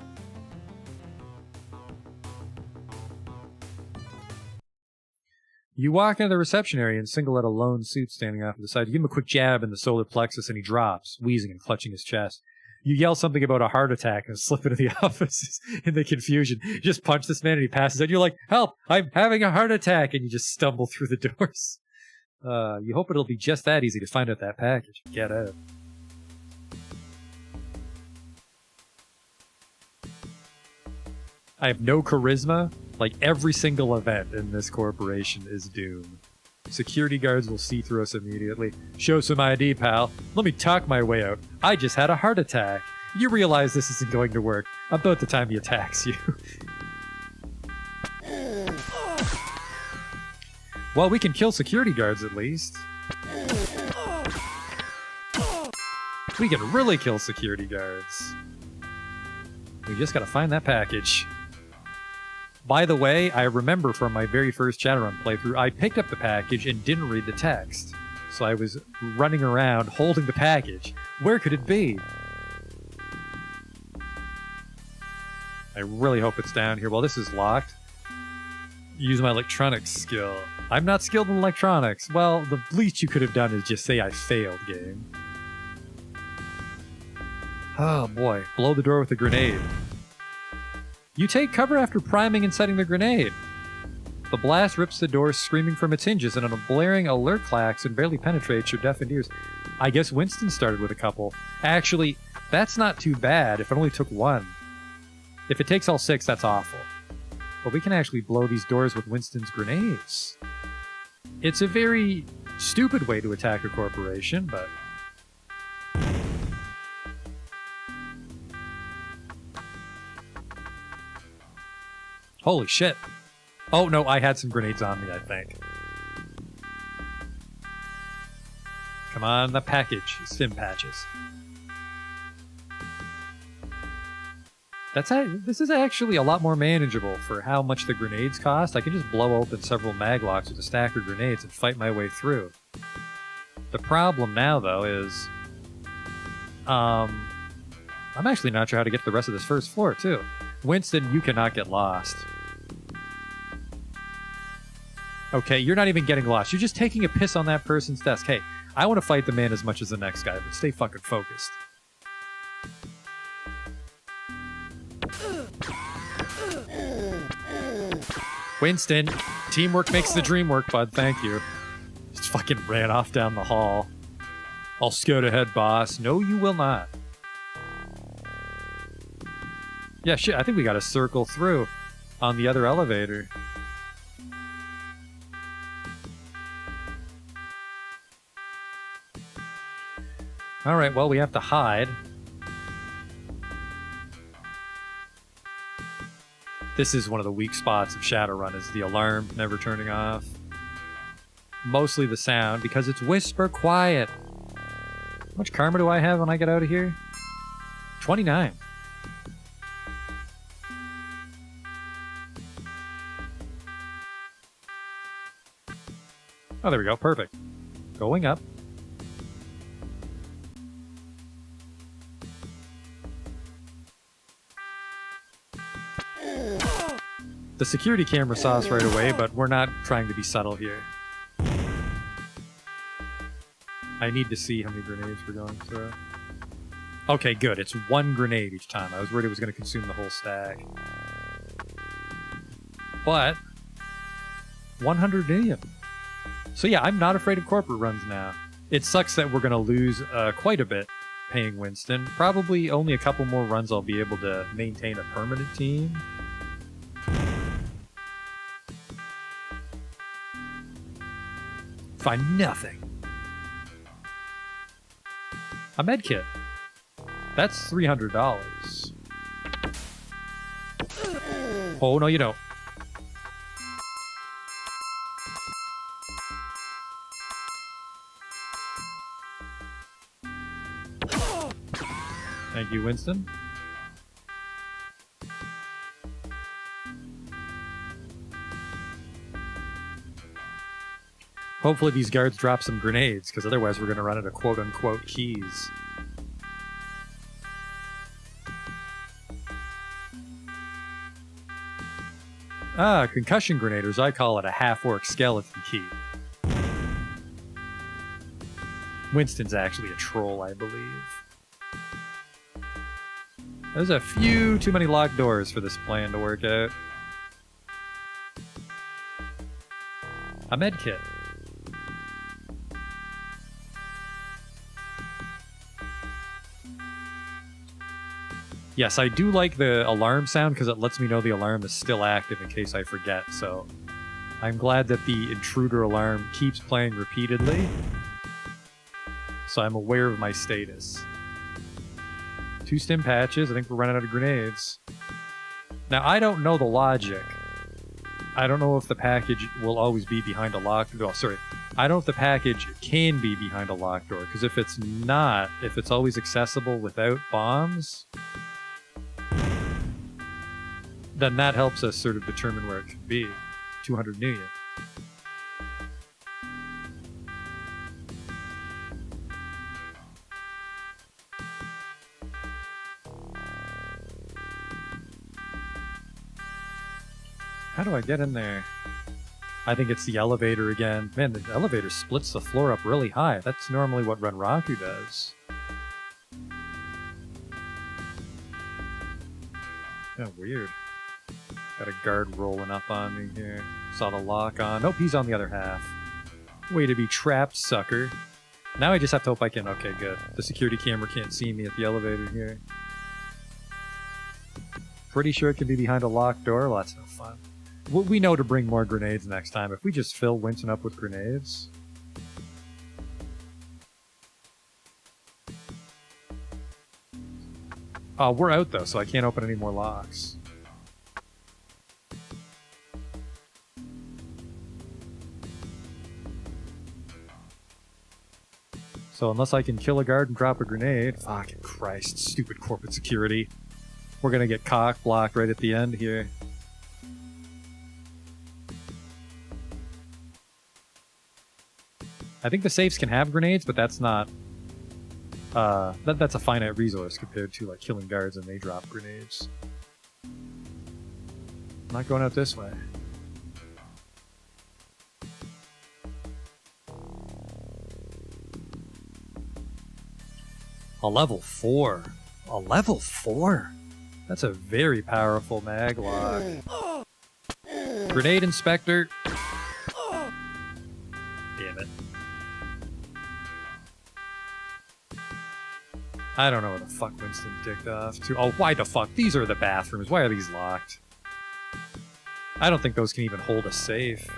You walk into the reception area and single out a lone suit standing off to the side. You give him a quick jab in the solar plexus and he drops, wheezing and clutching his chest. You yell something about a heart attack and slip into the office in the confusion. You just punch this man and he passes out. You're like, help, I'm having a heart attack. And you just stumble through the doors. You hope it'll be just that easy to find out that package. Get out. I have no charisma. Like, every single event in this corporation is doomed. Security guards will see through us immediately. Show some ID, pal. Let me talk my way out. I just had a heart attack. You realize this isn't going to work about the time he attacks you. Well, we can kill security guards at least. We can really kill security guards. We just gotta find that package. By the way, I remember from my very first Shadowrun playthrough, I picked up the package and didn't read the text. So I was running around holding the package. Where could it be? I really hope it's down here. Well, this is locked. Use my electronics skill. I'm not skilled in electronics. Well, the least you could have done is just say I failed, game. Oh boy, blow the door with a grenade. You take cover after priming and setting the grenade. The blast rips the door, screaming from its hinges, and a blaring alert klaxon barely penetrates your deafened ears. I guess Winston started with a couple. Actually, that's not too bad if it only took one. If it takes all 6, that's awful. But we can actually blow these doors with Winston's grenades. It's a very stupid way to attack a corporation, but... Holy shit. Oh, no, I had some grenades on me, I think. Come on, the package. Stim patches. This is actually a lot more manageable for how much the grenades cost. I can just blow open several maglocks with a stack of grenades and fight my way through. The problem now, though, is... I'm actually not sure how to get to the rest of this first floor, too. Winston, you cannot get lost. Okay, you're not even getting lost. You're just taking a piss on that person's desk. Hey, I want to fight the man as much as the next guy, but stay fucking focused. Winston, teamwork makes the dream work, bud. Thank you. Just fucking ran off down the hall. I'll scoot ahead, boss. No, you will not. Yeah, shit, I think we gotta circle through on the other elevator. Alright, well, we have to hide. This is one of the weak spots of Shadowrun, is the alarm never turning off. Mostly the sound, because it's whisper quiet. How much karma do I have when I get out of here? 29. Oh, there we go. Perfect. Going up. The security camera saw us right away, but we're not trying to be subtle here. I need to see how many grenades we're going through. Okay, good. It's 1 grenade each time. I was worried it was going to consume the whole stack. But 100 million. So yeah, I'm not afraid of corporate runs now. It sucks that we're going to lose quite a bit paying Winston. Probably only a couple more runs I'll be able to maintain a permanent team. Find nothing. A medkit. That's $300. Oh, no, you don't. Thank you, Winston. Hopefully these guards drop some grenades, because otherwise we're going to run out of quote-unquote keys. Ah, concussion grenade, or as I call it, a half-orc skeleton key. Winston's actually a troll, I believe. There's a few too many locked doors for this plan to work out. A med kit. Yes, I do like the alarm sound because it lets me know the alarm is still active in case I forget, so I'm glad that the intruder alarm keeps playing repeatedly, so I'm aware of my status. 2 stim patches, I think we're running out of grenades. Now, I don't know the logic. I don't know if the package will always be behind a locked door. Oh, sorry. I don't know if the package can be behind a locked door, because if it's not, if it's always accessible without bombs, then that helps us sort of determine where it could be. 200 million. How do I get in there? I think it's the elevator again. Man, the elevator splits the floor up really high. That's normally what Renraku does. Yeah, weird. Got a guard rolling up on me here. Saw the lock on. Nope, he's on the other half. Way to be trapped, sucker. Now I just have to hope I can... Okay, good. The security camera can't see me at the elevator here. Pretty sure it can be behind a locked door. Well, that's no fun. We know to bring more grenades next time. If we just fill Winston up with grenades... Oh, we're out though, so I can't open any more locks. So unless I can kill a guard and drop a grenade... Fucking Christ, stupid corporate security. We're gonna get cock-blocked right at the end here. I think the safes can have grenades, but that's not... that's a finite resource compared to like killing guards and they drop grenades. I'm not going out this way. A level 4. A level 4? That's a very powerful mag lock. Grenade inspector. Damn it. I don't know where the fuck Winston dicked off to. Oh, why the fuck? These are the bathrooms. Why are these locked? I don't think those can even hold a safe.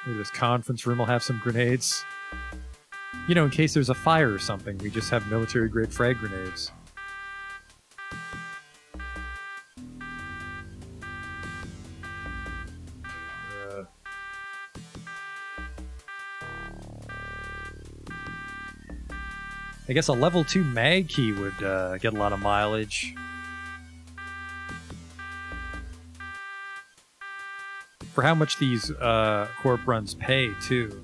Maybe this conference room will have some grenades. You know, in case there's a fire or something, we just have military-grade frag grenades. I guess a level 2 mag key would get a lot of mileage. For how much these corp runs pay, too.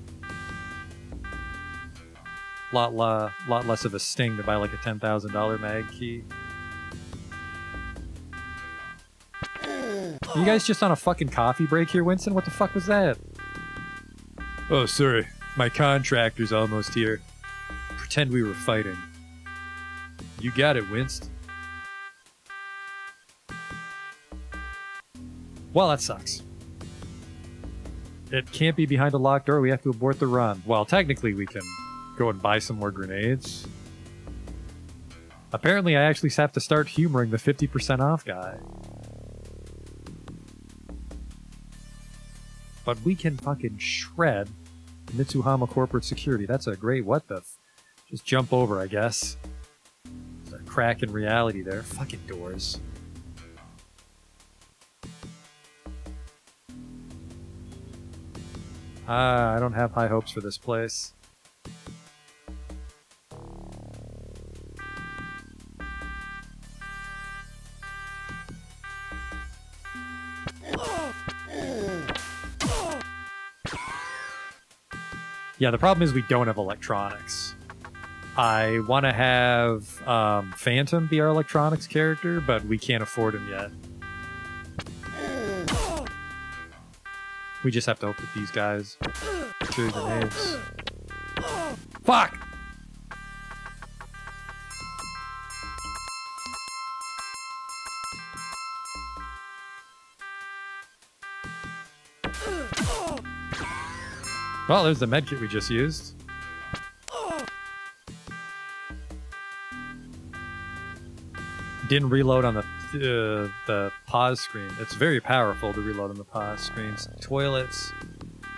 Lot less of a sting to buy like a $10,000 mag key. Are you guys just on a fucking coffee break here, Winston? What the fuck was that? Oh, sorry. My contractor's almost here. Pretend we were fighting. You got it, Winston. Well, that sucks. It can't be behind a locked door. We have to abort the run. Well, technically we can go and buy some more grenades. Apparently I actually have to start humoring the 50% off guy. But we can fucking shred Mitsuhama Corporate Security. That's a great what the... Just jump over, I guess. There's a crack in reality there. Fucking doors. I don't have high hopes for this place. Yeah, the problem is we don't have electronics. I want to have Phantom be our electronics character, but we can't afford him yet. We just have to hope that these guys shoot grenades. Fuck! Well, there's the medkit we just used. Didn't reload on the pause screen. It's very powerful to reload on the pause screens. Toilets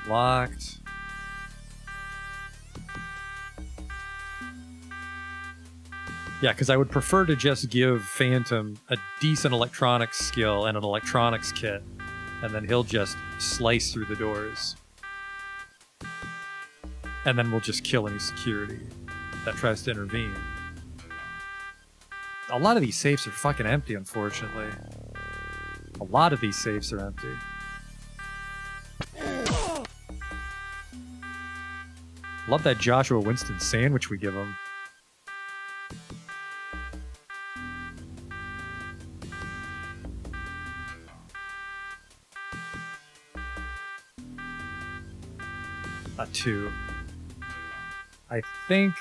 locked. Yeah, because I would prefer to just give Phantom a decent electronics skill and an electronics kit, and then he'll just slice through the doors. And then we'll just kill any security that tries to intervene. A lot of these safes are fucking empty, unfortunately. A lot of these safes are empty. Love that Joshua Winston sandwich we give him. A 2. I think...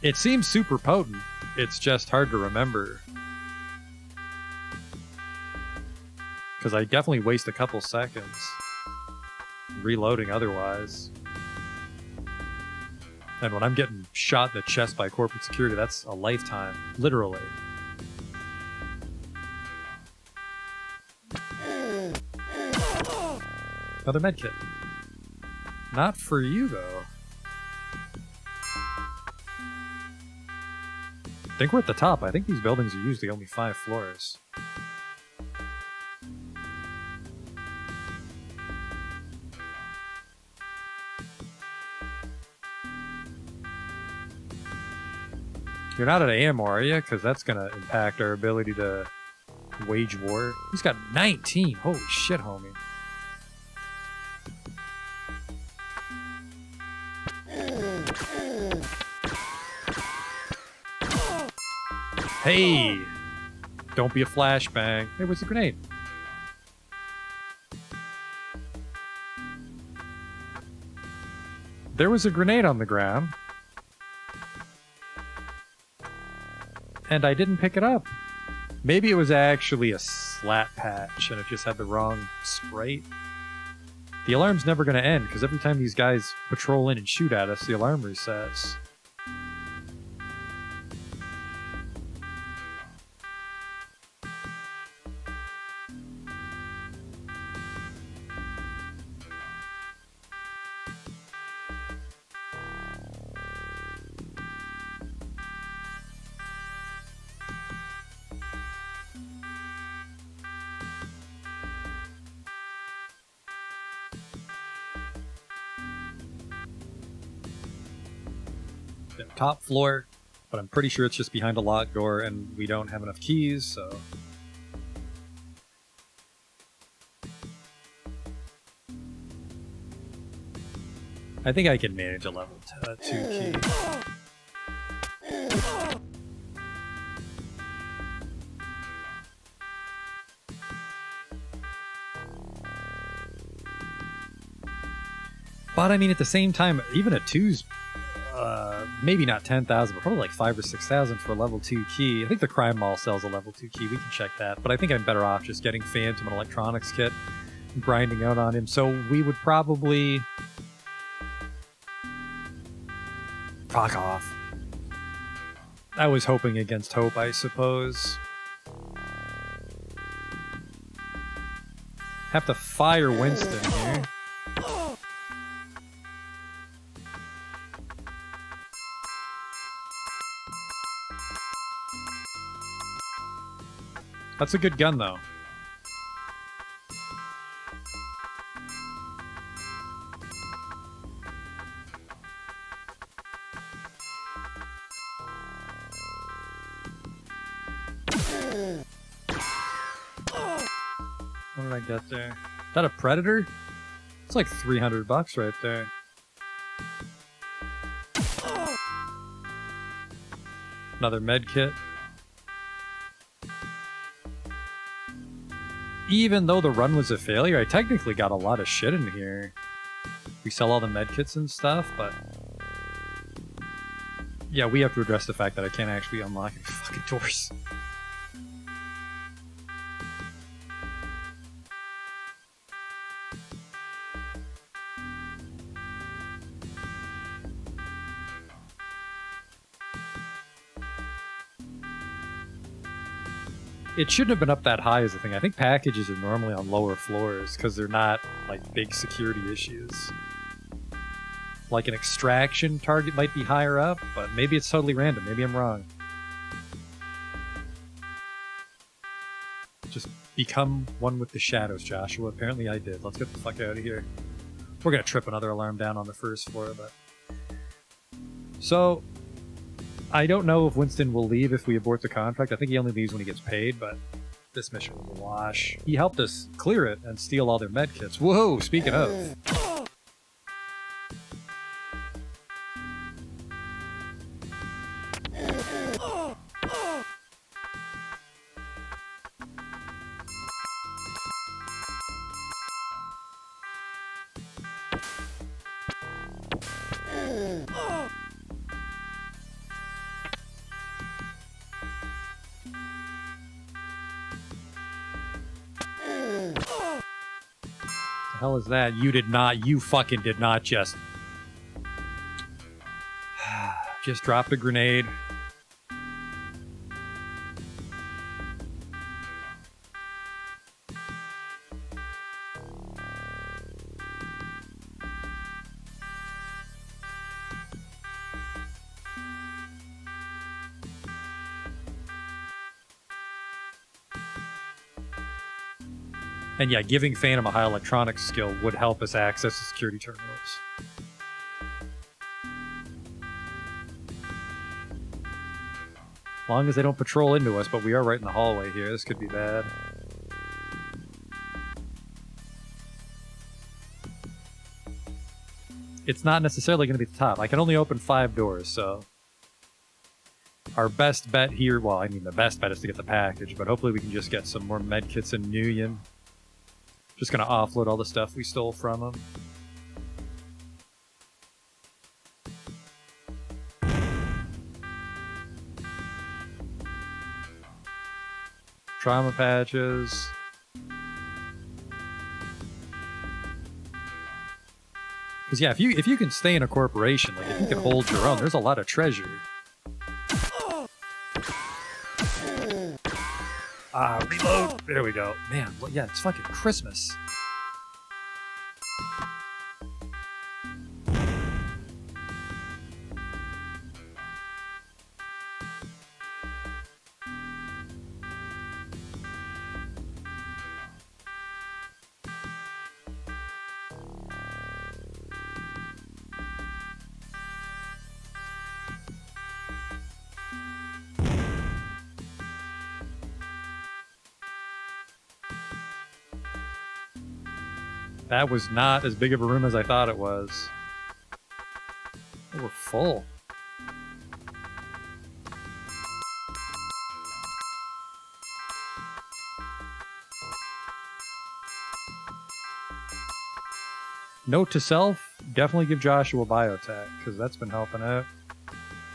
It seems super potent. It's just hard to remember. Because I definitely waste a couple seconds reloading otherwise. And when I'm getting shot in the chest by corporate security, that's a lifetime. Literally. Another medkit. Not for you, though. I think we're at the top. I think these buildings are usually only 5 floors. You're not at ammo, are you? Because that's going to impact our ability to wage war. He's got 19. Holy shit, homie. Hey! Don't be a flashbang. Hey, where's the grenade? There was a grenade on the ground. And I didn't pick it up. Maybe it was actually a slat patch and it just had the wrong sprite. The alarm's never going to end because every time these guys patrol in and shoot at us, the alarm resets. Top floor, but I'm pretty sure it's just behind a locked door and we don't have enough keys, so... I think I can manage a level 2 key. But I mean, at the same time, even a 2's maybe not 10,000, but probably like 5,000 or 6,000 for a level 2 key. I think the crime mall sells a level 2 key. We can check that. But I think I'm better off just getting Phantom an electronics kit and grinding out on him. So we would probably... Fuck off. I was hoping against hope, I suppose. Have to fire Winston here. That's a good gun, though. What did I get there? Is that a Predator? It's like $300 right there. Another med kit. Even though the run was a failure, I technically got a lot of shit in here. We sell all the med kits and stuff, but yeah, we have to address the fact that I can't actually unlock any fucking doors. It shouldn't have been up that high is the thing. I think packages are normally on lower floors because they're not like big security issues. Like an extraction target might be higher up, but maybe it's totally random. Maybe I'm wrong. Just become one with the shadows, Joshua. Apparently I did. Let's get the fuck out of here. We're gonna trip another alarm down on the first floor, but... So... I don't know if Winston will leave if we abort the contract. I think he only leaves when he gets paid, but this mission was a wash. He helped us clear it and steal all their medkits. Whoa, speaking of. The hell is that? You fucking did not just dropped a grenade. And yeah, giving Phantom a high electronics skill would help us access the security terminals. As long as they don't patrol into us, but we are right in the hallway here. This could be bad. It's not necessarily going to be the top. I can only open 5 doors, so... Our best bet here... Well, I mean, the best bet is to get the package, but hopefully we can just get some more medkits in Nguyen. Just gonna offload all the stuff we stole from him. Trauma patches. Because yeah, if you can stay in a corporation, like if you can hold your own, there's a lot of treasure. Reload! There we go. Man, yeah, it's fucking Christmas. That was not as big of a room as I thought it was. Oh, we're full. Note to self, definitely give Joshua biotech, because that's been helping out.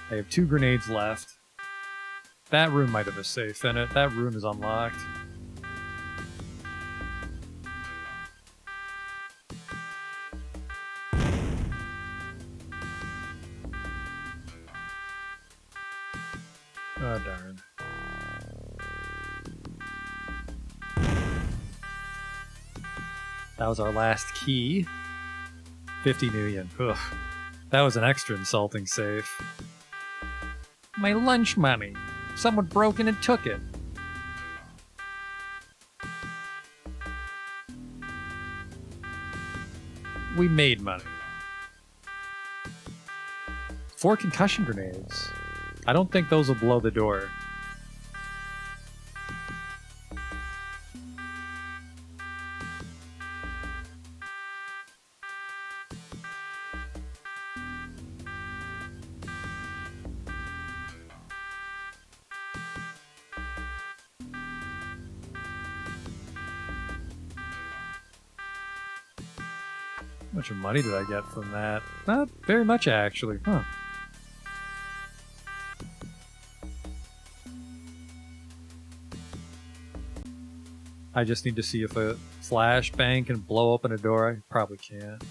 I have 2 grenades left. That room might have a safe in it. That room is unlocked. Oh, darn. That was our last key. 50 million. Ugh. That was an extra insulting safe. My lunch money. Someone broke in and took it. We made money. 4 concussion grenades. I don't think those will blow the door. How much money did I get from that? Not very much, actually. Huh. I just need to see if a flashbang can blow open a door. I probably can't.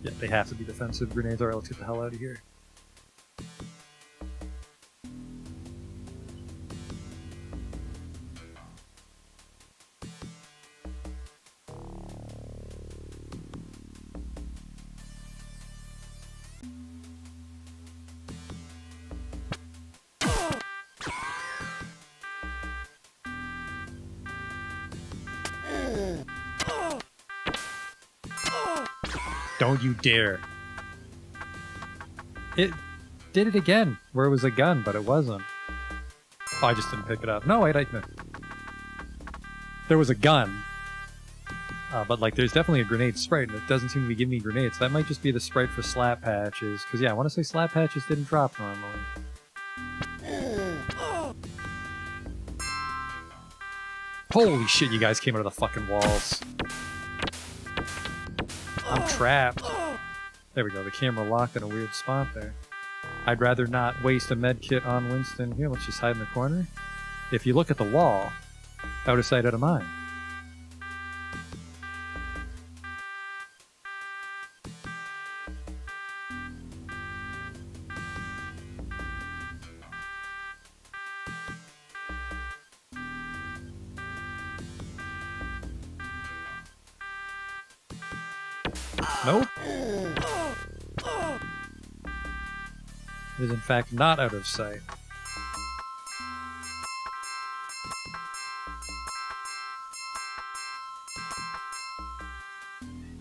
Yeah, they have to be defensive grenades. Alright, let's get the hell out of here. Don't you dare. It did it again, where it was a gun, but it wasn't. Oh, I just didn't pick it up. No, wait, there was a gun. But, like, there's definitely a grenade sprite, and it doesn't seem to be giving me grenades. That might just be the sprite for slap patches. Because, yeah, I want to say slap patches didn't drop normally. Holy shit, you guys came out of the fucking walls. I'm trapped. There we go, the camera locked in a weird spot there. I'd rather not waste a med kit on Winston. Here, let's just hide in the corner. If you look at the wall, out of sight, out of mind. Nope. It is in fact not out of sight.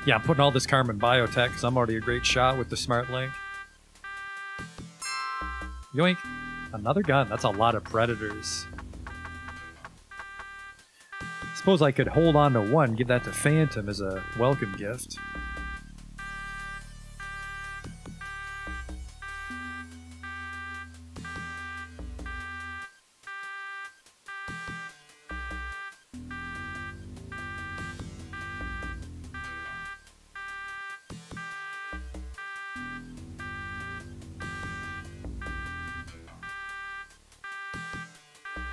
Yeah, I'm putting all this Carmen biotech because I'm already a great shot with the smart link. Yoink. Another gun. That's a lot of predators. Suppose I could hold on to one, give that to Phantom as a welcome gift.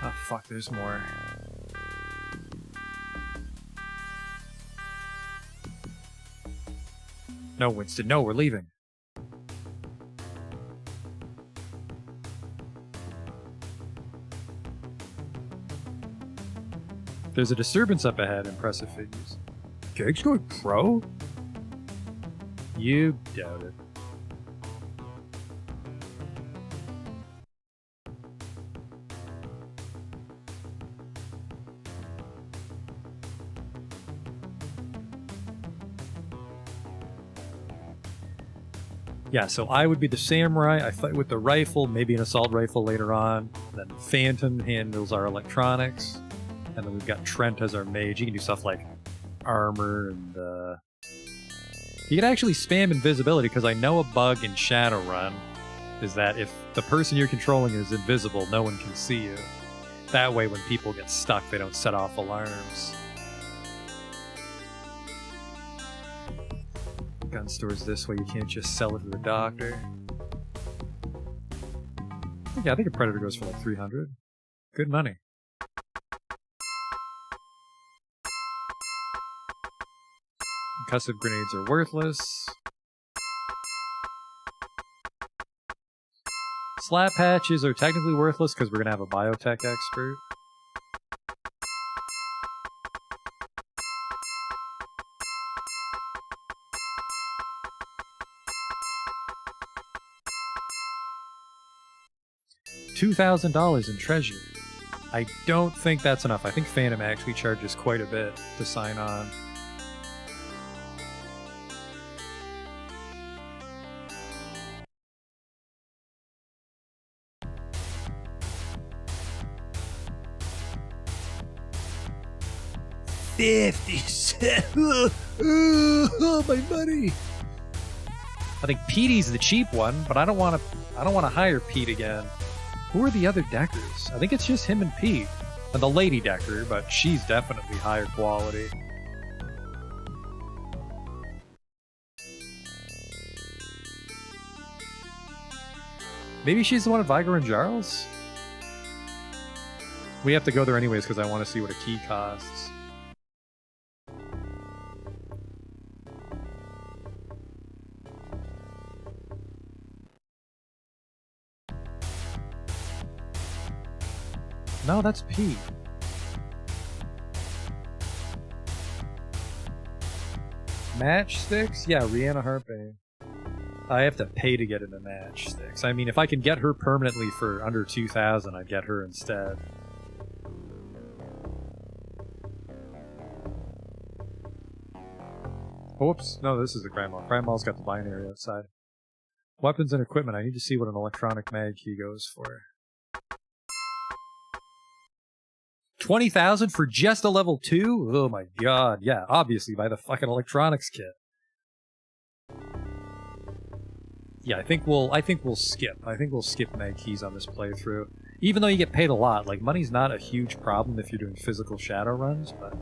Oh fuck, there's more. No, Winston, no, we're leaving. There's a disturbance up ahead, impressive figures. Jake's going pro? You doubt it. Yeah, so I would be the samurai. I fight with the rifle, maybe an assault rifle later on. Then Phantom handles our electronics. And then we've got Trent as our mage. He can do stuff like armor and... He can actually spam invisibility, because I know a bug in Shadowrun is that if the person you're controlling is invisible, no one can see you. That way, when people get stuck, they don't set off alarms. Gun store's this way, you can't just sell it to the doctor. Yeah, I think a Predator goes for like 300. Good money. Concussive grenades are worthless. Slap patches are technically worthless because we're gonna have a biotech expert. $2,000 in treasure. I don't think that's enough. I think Phantom actually charges quite a bit to sign on. $57. Oh, my money. I think Petey's the cheap one, but I don't want to hire Pete again. Who are the other Deckers? I think it's just him and Pete. And the Lady Decker, but she's definitely higher quality. Maybe she's the one at Vigar and Jarls? We have to go there anyways because I want to see what a key costs. No, that's P. Matchsticks? Yeah, Rihanna Harpe. I have to pay to get into Matchsticks. I mean, if I can get her permanently for under 2,000, I'd get her instead. Oops. No, this is the Crime Mall. Crime Mall's got the binary outside. Weapons and equipment. I need to see what an electronic mag key goes for. 20,000 for just a level 2? Oh my god. Yeah, obviously by the fucking electronics kit. Yeah, I think we'll skip. I think we'll skip mag keys on this playthrough. Even though you get paid a lot, like money's not a huge problem if you're doing physical shadow runs, but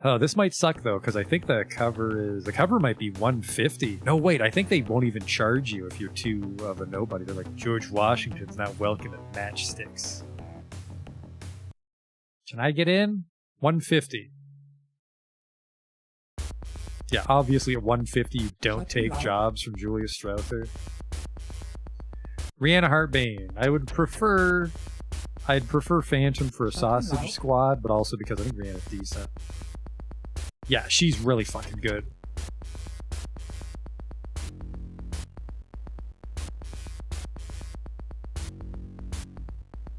oh, this might suck though, because I think the cover might be 150. No, wait, I think they won't even charge you if you're too of a nobody. They're like, George Washington's not welcome at Matchsticks. Can I get in? 150. Yeah, obviously at 150 you don't take jobs from Julia Strother. Rihanna Hartbane. I'd prefer Phantom for a sausage squad, but also because I think Rihanna's decent. Yeah, she's really fucking good.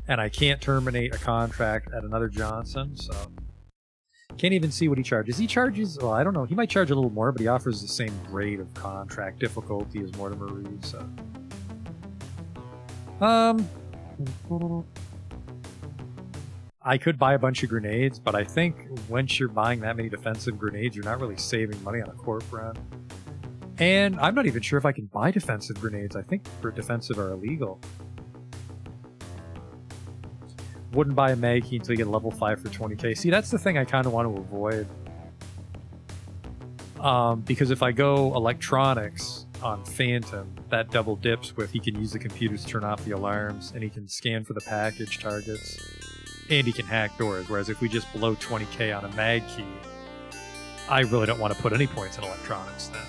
And I can't terminate a contract at another Johnson, so can't even see what he charges. He charges, well, I don't know, he might charge a little more, but he offers the same grade of contract difficulty as Mortimer Reed, so I could buy a bunch of grenades, but I think once you're buying that many defensive grenades, you're not really saving money on a corp run. And I'm not even sure if I can buy defensive grenades. I think for defensive are illegal. Wouldn't buy a mag key until you get level 5 for 20k. See, that's the thing I kind of want to avoid. Because if I go electronics on Phantom, that double dips with he can use the computers to turn off the alarms, and he can scan for the package targets, and he can hack doors. Whereas if we just blow 20k on a mag key, I really don't want to put any points in electronics then.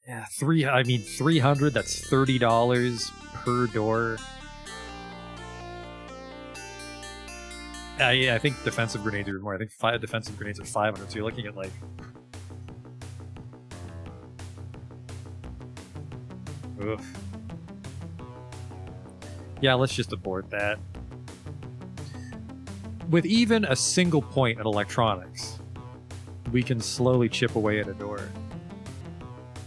Yeah, 300, that's $30 per door. Yeah, I think defensive grenades are more. I think 5 defensive grenades are 500, so you're looking at like... Oof. Yeah, let's just abort that. With even a single point in electronics, we can slowly chip away at a door.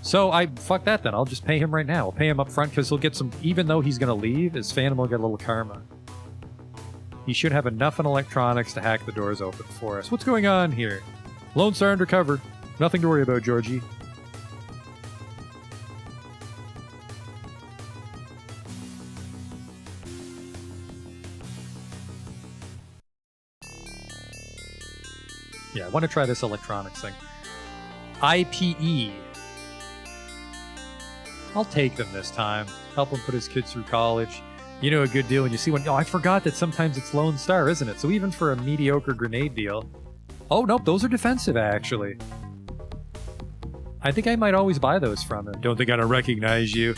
So fuck that then. I'll just pay him right now. I'll pay him up front because he'll get some. Even though he's gonna leave, his Phantom will get a little karma. He should have enough in electronics to hack the doors open for us. What's going on here? Lone Star undercover. Nothing to worry about, Georgie. Yeah, I want to try this electronics thing. IPE. I'll take them this time. Help him put his kids through college. You know a good deal when you see one. Oh, I forgot that sometimes it's Lone Star, isn't it? So even for a mediocre grenade deal... Oh, nope, those are defensive, actually. I think I might always buy those from him. Don't think I don't recognize you.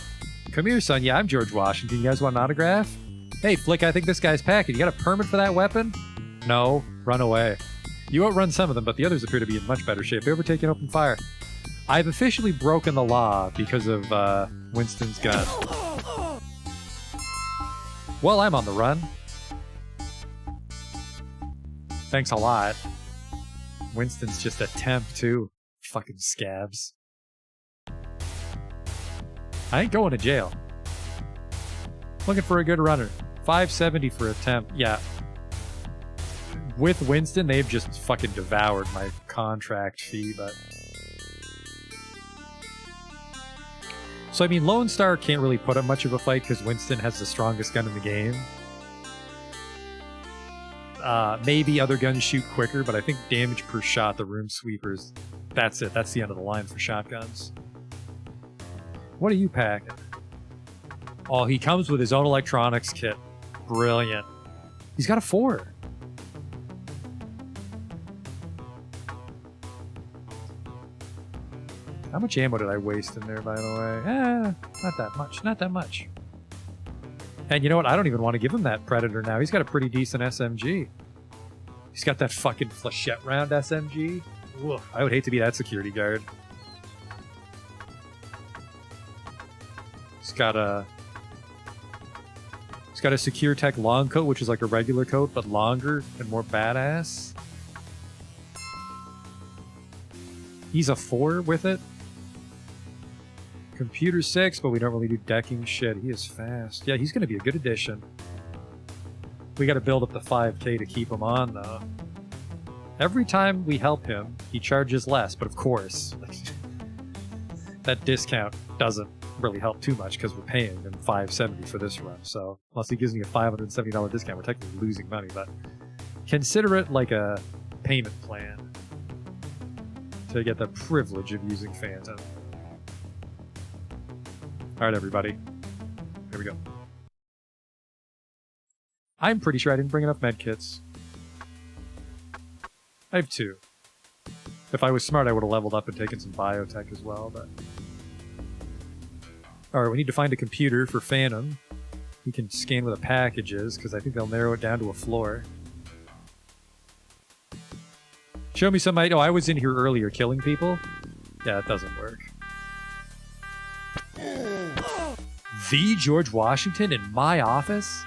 Come here, son. Yeah, I'm George Washington. You guys want an autograph? Hey, Flick, I think this guy's packing. You got a permit for that weapon? No. Run away. You outrun some of them, but the others appear to be in much better shape. They ever taken open fire? I've officially broken the law because of Winston's gun. Well, I'm on the run. Thanks a lot. Winston's just a temp, too. Fucking scabs. I ain't going to jail. Looking for a good runner. 570 for a temp. Yeah. With Winston, they've just fucking devoured my contract fee, but... So, I mean, Lone Star can't really put up much of a fight because Winston has the strongest gun in the game. Maybe other guns shoot quicker, but I think damage per shot, the room sweepers, that's it. That's the end of the line for shotguns. What are you packing? Oh, he comes with his own electronics kit. Brilliant. He's got a 4. How much ammo did I waste in there, by the way? Not that much. Not that much. And you know what? I don't even want to give him that Predator now. He's got a pretty decent SMG. He's got that fucking flechette round SMG. Woof. I would hate to be that security guard. He's got a Secure Tech long coat, which is like a regular coat, but longer and more badass. He's a 4 with it. Computer 6, but we don't really do decking shit. He is fast. Yeah, he's going to be a good addition. We got to build up the 5k to keep him on, though. Every time we help him, he charges less, but of course, that discount doesn't really help too much because we're paying him $570 for this run. So unless he gives me a $570 discount, we're technically losing money, but consider it like a payment plan to get the privilege of using Phantom. Alright, everybody. Here we go. I'm pretty sure I didn't bring enough medkits. I have 2. If I was smart, I would have leveled up and taken some biotech as well, but... Alright, we need to find a computer for Phantom. We can scan where the package is, because I think they'll narrow it down to a floor. Show me some... Oh, I was in here earlier killing people? Yeah, it doesn't work. The George Washington in my office?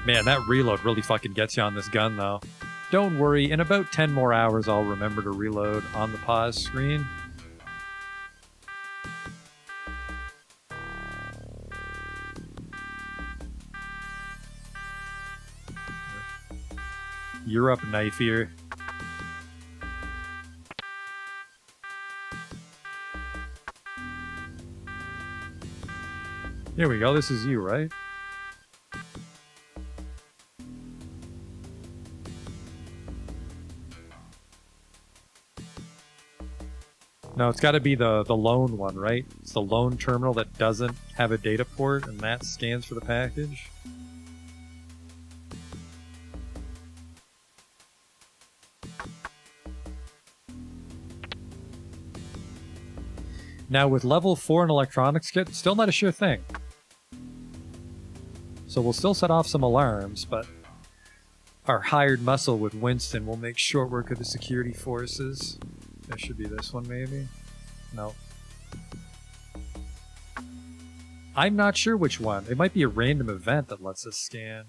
Man, that reload really fucking gets you on this gun, though. Don't worry, in about 10 more hours I'll remember to reload on the pause screen. You're up, knife ear. Here we go, this is you, right? No, it's got to be the lone one, right? It's the lone terminal that doesn't have a data port, and that scans for the package. Now, with level 4 in electronics kit, still not a sure thing. So we'll still set off some alarms, but our hired muscle with Winston will make short work of the security forces. That should be this one, maybe? No. I'm not sure which one. It might be a random event that lets us scan.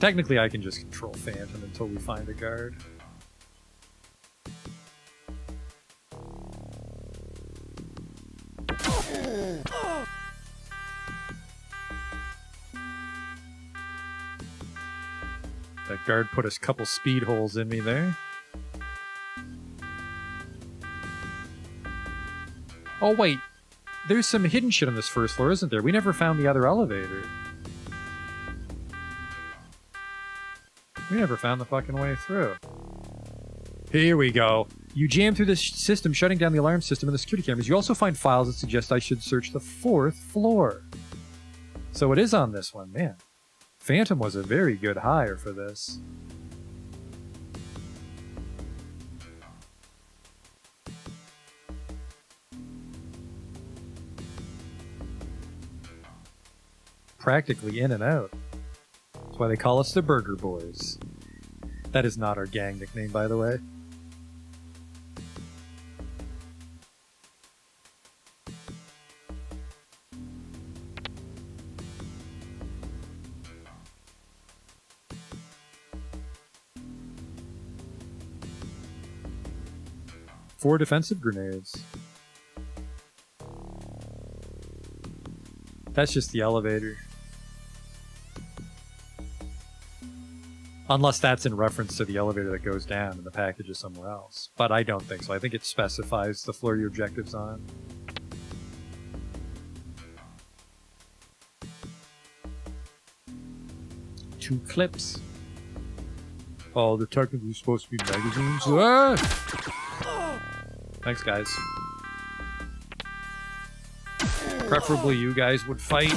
Technically, I can just control Phantom until we find a guard. That guard put a couple speed holes in me there. Oh wait, there's some hidden shit on this first floor, isn't there? We never found the other elevator. We never found the fucking way through. Here we go. You jam through this system, shutting down the alarm system and the security cameras. You also find files that suggest I should search the 4th floor. So it is on this one, man. Phantom was a very good hire for this. Practically in and out. That's why they call us the Burger Boys. That is not our gang nickname, by the way. Four defensive grenades. That's just the elevator. Unless that's in reference to the elevator that goes down and the package is somewhere else. But I don't think so. I think it specifies the floor your objective's on. Two clips. Oh, they're technically supposed to be magazines. Ah! Thanks, guys. Preferably you guys would fight.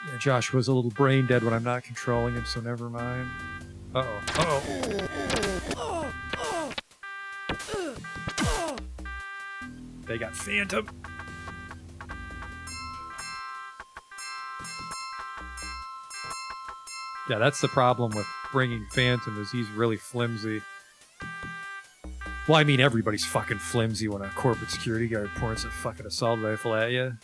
Yeah, Josh was a little brain dead when I'm not controlling him, so never mind. Uh-oh. Uh-oh. They got Phantom. Yeah, that's the problem with bringing Phantom, is he's really flimsy. Well, I mean, everybody's fucking flimsy when a corporate security guard points a fucking assault rifle at you.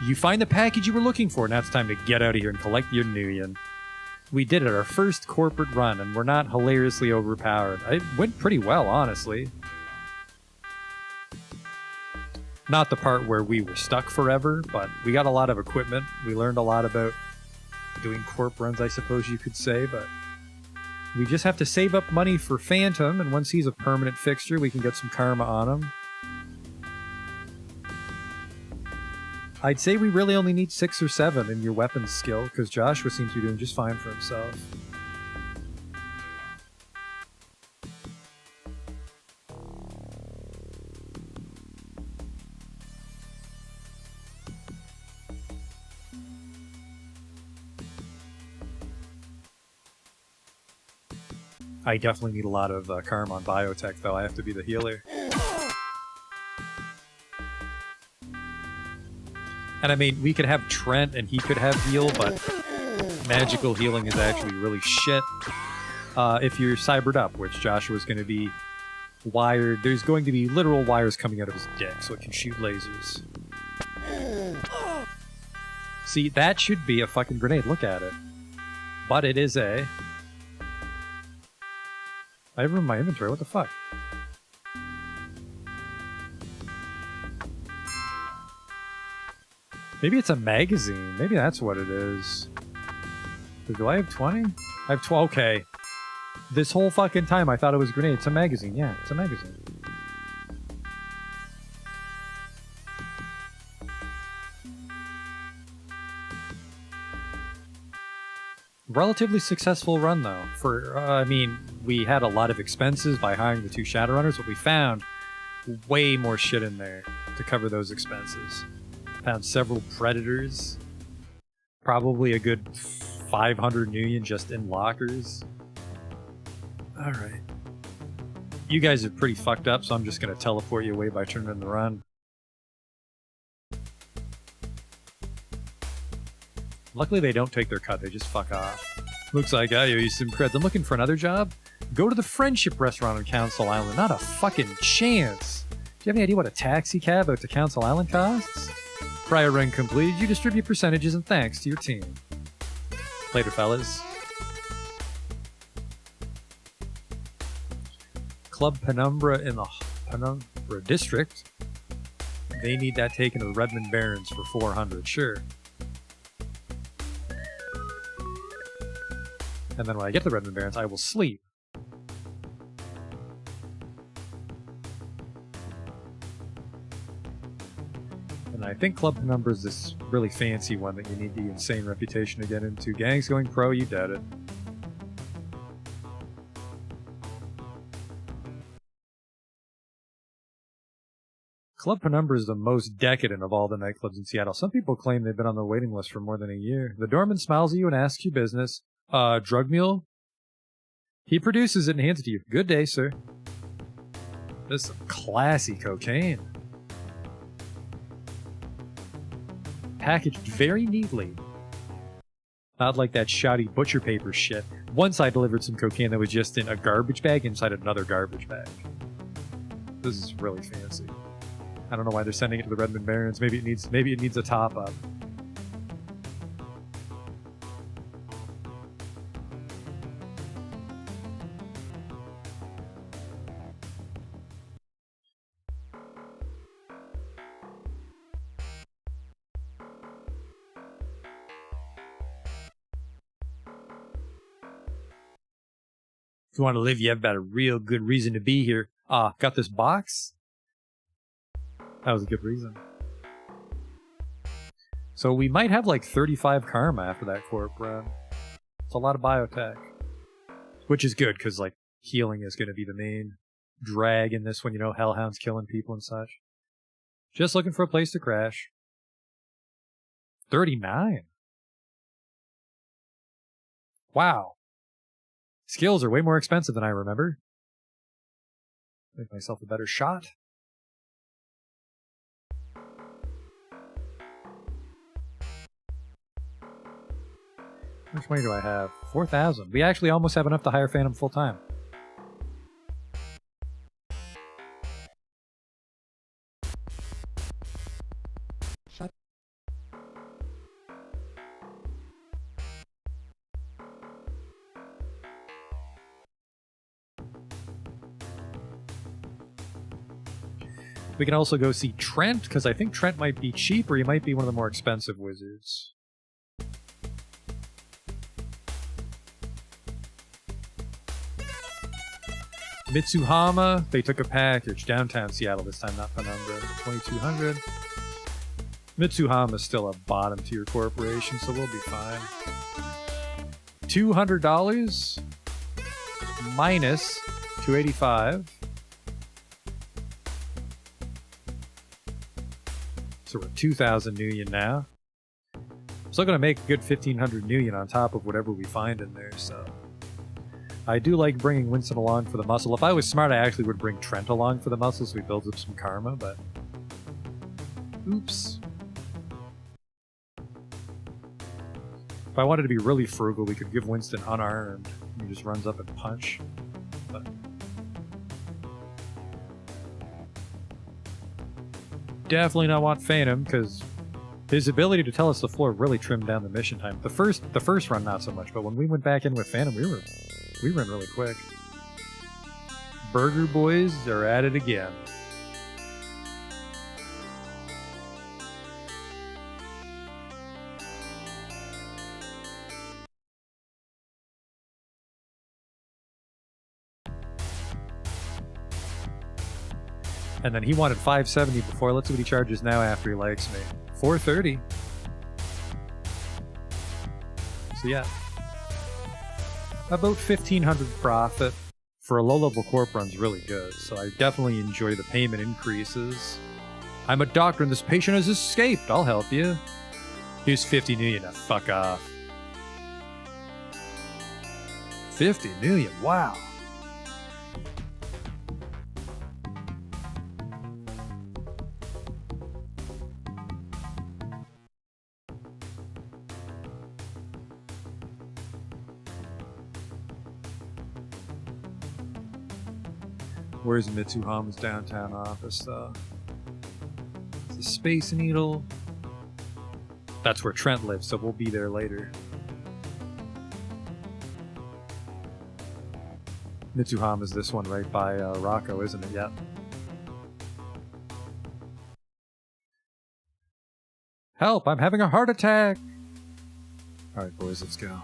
You find the package you were looking for, now it's time to get out of here and collect your Nuyen. We did it, our first corporate run, and we're not hilariously overpowered. It went pretty well, honestly. Not the part where we were stuck forever, but we got a lot of equipment. We learned a lot about doing corp runs, I suppose you could say, but we just have to save up money for Phantom, and once he's a permanent fixture, we can get some karma on him. I'd say we really only need 6 or 7 in your weapons skill, because Joshua seems to be doing just fine for himself. I definitely need a lot of karma on biotech, though. I have to be the healer. And I mean, we could have Trent and he could have heal, but magical healing is actually really shit. If you're cybered up, which Joshua's going to be wired, there's going to be literal wires coming out of his dick, so it can shoot lasers. See, that should be a fucking grenade. Look at it. But it is a... I have room in my inventory. What the fuck? Maybe it's a magazine. Maybe that's what it is. Do I have 20? I have 12. Okay. This whole fucking time I thought it was a grenade. It's a magazine. Yeah, it's a magazine. Relatively successful run, though. For, I mean, we had a lot of expenses by hiring the 2 Shadowrunners, but we found way more shit in there to cover those expenses. Found several Predators. Probably a good 500 Nuyen just in lockers. Alright. You guys are pretty fucked up, so I'm just gonna teleport you away by turning in the run. Luckily they don't take their cut, they just fuck off. Looks like I owe you some creds. I'm looking for another job? Go to the Friendship Restaurant on Council Island. Not a fucking chance! Do you have any idea what a taxi cab out to Council Island costs? Prior run completed, you distribute percentages and thanks to your team. Later, fellas. Club Penumbra in the Penumbra District. They need that taken to the Redmond Barrens for 400, sure. And then when I get to the Redmond Barrens, I will sleep. And I think Club Penumbra is this really fancy one that you need the insane reputation to get into. Gang's going pro, you doubt it. Club Penumbra is the most decadent of all the nightclubs in Seattle. Some people claim they've been on the waiting list for more than a year. The doorman smiles at you and asks you business. Drug mule? He produces it and hands it to you. Good day, sir. This is some classy cocaine. Packaged very neatly. Not like that shoddy butcher paper shit. Once I delivered some cocaine that was just in a garbage bag inside another garbage bag. This is really fancy. I don't know why they're sending it to the Redmond Barrens. Maybe it needs a top up. If you want to live, you have about a real good reason to be here. Ah, got this box? That was a good reason. So we might have like 35 karma after that corp run. It's a lot of biotech. Which is good, because like healing is going to be the main drag in this one, you know, hellhounds killing people and such. Just looking for a place to crash. 39. Wow. Skills are way more expensive than I remember. Make myself a better shot. How much money do I have? 4,000. We actually almost have enough to hire Phantom full time. We can also go see Trent, because I think Trent might be cheap, or he might be one of the more expensive wizards. Mitsuhama, they took a package. Downtown Seattle this time, not Penumbra. 2,200. Mitsuhama's still a bottom tier corporation, so we'll be fine. $200 minus 285. So we're 2,000 new yen now. Still gonna make a good 1,500 new yen on top of whatever we find in there, so. I do like bringing Winston along for the muscle. If I was smart, I actually would bring Trent along for the muscle so he builds up some karma, but... Oops. If I wanted to be really frugal, we could give Winston unarmed. He just runs up and punch. But... Definitely not want Phantom, because his ability to tell us the floor really trimmed down the mission time. The first run, not so much, but when we went back in with Phantom, we ran really quick. Burger Boys are at it again. And then he wanted 570 before. Let's see what he charges now after he likes me. 430. So yeah. About 1,500 profit for a low-level corp run's really good, so I definitely enjoy the payment increases. I'm a doctor and this patient has escaped. I'll help you. Here's 50 million. Now fuck off. 50 million. Wow. Where's Mitsuhama's downtown office, though? It's the Space Needle. That's where Trent lives, so we'll be there later. Mitsuhama's this one right by Rocco, isn't it? Yep. Help! I'm having a heart attack! Alright, boys, let's go.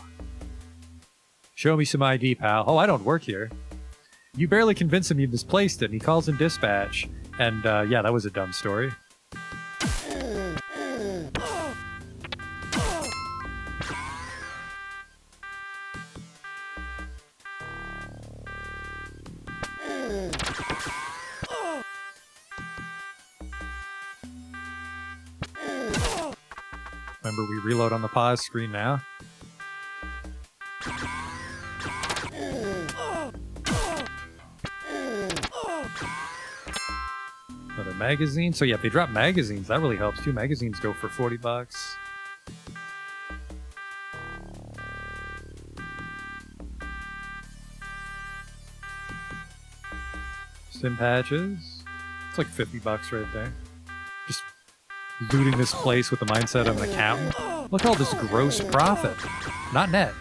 Show me some ID, pal. Oh, I don't work here. You barely convince him you misplaced it, and he calls in dispatch. And, yeah, that was a dumb story. Remember, we reload on the pause screen now. Another magazine. So yeah, if they drop magazines, that really helps too. Magazines go for $40. Stim patches. It's like $50 right there. Just looting this place with the mindset of an accountant. Look at all this gross profit. Not net.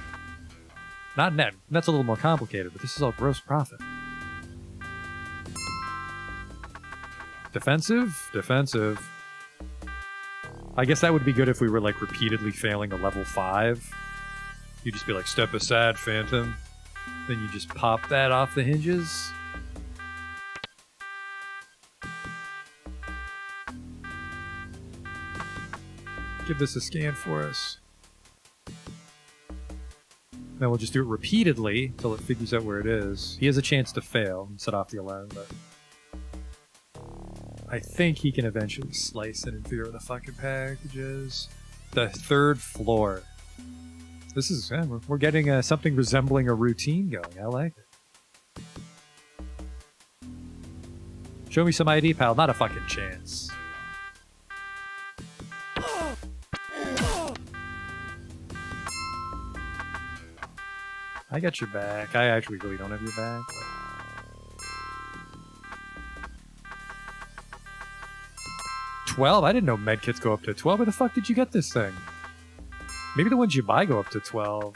Not net. That's a little more complicated, but this is all gross profit. Defensive? Defensive. I guess that would be good if we were, like, repeatedly failing a level 5. You'd just be like, step aside, Phantom. Then you just pop that off the hinges. Give this a scan for us. Then we'll just do it repeatedly until it figures out where it is. He has a chance to fail and set off the alarm, but I think he can eventually slice it and figure out the fucking package is. The third floor. This is, we're getting something resembling a routine going. I like it. Show me some ID, pal. Not a fucking chance. I got your back. I actually really don't have your back. But... 12? I didn't know medkits go up to 12. Where the fuck did you get this thing? Maybe the ones you buy go up to 12.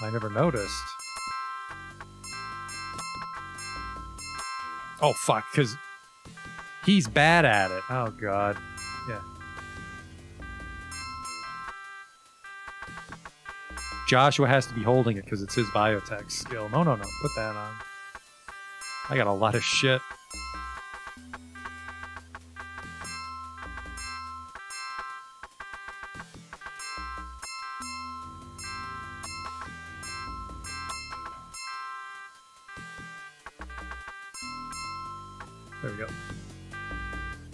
I never noticed. Oh fuck, because he's bad at it. Oh god. Yeah. Joshua has to be holding it because it's his biotech skill. No, put that on. I got a lot of shit. There we go.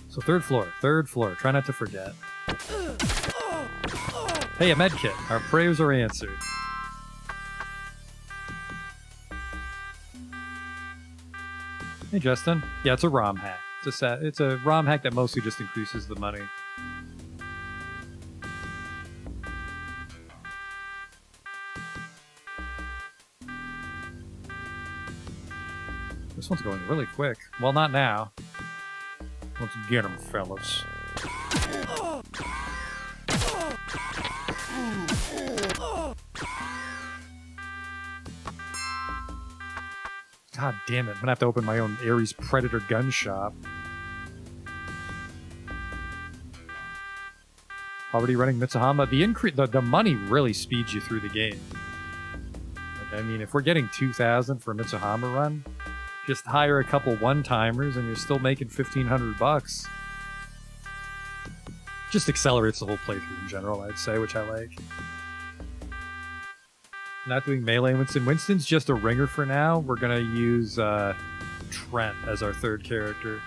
So third floor. Try not to forget. Hey, a medkit. Our prayers are answered. Hey, Justin. Yeah, it's a ROM hack. It's a ROM hack that mostly just increases the money. This one's going really quick. Well, not now. Let's get him, fellas. God damn it. I'm gonna have to open my own Ares Predator gun shop. Already running Mitsuhama. The money really speeds you through the game. Like, I mean, if we're getting 2,000 for a Mitsuhama run, just hire a couple one-timers and you're still making 1,500 bucks. Just accelerates the whole playthrough in general, I'd say, which I like. Not doing melee Winston. Winston's just a ringer for now. We're gonna use Trent as our third character.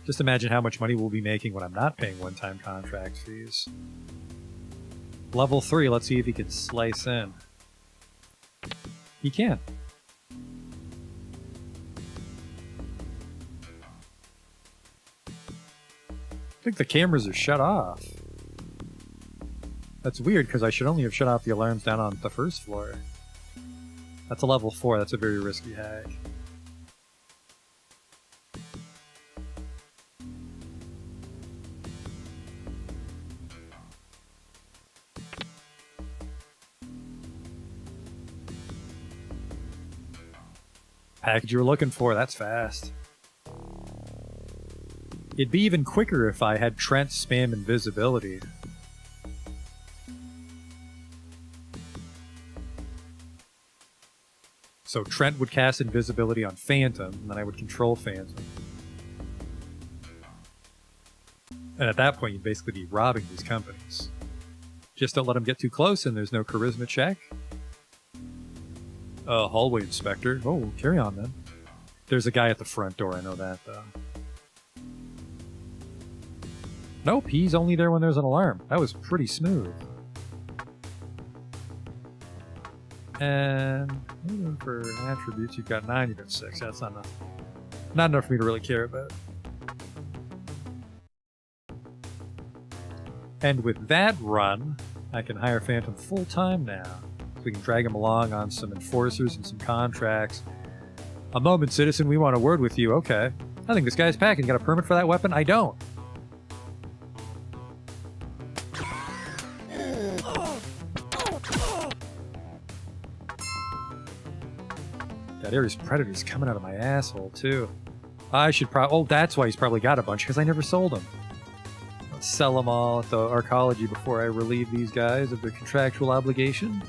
Just imagine how much money we'll be making when I'm not paying one-time contract fees. Level 3, let's see if he can slice in. He can. I think the cameras are shut off. That's weird, because I should only have shut off the alarms down on the first floor. That's a level 4, that's a very risky hack. Package you were looking for, that's fast. It'd be even quicker if I had Trent spam invisibility. So Trent would cast invisibility on Phantom, and then I would control Phantom. And at that point, you'd basically be robbing these companies. Just don't let them get too close, and there's no charisma check. Hallway inspector. Oh, carry on then. There's a guy at the front door, I know that, though. Nope, he's only there when there's an alarm. That was pretty smooth. And for attributes, you've got 9, you've got 6. That's not enough. Not enough for me to really care about. And with that run, I can hire Phantom full-time now. So we can drag him along on some enforcers and some contracts. A moment, citizen, we want a word with you. Okay. I think this guy's packing. Got a permit for that weapon? I don't. There's predators coming out of my asshole, too. I should probably... Oh, that's why he's probably got a bunch, because I never sold them. Let's sell them all at the arcology before I relieve these guys of their contractual obligation.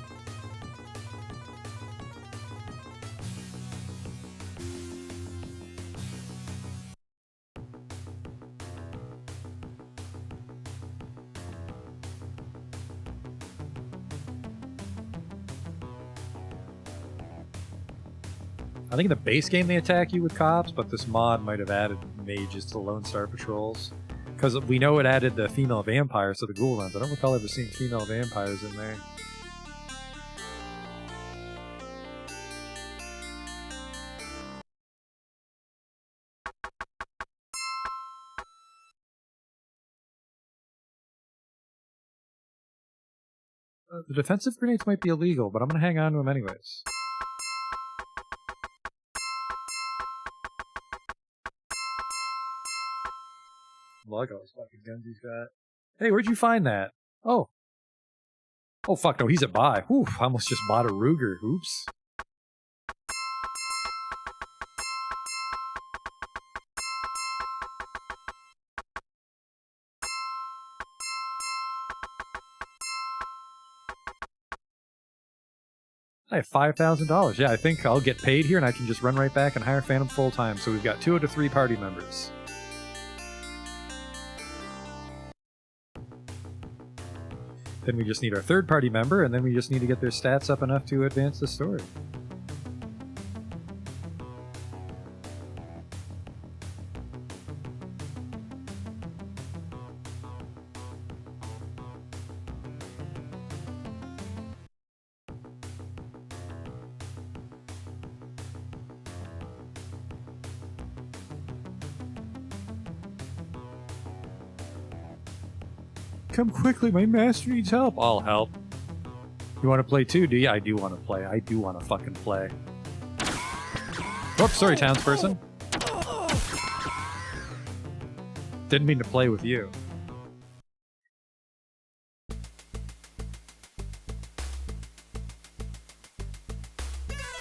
I think in the base game they attack you with cops, but this mod might have added mages to the Lone Star patrols. Because we know it added the female vampires to the ghoul runs. I don't recall ever seeing female vampires in there. The defensive grenades might be illegal, but I'm going to hang on to them anyways. Look at all those fucking guns he's got. Hey, where'd you find that? Oh. Oh, fuck, no, he's at buy. Whew, I almost just bought a Ruger. Oops. I have $5,000. Yeah, I think I'll get paid here and I can just run right back and hire Phantom full time. So we've got 2 out of 3 party members. Then we just need our 3rd party member, and then we just need to get their stats up enough to advance the story. Come quickly, my master needs help. I'll help. You want to play too, do you? I do want to play. I do want to fucking play. Oops, sorry, townsperson. Didn't mean to play with you.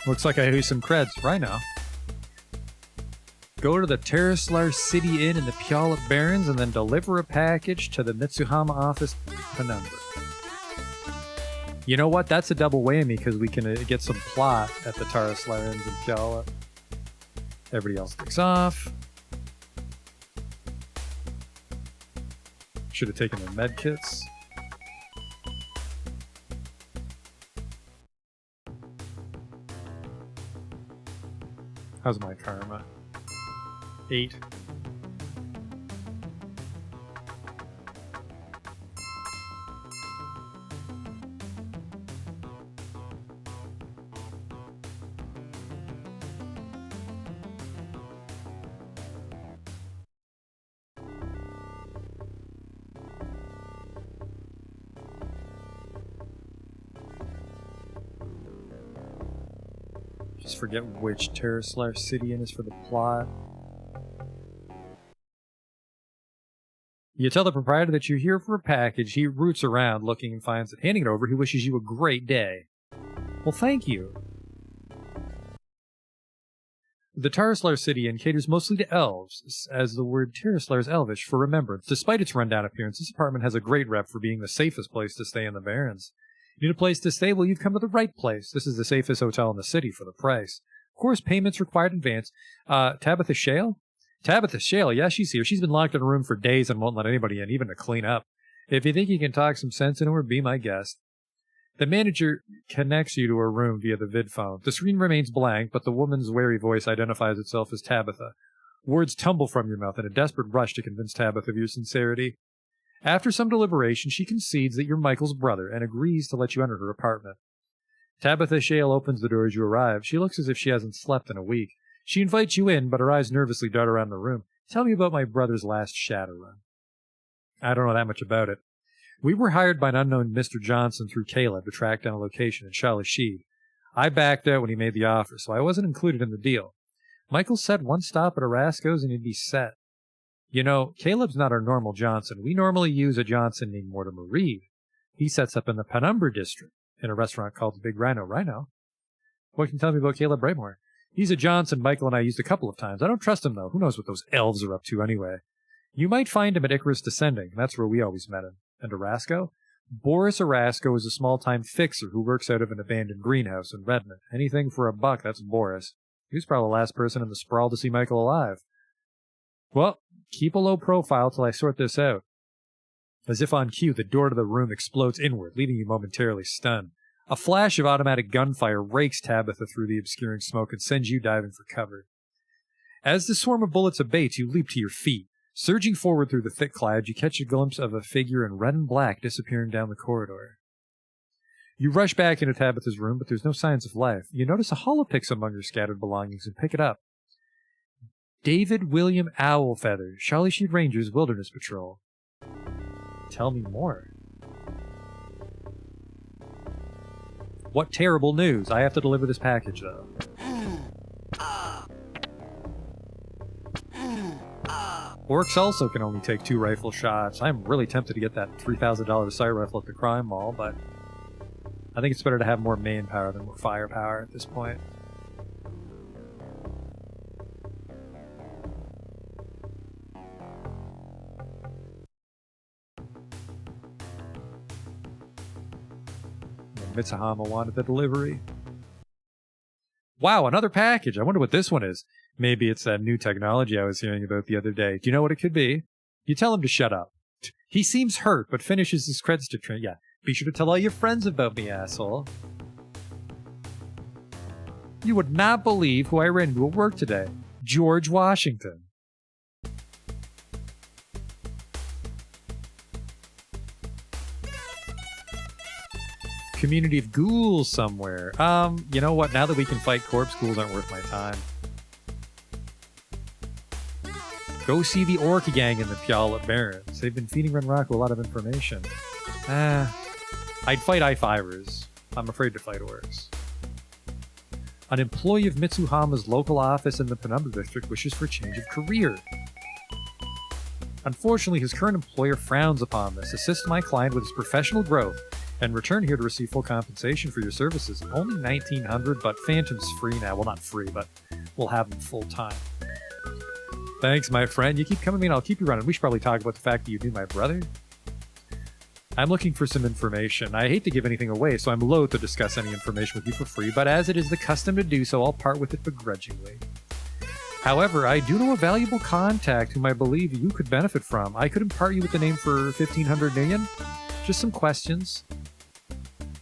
Looks like I owe you some creds. Right now. Go to the Terraslar City Inn in the Puyallup Barrens and then deliver a package to the Mitsuhama office Penumbra. You know what? That's a double whammy because we can get some plot at the Terraslar Inns in Puyallup. Everybody else takes off. Should have taken their med kits. How's my karma? 8. Just forget which Terraslar City Inn is for the plot. You tell the proprietor that you're here for a package. He roots around looking and finds it. Handing it over, he wishes you a great day. Well, thank you. The Terraslar City Inn caters mostly to elves, as the word Terraslar is elvish for remembrance. Despite its rundown appearance, this apartment has a great rep for being the safest place to stay in the Barrens. You need a place to stay? Well, you've come to the right place. This is the safest hotel in the city for the price. Of course, payments required in advance. Tabitha Shale? Tabitha Shale, yeah, she's here. She's been locked in a room for days and won't let anybody in, even to clean up. If you think you can talk some sense into her, be my guest. The manager connects you to her room via the vid phone. The screen remains blank, but the woman's wary voice identifies itself as Tabitha. Words tumble from your mouth in a desperate rush to convince Tabitha of your sincerity. After some deliberation, she concedes that you're Michael's brother and agrees to let you enter her apartment. Tabitha Shale opens the door as you arrive. She looks as if she hasn't slept in a week. She invites you in, but her eyes nervously dart around the room. Tell me about my brother's last Shadowrun. I don't know that much about it. We were hired by an unknown Mr. Johnson through Caleb to track down a location in Shalashid. I backed out when he made the offer, so I wasn't included in the deal. Michael said one stop at Orasco's and he'd be set. You know, Caleb's not our normal Johnson. We normally use a Johnson named Mortimer Reed. He sets up in the Penumbra district in a restaurant called the Big Rhino. Rhino? What can you tell me about Caleb Braymore? He's a Johnson Michael and I used a couple of times. I don't trust him, though. Who knows what those elves are up to anyway? You might find him at Icarus Descending. That's where we always met him. And Erasco? Boris Erasco is a small-time fixer who works out of an abandoned greenhouse in Redmond. Anything for a buck, that's Boris. He was probably the last person in the sprawl to see Michael alive. Well, keep a low profile till I sort this out. As if on cue, the door to the room explodes inward, leaving you momentarily stunned. A flash of automatic gunfire rakes Tabitha through the obscuring smoke and sends you diving for cover. As the swarm of bullets abates, you leap to your feet. Surging forward through the thick cloud, you catch a glimpse of a figure in red and black disappearing down the corridor. You rush back into Tabitha's room, but there's no signs of life. You notice a holopix among her scattered belongings and pick it up. David William Owlfeather, Charlie Sheet Rangers Wilderness Patrol. Tell me more. What terrible news. I have to deliver this package, though. Orcs also can only take 2 rifle shots. I'm really tempted to get that $3,000 assault rifle at the crime mall, but I think it's better to have more manpower than more firepower at this point. Mitsuhama wanted the delivery. Wow, another package. I wonder what this one is. Maybe it's that new technology I was hearing about the other day. Do you know what it could be? You tell him to shut up. He seems hurt, but finishes his credits to train. Yeah, be sure to tell all your friends about me, asshole. You would not believe who I ran into at work today. George Washington. Community of ghouls somewhere. You know what? Now that we can fight corpse ghouls aren't worth my time. Go see the Orc Gang in the Puyallup Barrens. They've been feeding Renraku a lot of information. I'd fight I-5ers. I'm afraid to fight orcs. An employee of Mitsuhama's local office in the Penumbra District wishes for a change of career. Unfortunately, his current employer frowns upon this. Assist my client with his professional growth and return here to receive full compensation for your services. Only $1,900, but Phantom's free now. Well, not free, but we'll have him full-time. Thanks, my friend. You keep coming to me and I'll keep you running. We should probably talk about the fact that you knew my brother. I'm looking for some information. I hate to give anything away, so I'm loath to discuss any information with you for free, but as it is the custom to do so, I'll part with it begrudgingly. However, I do know a valuable contact whom I believe you could benefit from. I could impart you with the name for $1,500 million. Just some questions.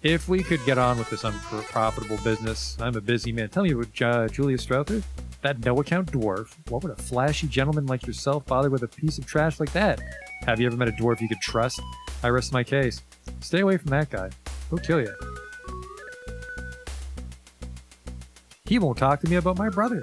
If we could get on with this unprofitable business, I'm a busy man. Tell me about Julius Strother? That no-account dwarf. What would a flashy gentleman like yourself bother with a piece of trash like that? Have you ever met a dwarf you could trust? I rest my case. Stay away from that guy. He'll kill you. He won't talk to me about my brother.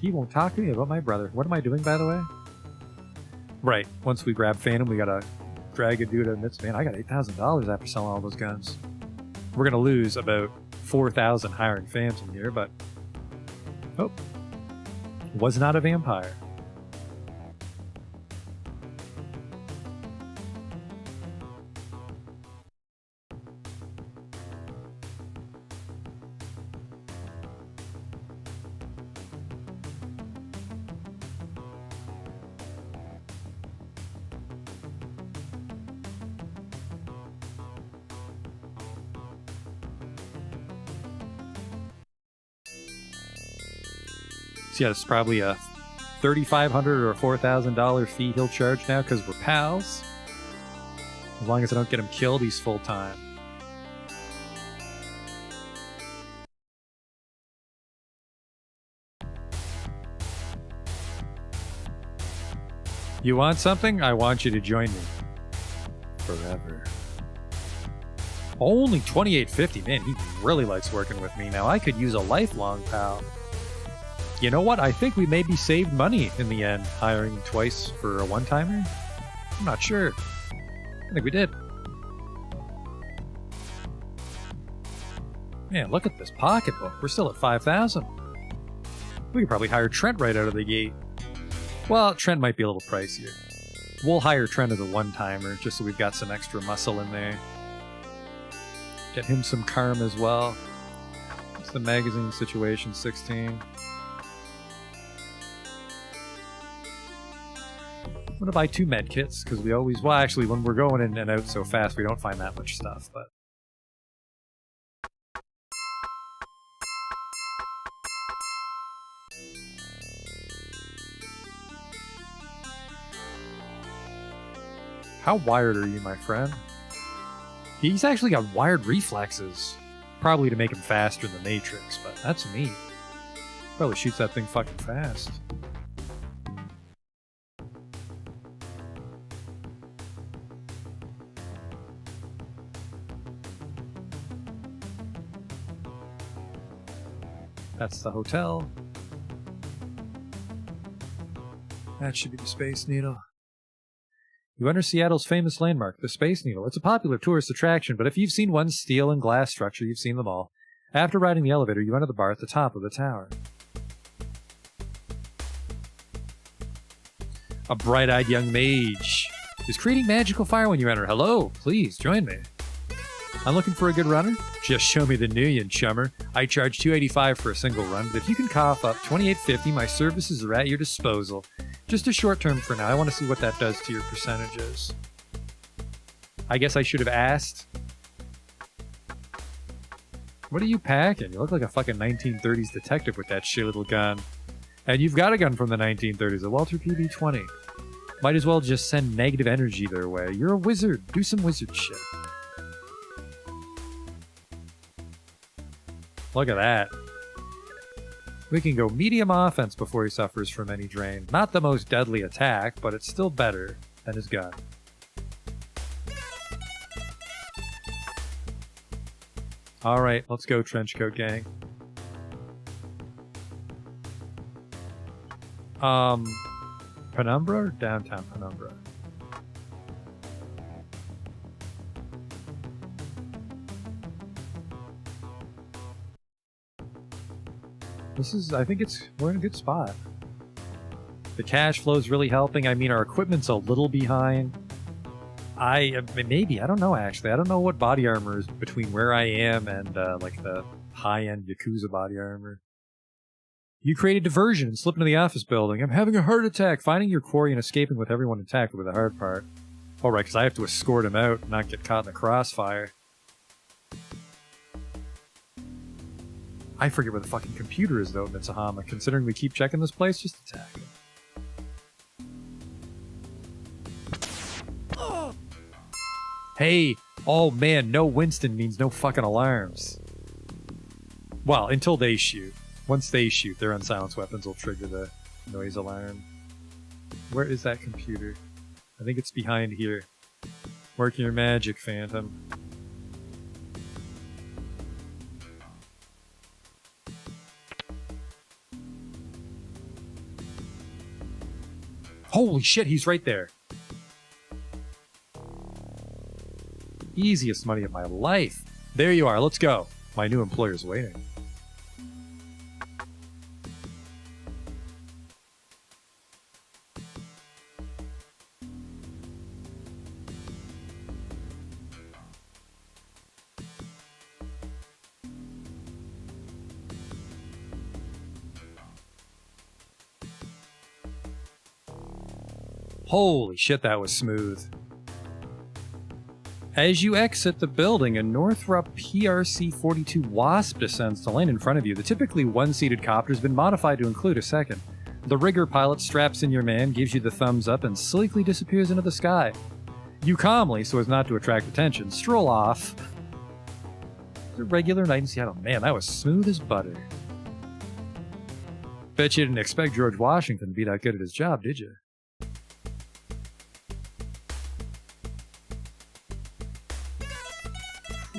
He won't talk to me about my brother. What am I doing, by the way? Right. Once we grab Phantom, we gotta drag a dude to midst. Man, I got $8,000 after selling all those guns. We're gonna lose about 4,000 hiring Phantom here, but... Oh. Was not a vampire. Yeah, it's probably a $3,500 or a $4,000 fee he'll charge now because we're pals. As long as I don't get him killed, he's full time. You want something? I want you to join me. Forever. Only $28.50. Man, he really likes working with me now. I could use a lifelong pal. You know what? I think we maybe saved money in the end, hiring him twice for a one-timer. I'm not sure. I think we did. Man, look at this pocketbook. We're still at 5,000. We could probably hire Trent right out of the gate. Well, Trent might be a little pricier. We'll hire Trent as a one-timer, just so we've got some extra muscle in there. Get him some karma as well. What's the magazine situation? 16. I'm gonna buy 2 med kits, because we always... Well, actually, when we're going in and out so fast, we don't find that much stuff, but... How wired are you, my friend? He's actually got wired reflexes. Probably to make him faster in the Matrix, but that's neat. Probably shoots that thing fucking fast. That's the hotel. That should be the Space Needle. You enter Seattle's famous landmark, the Space Needle. It's a popular tourist attraction, but if you've seen one steel and glass structure, you've seen them all. After riding the elevator, you enter the bar at the top of the tower. A bright-eyed young mage is creating magical fire when you enter. Hello, please, join me. I'm looking for a good runner? Just show me the new chummer. I charge $285 for a single run, but if you can cough up $28.50, my services are at your disposal. Just a short term for now. I want to see what that does to your percentages. I guess I should have asked. What are you packing? You look like a fucking 1930s detective with that shit little gun. And you've got a gun from the 1930s, a Walter PB-20. Might as well just send negative energy their way. You're a wizard. Do some wizard shit. Look at that. We can go medium offense before he suffers from any drain. Not the most deadly attack, but it's still better than his gun. Alright, let's go, Trenchcoat Gang. Penumbra or downtown Penumbra? This is, I think we're in a good spot. The cash flow's really helping. I mean, our equipment's a little behind. Maybe, I don't know actually. I don't know what body armor is between where I am and like the high-end Yakuza body armor. You create a diversion and slip into the office building. I'm having a heart attack. Finding your quarry and escaping with everyone intact with the hard part. All right, because I have to escort him out and not get caught in the crossfire. I forget where the fucking computer is, though, Mitsuhama. Considering we keep checking this place, just attack him. Hey! Oh man, no Winston means no fucking alarms. Well, until they shoot. Once they shoot, their unsilenced weapons will trigger the noise alarm. Where is that computer? I think it's behind here. Work your magic, Phantom. Holy shit, he's right there. Easiest money of my life. There you are, let's go. My new employer's waiting. Holy shit, that was smooth. As you exit the building, a Northrop PRC-42 Wasp descends to land in front of you. The typically one-seated copter has been modified to include a second. The rigger pilot straps in your man, gives you the thumbs up, and sleekly disappears into the sky. You calmly, so as not to attract attention, stroll off. It's a regular night in Seattle. Man, that was smooth as butter. Bet you didn't expect George Washington to be that good at his job, did you?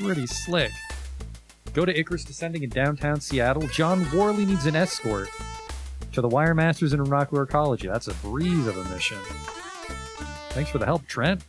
Pretty slick. Go to Icarus Descending in downtown Seattle. John Worley needs an escort to the Wire Masters in Rockwell Ecology. That's a breeze of a mission. Thanks for the help, Trent.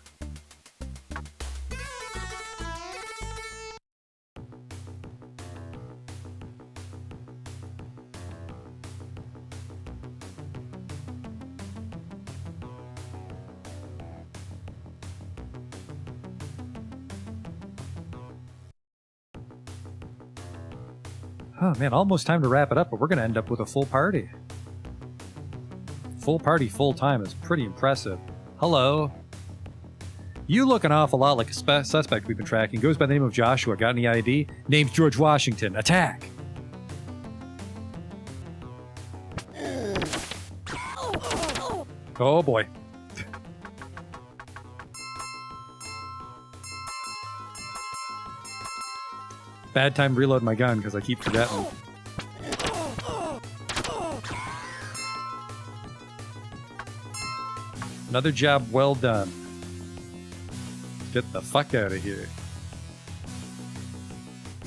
Oh man, almost time to wrap it up, but we're gonna end up with a full party. Full party, full time is pretty impressive. Hello. You look an awful lot like a suspect we've been tracking. Goes by the name of Joshua. Got any ID? Name's George Washington. Attack! Oh boy. Bad time to reload my gun because I keep forgetting. Another job well done. Get the fuck out of here.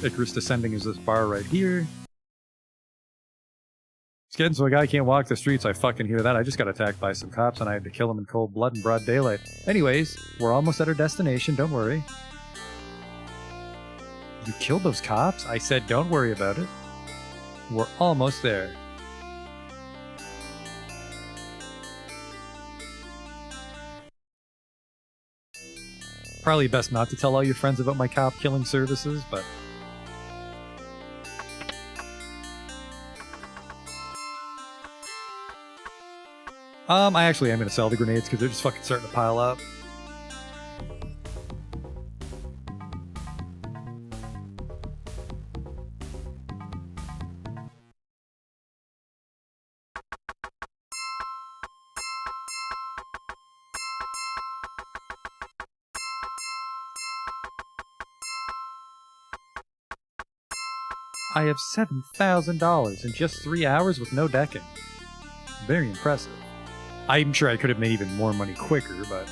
Icarus Descending is this bar right here. It's getting so a guy can't walk the streets. I fucking hear that. I just got attacked by some cops and I had to kill him in cold blood in broad daylight. Anyways, we're almost at our destination. Don't worry. You killed those cops? I said don't worry about it. We're almost there. Probably best not to tell all your friends about my cop killing services, but... I actually am going to sell the grenades because they're just fucking starting to pile up. I have $7,000 in just 3 hours with no decking. Very impressive. I'm sure I could have made even more money quicker, but...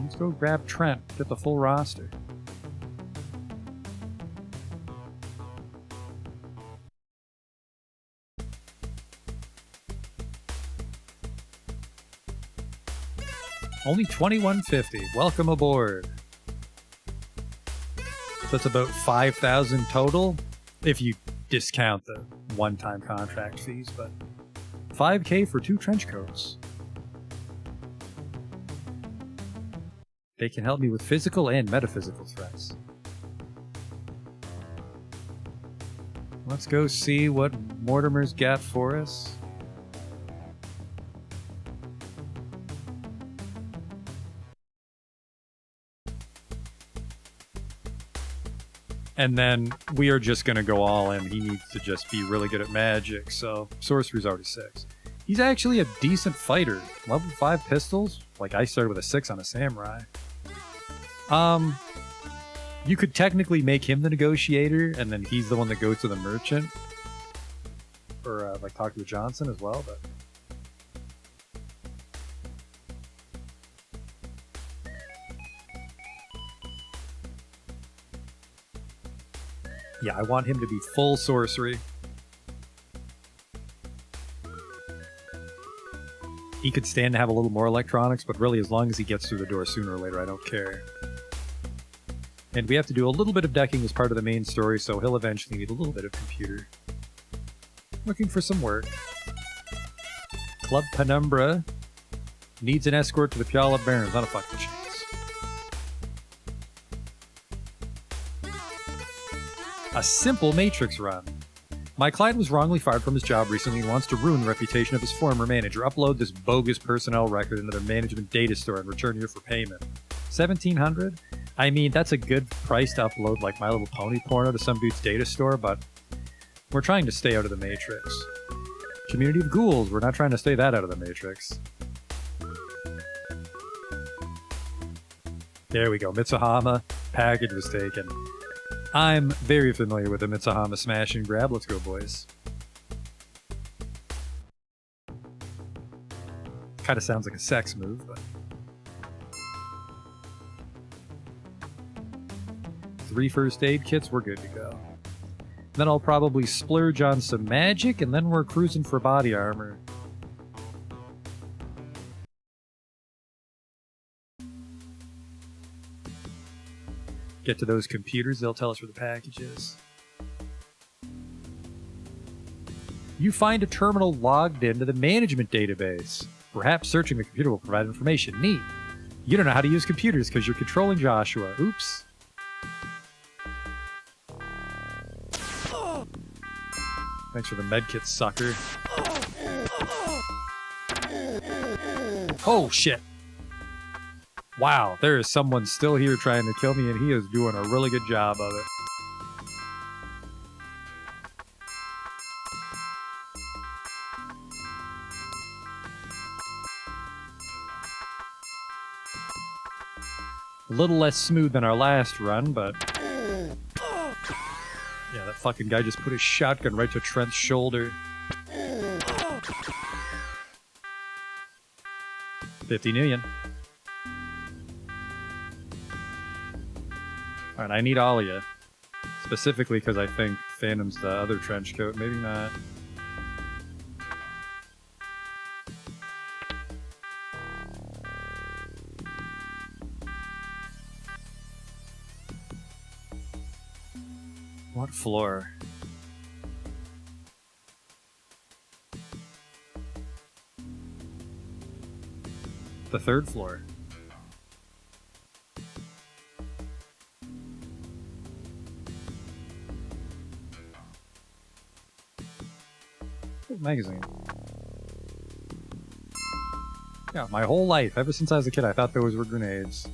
Let's go grab Trent, get the full roster. Only $21.50. Welcome aboard. So that's about $5,000 total, if you discount the one-time contract fees, but $5K for 2 trench coats. They can help me with physical and metaphysical threats. Let's go see what Mortimer's got for us. And then we are just going to go all in. He needs to just be really good at magic, so sorcery's already 6. He's actually a decent fighter. Level 5 pistols? Like, I started with a 6 on a samurai. You could technically make him the negotiator, and then he's the one that goes to the merchant. Or, like, talk to Johnson as well, but... Yeah, I want him to be full sorcery. He could stand to have a little more electronics, but really as long as he gets through the door sooner or later, I don't care. And we have to do a little bit of decking as part of the main story, so he'll eventually need a little bit of computer. Looking for some work. Club Penumbra needs an escort to the Piala Barrens. Not a fucking chance. A simple Matrix run. My client was wrongly fired from his job recently and wants to ruin the reputation of his former manager. Upload this bogus personnel record into their management data store and return here for payment. $1,700? I mean, that's a good price to upload like My Little Pony porno to some dude's data store, but we're trying to stay out of the Matrix. Community of Ghouls, we're not trying to stay that out of the Matrix. There we go, Mitsuhama. Package was taken. I'm very familiar with the Mitsuhama smash and grab. Let's go, boys. Kind of sounds like a sex move, but... 3 first aid kits, we're good to go. Then I'll probably splurge on some magic, and then we're cruising for body armor. Get to those computers, they'll tell us where the package is. You find a terminal logged into the management database. Perhaps searching the computer will provide information. Neat. You don't know how to use computers because you're controlling Joshua. Oops. Thanks for the medkit, sucker. Oh, shit. Wow, there is someone still here trying to kill me, and he is doing a really good job of it. A little less smooth than our last run, but... Yeah, that fucking guy just put his shotgun right to Trent's shoulder. 50 million. Alright, I need all of you. Specifically because I think Phantom's the other trench coat. Maybe not. What floor? The third floor. What magazine? Yeah, my whole life, ever since I was a kid, I thought those were grenades.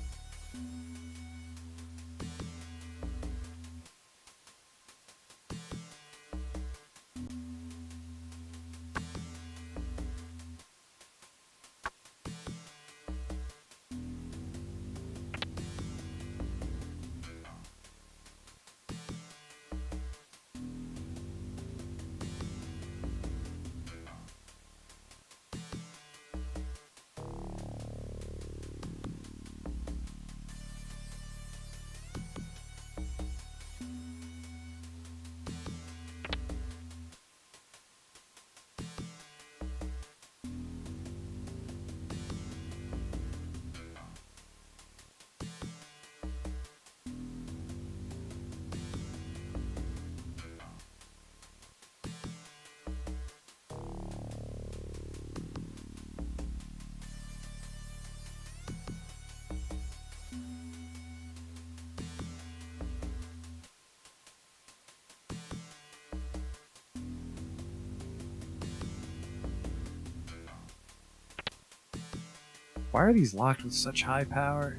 Why are these locked with such high power?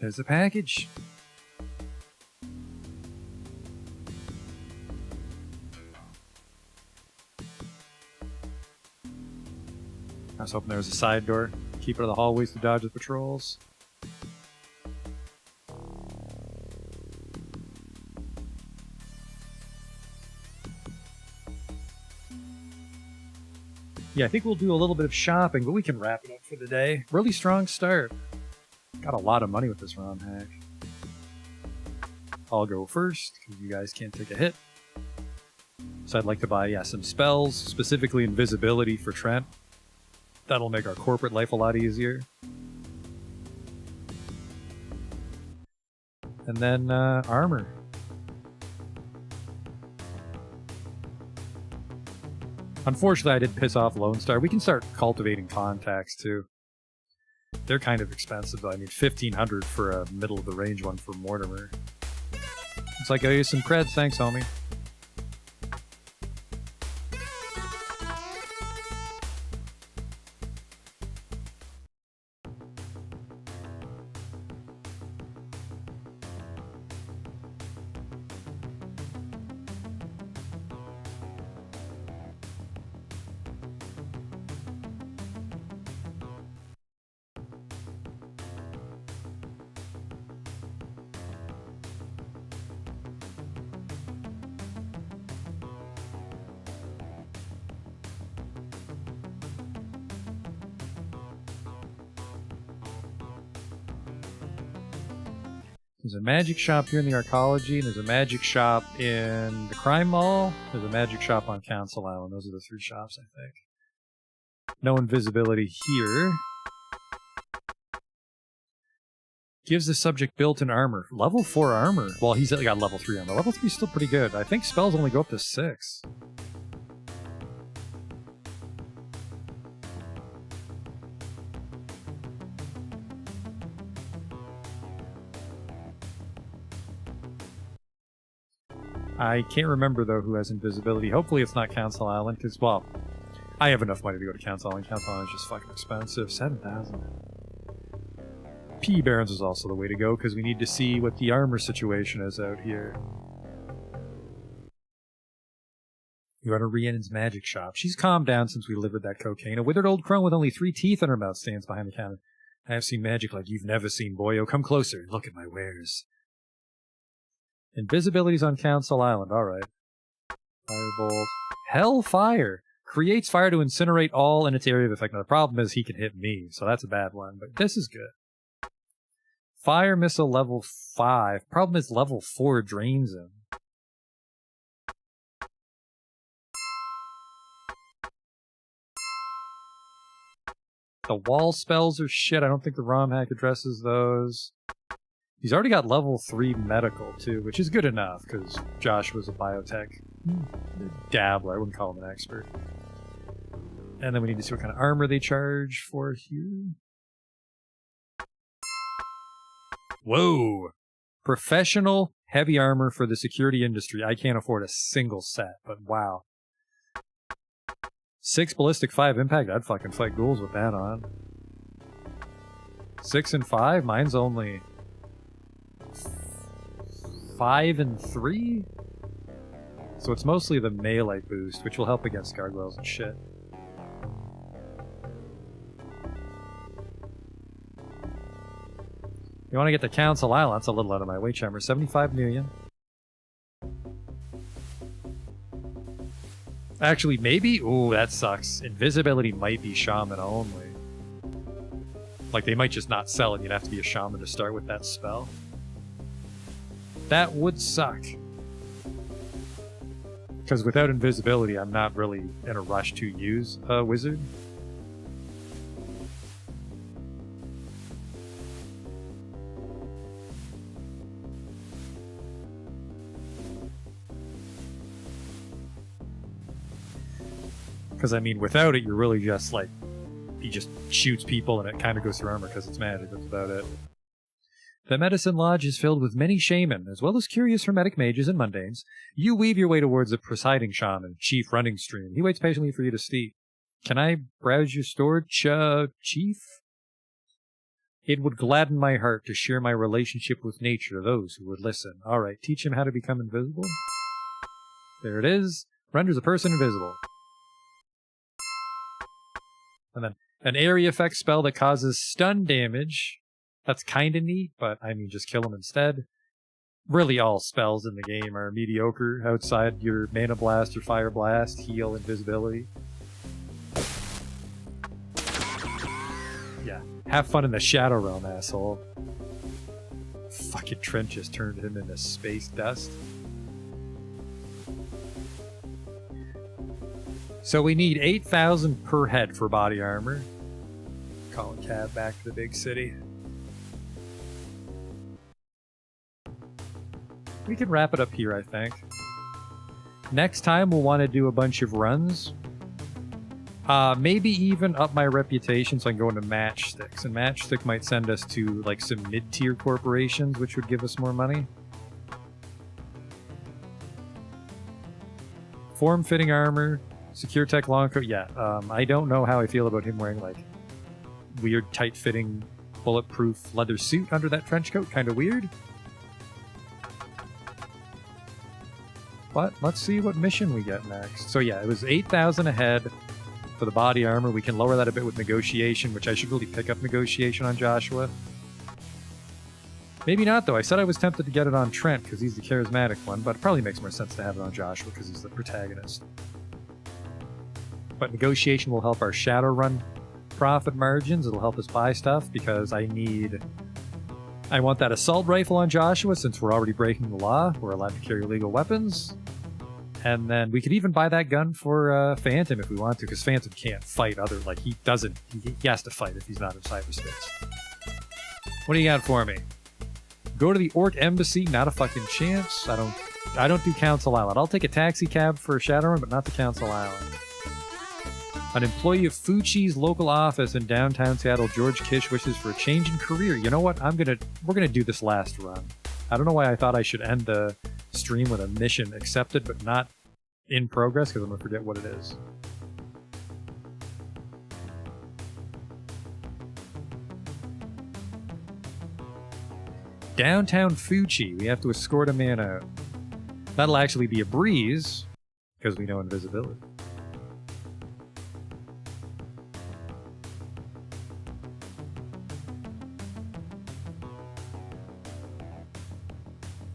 There's a package. I was hoping there was a side door. Keep it in the hallways to dodge the patrols. Yeah, I think we'll do a little bit of shopping, but we can wrap it up for the day. Really strong start. Got a lot of money with this ROM hack. I'll go first, because you guys can't take a hit. So I'd like to buy, some spells, specifically invisibility for Trent. That'll make our corporate life a lot easier. And then, armor. Unfortunately, I did piss off Lone Star. We can start cultivating contacts, too. They're kind of expensive, though. I mean, 1,500 for a middle-of-the-range one for Mortimer. It's like I owe you some creds. Thanks, homie. There's a magic shop here in the Arcology, and there's a magic shop in the Crime Mall. There's a magic shop on Council Island. Those are the three shops, I think. No invisibility here. Gives the subject built-in armor. Level 4 armor. Well, he's got level 3 armor. Level 3 is still pretty good. I think spells only go up to 6. I can't remember, though, who has invisibility. Hopefully it's not Council Island, because, well, I have enough money to go to Council Island. Council Island is just fucking expensive. 7,000. P Barons is also the way to go, because we need to see what the armor situation is out here. You go to Rhiannon's magic shop. She's calmed down since we delivered that cocaine. A withered old crone with only 3 teeth in her mouth stands behind the counter. I have seen magic like you've never seen, boyo. Come closer and look at my wares. Invisibility's on Council Island. Alright. Firebolt. Hellfire! Creates fire to incinerate all in its area of effect. Now, the problem is he can hit me, so that's a bad one, but this is good. Fire missile level 5. Problem is level 4 drains him. The wall spells are shit. I don't think the ROM hack addresses those. He's already got level 3 medical, too, which is good enough, because Josh was a biotech dabbler. I wouldn't call him an expert. And then we need to see what kind of armor they charge for here. Whoa! Professional heavy armor for the security industry. I can't afford a single set, but wow. 6 ballistic, 5 impact. I'd fucking fight ghouls with that on. 6 and 5? Mine's only 5 and 3? So it's mostly the melee boost, which will help against gargoyles and shit. You want to get to Council Island? That's a little out of my way, Chummer. 75 million. Actually, maybe? Ooh, that sucks. Invisibility might be shaman only. Like, they might just not sell it. You'd have to be a shaman to start with that spell. That would suck. Because without invisibility, I'm not really in a rush to use a wizard. Because, I mean, without it, you're really just, like, he just shoots people and it kind of goes through armor because it's magic. That's about it. The Medicine Lodge is filled with many shaman, as well as curious hermetic mages and mundanes. You weave your way towards the presiding shaman, Chief Running Stream. He waits patiently for you to speak. Can I browse your storage, Chief? It would gladden my heart to share my relationship with nature to those who would listen. Alright, teach him how to become invisible. There it is. Renders a person invisible. And then an area effect spell that causes stun damage. That's kind of neat, but I mean, just kill him instead. Really, all spells in the game are mediocre outside your Mana Blast, your Fire Blast, Heal, Invisibility. Yeah, have fun in the Shadow Realm, asshole. Fucking Trent just turned him into space dust. So we need 8,000 per head for body armor. Calling cab back to the big city. We can wrap it up here, I think. Next time we'll want to do a bunch of runs. Maybe even up my reputation so I can go into Matchsticks. And Matchstick might send us to like some mid-tier corporations, which would give us more money. Form-fitting armor. Secure Tech long coat, yeah. I don't know how I feel about him wearing, like, weird, tight-fitting, bulletproof leather suit under that trench coat. Kind of weird. But let's see what mission we get next. So yeah, it was 8,000 ahead for the body armor. We can lower that a bit with negotiation, which I should really pick up negotiation on Joshua. Maybe not, though. I said I was tempted to get it on Trent, because he's the charismatic one, but it probably makes more sense to have it on Joshua, because he's the protagonist. But negotiation will help our Shadowrun profit margins. It'll help us buy stuff because I want that assault rifle on Joshua since we're already breaking the law. We're allowed to carry illegal weapons. And then we could even buy that gun for Phantom if we want to, because Phantom can't fight other, like, he doesn't, he has to fight if he's not in cyberspace. What do you got for me? Go to the Orc Embassy, not a fucking chance. I don't do Council Island. I'll take a taxi cab for Shadowrun, but not the Council Island. An employee of Fuchi's local office in downtown Seattle, George Kish, wishes for a change in career. You know what? We're gonna do this last run. I don't know why I thought I should end the stream with a mission accepted but not in progress, because I'm gonna forget what it is. Downtown Fuchi. We have to escort a man out. That'll actually be a breeze, because we know invisibility.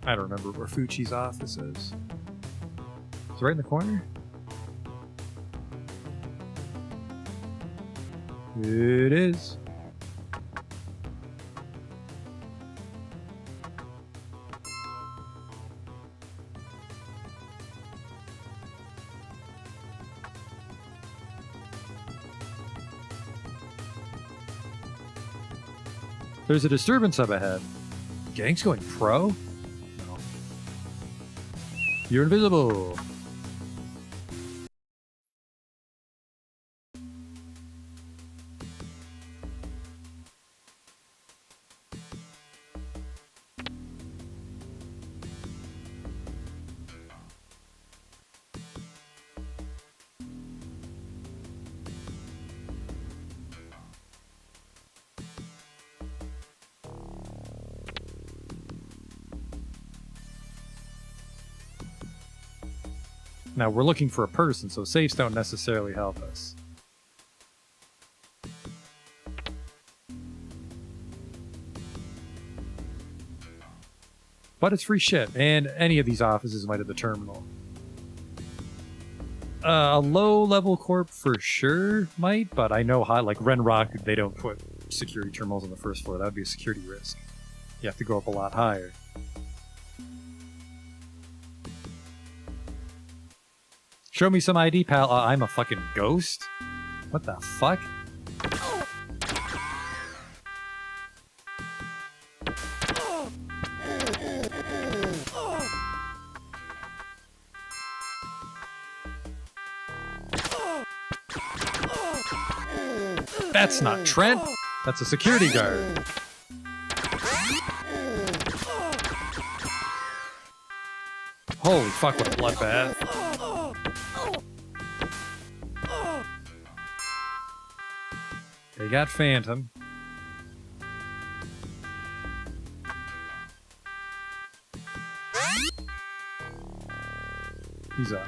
I don't remember where Fuchi's office is. It's right in the corner? It is. There's a disturbance up ahead. Gang's going pro? No. You're invisible. Now, we're looking for a person, so safes don't necessarily help us. But it's free shit, and any of these offices might have the terminal. A low-level corp for sure might, but I know high, like Ren Rock, they don't put security terminals on the first floor. That would be a security risk. You have to go up a lot higher. Show me some ID, pal. I'm a fucking ghost? What the fuck? That's not Trent. That's a security guard. Holy fuck, what a bloodbath. They got Phantom. He's up.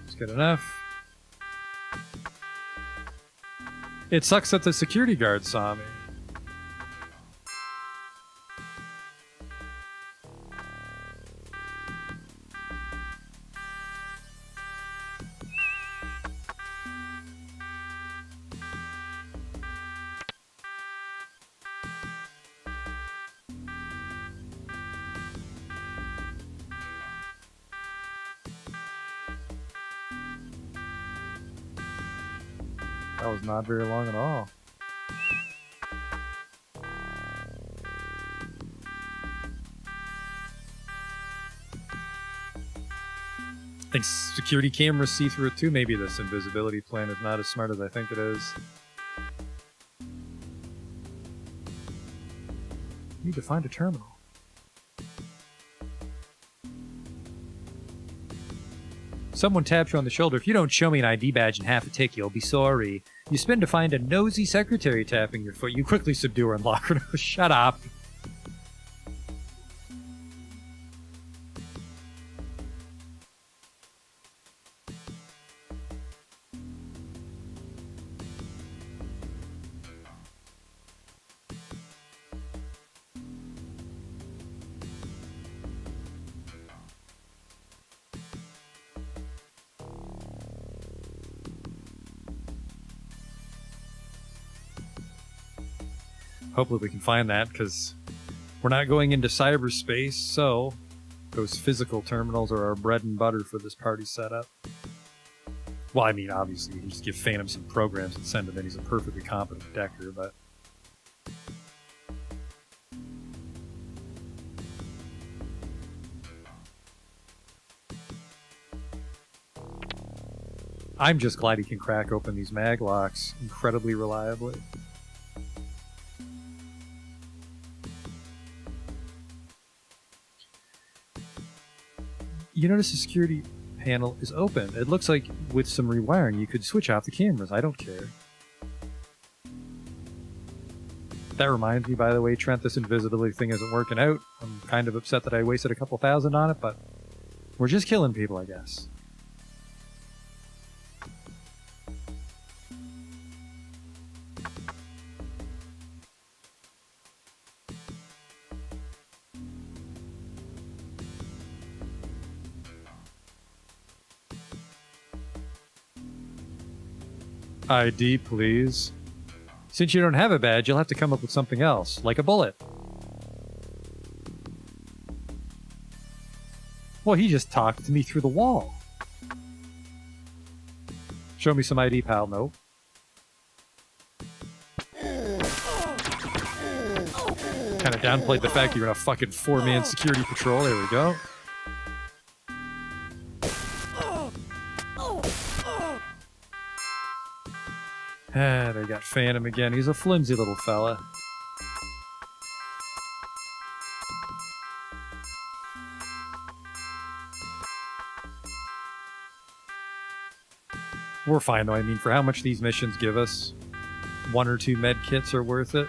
That's good enough. It sucks that the security guard saw me. That was not very long at all. I think security cameras see through it too. Maybe this invisibility plan is not as smart as I think it is. Need to find a terminal. Someone taps you on the shoulder. If you don't show me an ID badge in half a tick, you'll be sorry. You spin to find a nosy secretary tapping your foot. You quickly subdue her and lock her. Shut up. Hopefully we can find that, because we're not going into cyberspace, so those physical terminals are our bread and butter for this party setup. Well, I mean, obviously, we just give Phantom some programs and send him in. He's a perfectly competent decker, but... I'm just glad he can crack open these mag locks incredibly reliably. You notice the security panel is open. It looks like with some rewiring you could switch off the cameras. I don't care. That reminds me, by the way, Trent, this invisibility thing isn't working out. I'm kind of upset that I wasted a couple thousand on it, but we're just killing people, I guess. ID, please. Since you don't have a badge, you'll have to come up with something else, like a bullet. Well, he just talked to me through the wall. Show me some ID, pal. Nope. Kind of downplayed the fact you're in a fucking 4-man security patrol. There we go. Ah, they got Phantom again. He's a flimsy little fella. We're fine though. I mean, for how much these missions give us, 1 or 2 med kits are worth it.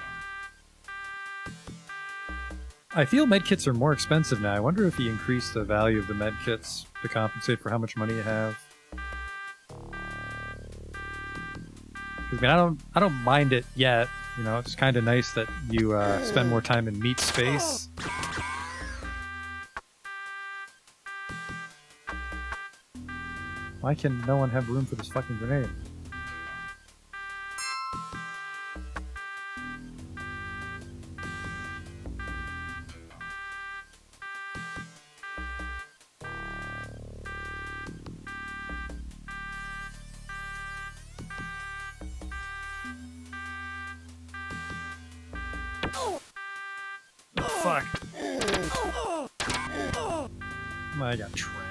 I feel med kits are more expensive now. I wonder if he increased the value of the med kits to compensate for how much money you have. I mean, I don't mind it yet. You know, it's kind of nice that you spend more time in meat space. Why can no one have room for this fucking grenade? Fuck. I got Trent.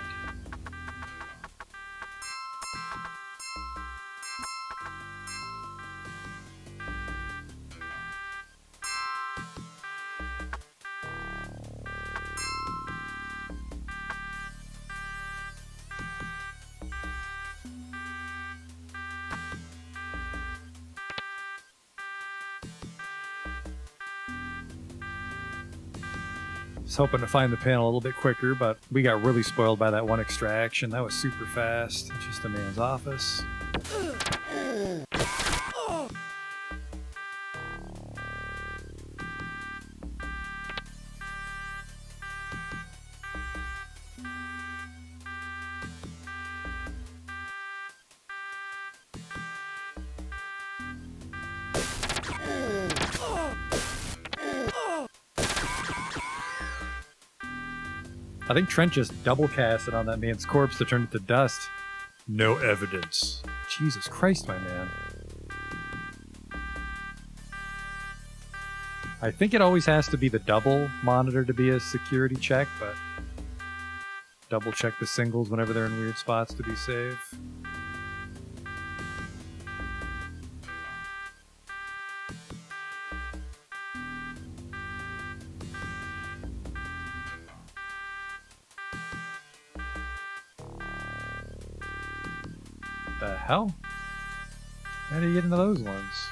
Was hoping to find the panel a little bit quicker, but we got really spoiled by that one extraction. That was super fast. Just a man's office. I think Trent just double casted on that man's corpse to turn it to dust. No evidence. Jesus Christ, my man. I think it always has to be the double monitor to be a security check, but double check the singles whenever they're in weird spots to be safe. The hell? How do you get into those ones?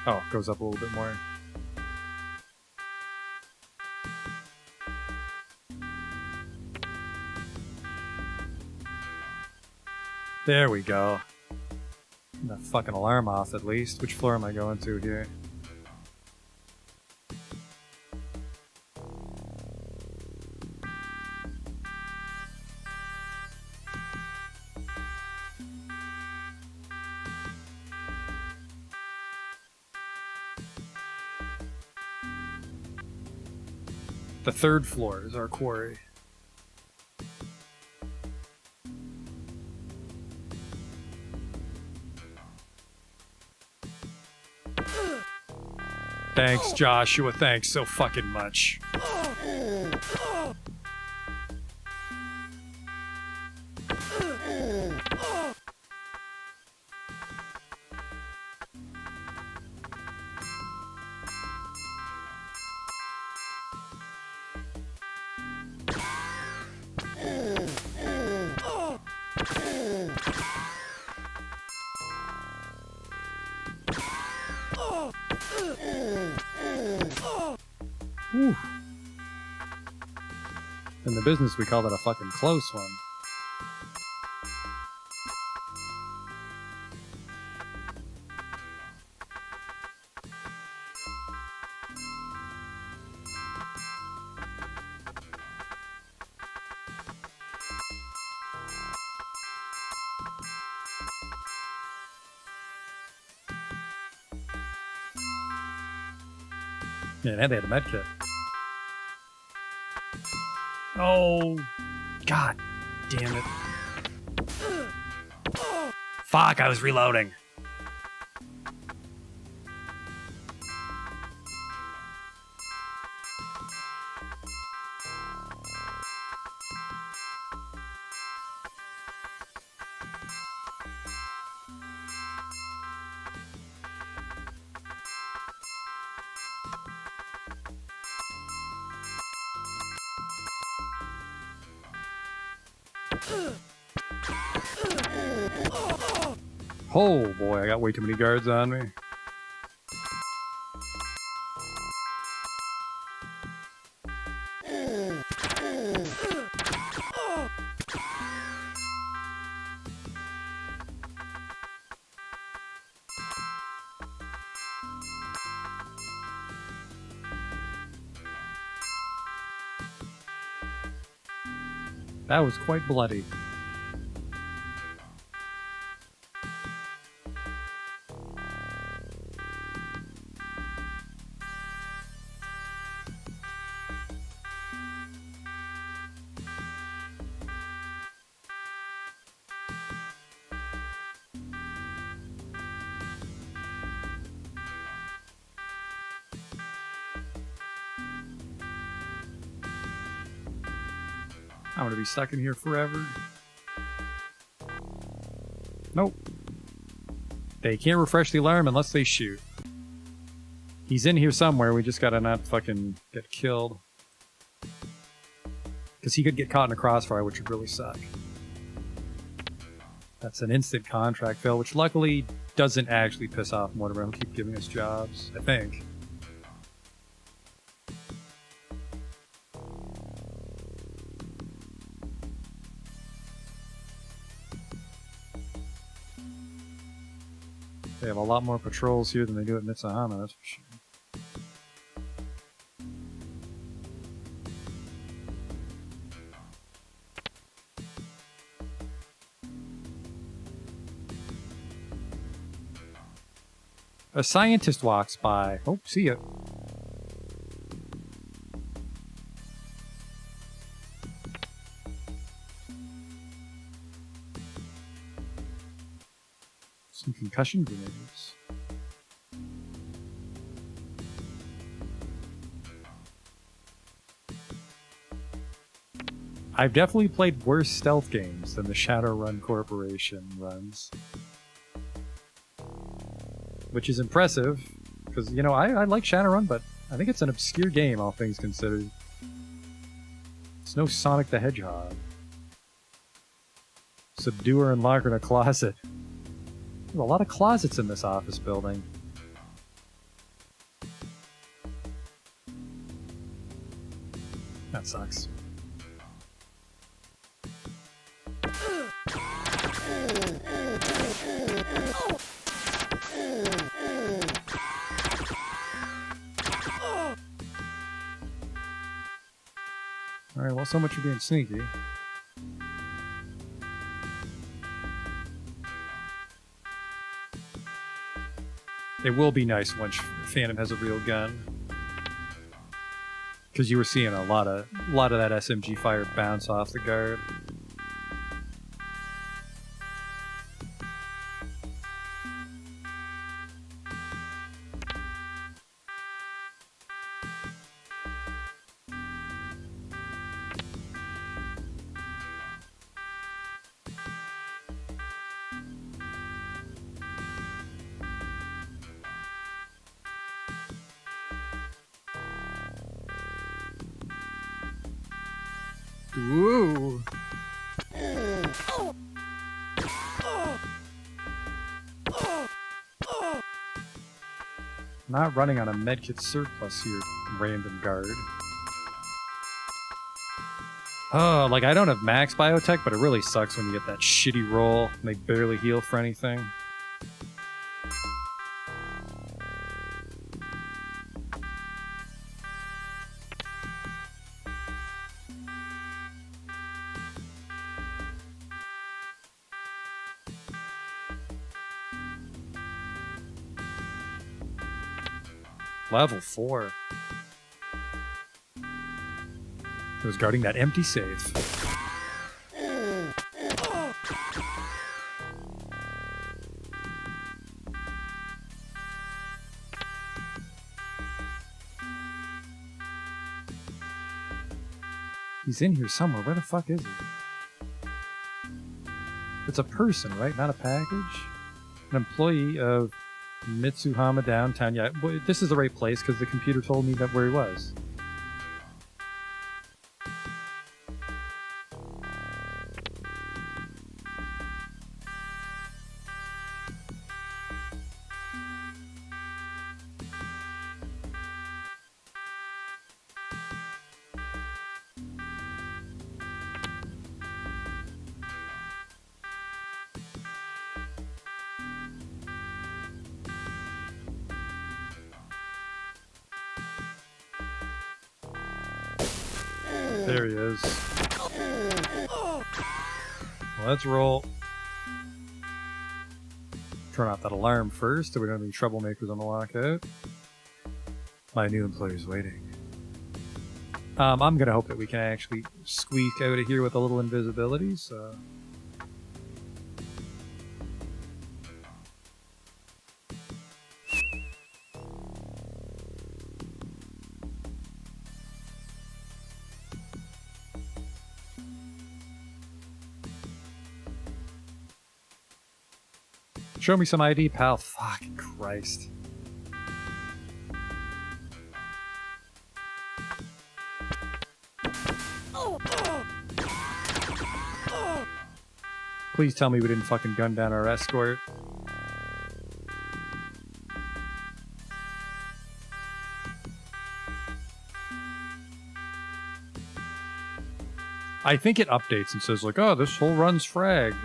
Oh, it goes up a little bit more. There we go. Get the fucking alarm off at least. Which floor am I going to here? The 3rd floor is our quarry. Thanks, Joshua. Thanks so fucking much. Whew. In the business, we call that a fucking close one. Yeah, and they had a med kit. Oh, god damn it. Fuck, I was reloading. Oh boy, I got way too many guards on me. That was quite bloody. I'm gonna be stuck in here forever. Nope. They can't refresh the alarm unless they shoot. He's in here somewhere, we just gotta not fucking get killed. Because he could get caught in a crossfire, which would really suck. That's an instant contract fail, which luckily doesn't actually piss off Mortimer. He'll keep giving us jobs, I think. They have a lot more patrols here than they do at Mitsuhama, that's for sure. A scientist walks by. Oh, see ya. Some concussion grenades. I've definitely played worse stealth games than the Shadowrun Corporation runs. Which is impressive, because, you know, I like Shadowrun, but I think it's an obscure game, all things considered. It's no Sonic the Hedgehog. Subdue her and lock her in a closet. There's a lot of closets in this office building. That sucks. Alright, well, so much for being sneaky. It will be nice once Phantom has a real gun. Because you were seeing a lot of that SMG fire bounce off the guard. Ooh. Not running on a medkit surplus here, random guard. Oh, like I don't have max biotech, but it really sucks when you get that shitty roll and they barely heal for anything. Level 4. It was guarding that empty safe. He's in here somewhere. Where the fuck is he? It's a person, right? Not a package? An employee of Mitsuhama downtown. Yeah, this is the right place because the computer told me that where he was. There he is. Well, let's roll. Turn off that alarm first, so we don't have any troublemakers on the lockout. My new employer's waiting. I'm gonna hope that we can actually squeak out of here with a little invisibility, so... Show me some ID, pal. Fucking Christ. Please tell me we didn't fucking gun down our escort. I think it updates and says like, oh, this whole run's fragged.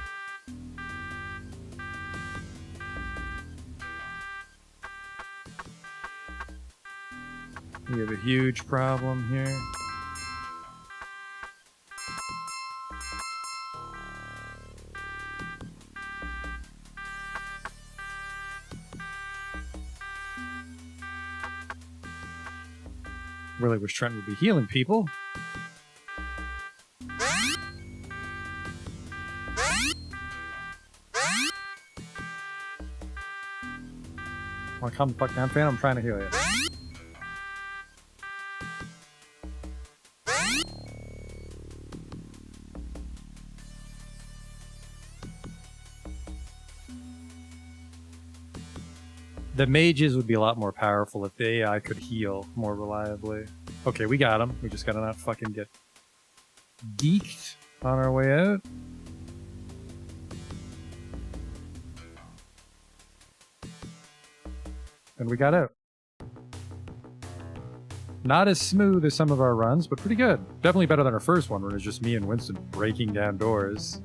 We have a huge problem here. Really wish Trent would be healing people. Well, calm the fuck down, fan. I'm trying to heal you. The mages would be a lot more powerful if the AI could heal more reliably. Okay, we got him. We just gotta not fucking get geeked on our way out. And we got out. Not as smooth as some of our runs, but pretty good. Definitely better than our first one, where it was just me and Winston breaking down doors.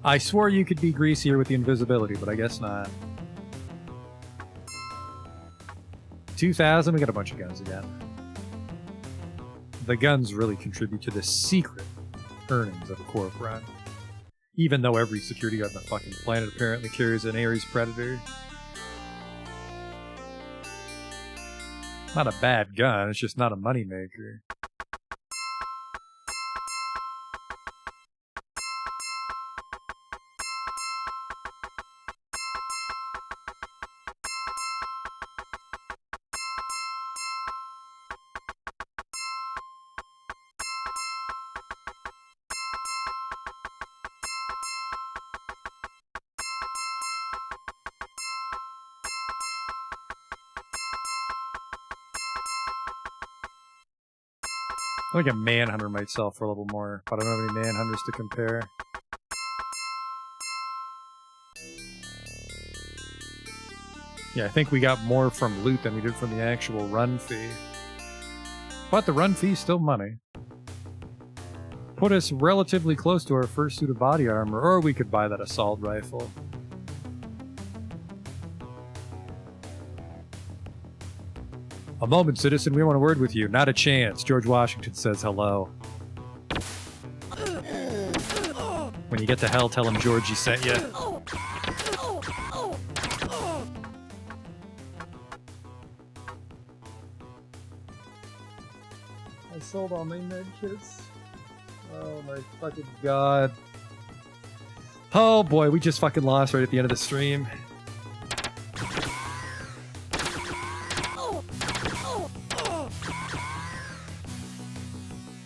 I swore you could be greasier with the invisibility, but I guess not. 2,000, we got a bunch of guns again. The guns really contribute to the secret earnings of a Corp run. Even though every security guard on the fucking planet apparently carries an Ares Predator. Not a bad gun, it's just not a moneymaker. I think a Manhunter might sell for a little more, but I don't have any Manhunters to compare. Yeah, I think we got more from loot than we did from the actual run fee. But the run fee's still money. Put us relatively close to our first suit of body armor, or we could buy that assault rifle. A moment, citizen, we want a word with you. Not a chance. George Washington says hello. When you get to hell, tell him Georgie sent you. I sold all my med kits. Oh my fucking god. Oh boy, we just fucking lost right at the end of the stream.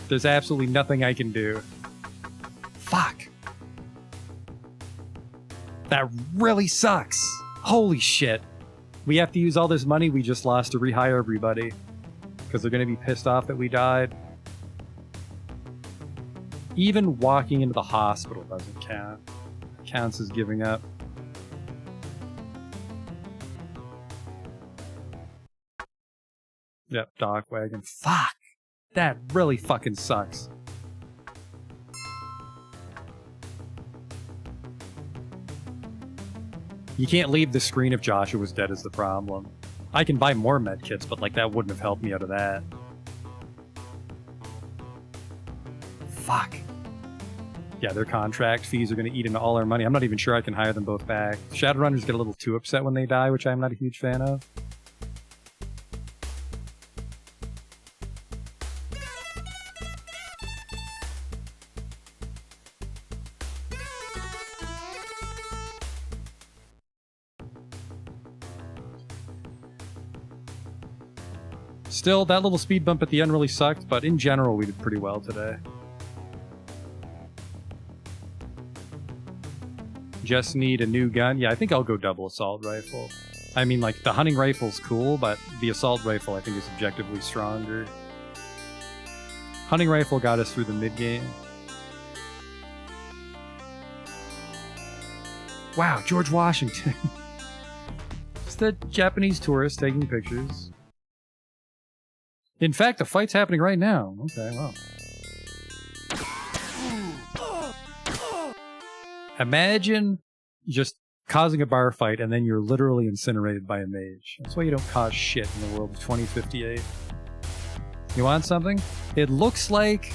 There's absolutely nothing I can do. Fuck. That really sucks. Holy shit. We have to use all this money we just lost to rehire everybody. Because they're going to be pissed off that we died. Even walking into the hospital doesn't count. It counts as giving up. Yep, dock wagon. Fuck! That really fucking sucks. You can't leave the screen if Joshua's dead is the problem. I can buy more medkits, but like that wouldn't have helped me out of that. Fuck. Yeah, their contract fees are going to eat into all our money. I'm not even sure I can hire them both back. Shadowrunners get a little too upset when they die, which I'm not a huge fan of. Still, that little speed bump at the end really sucked, but in general we did pretty well today. Just need a new gun. Yeah, I think I'll go double assault rifle. I mean, like, the hunting rifle's cool, but the assault rifle I think is objectively stronger. Hunting rifle got us through the mid-game. Wow, George Washington. Just a Japanese tourist taking pictures. In fact, the fight's happening right now. Okay, well. Imagine just causing a bar fight and then you're literally incinerated by a mage. That's why you don't cause shit in the world of 2058. You want something? It looks like...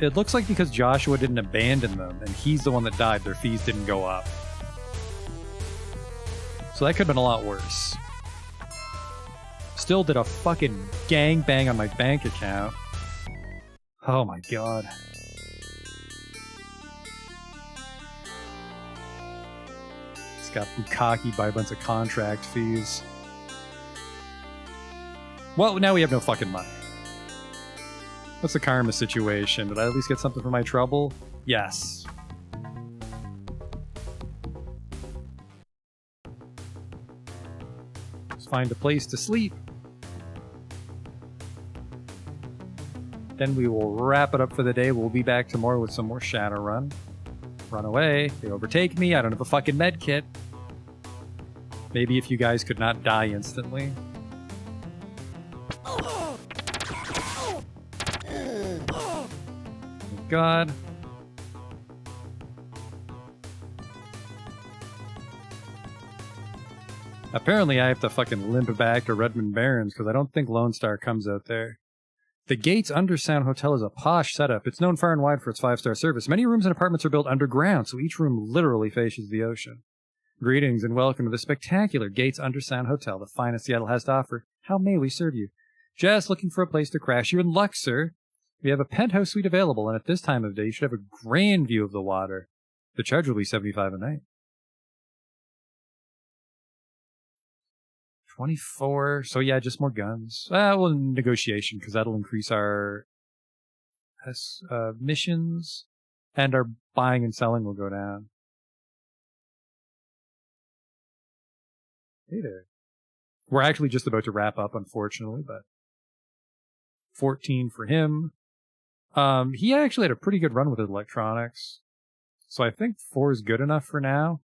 It looks like because Joshua didn't abandon them and he's the one that died, their fees didn't go up. So that could have been a lot worse. Still did a fucking gangbang on my bank account. Oh my god. Just got bukakied by a bunch of contract fees. Well, now we have no fucking money. What's the karma situation? Did I at least get something for my trouble? Yes. Let's find a place to sleep. Then we will wrap it up for the day. We'll be back tomorrow with some more Shadowrun. Run away. They overtake me. I don't have a fucking med kit. Maybe if you guys could not die instantly. God. Apparently I have to fucking limp back to Redmond Barrens because I don't think Lone Star comes out there. The Gates Undersound Hotel is a posh setup. It's known far and wide for its 5-star service. Many rooms and apartments are built underground, so each room literally faces the ocean. Greetings and welcome to the spectacular Gates Undersound Hotel, the finest Seattle has to offer. How may we serve you? Just looking for a place to crash. You're in luck, sir. We have a penthouse suite available, and at this time of day, you should have a grand view of the water. The charge will be $75 a night. 24. So yeah, just more guns. Well, negotiation, because that'll increase our missions, and our buying and selling will go down. Hey there. We're actually just about to wrap up, unfortunately, but 14 for him. He actually had a pretty good run with his electronics, so I think 4 is good enough for now.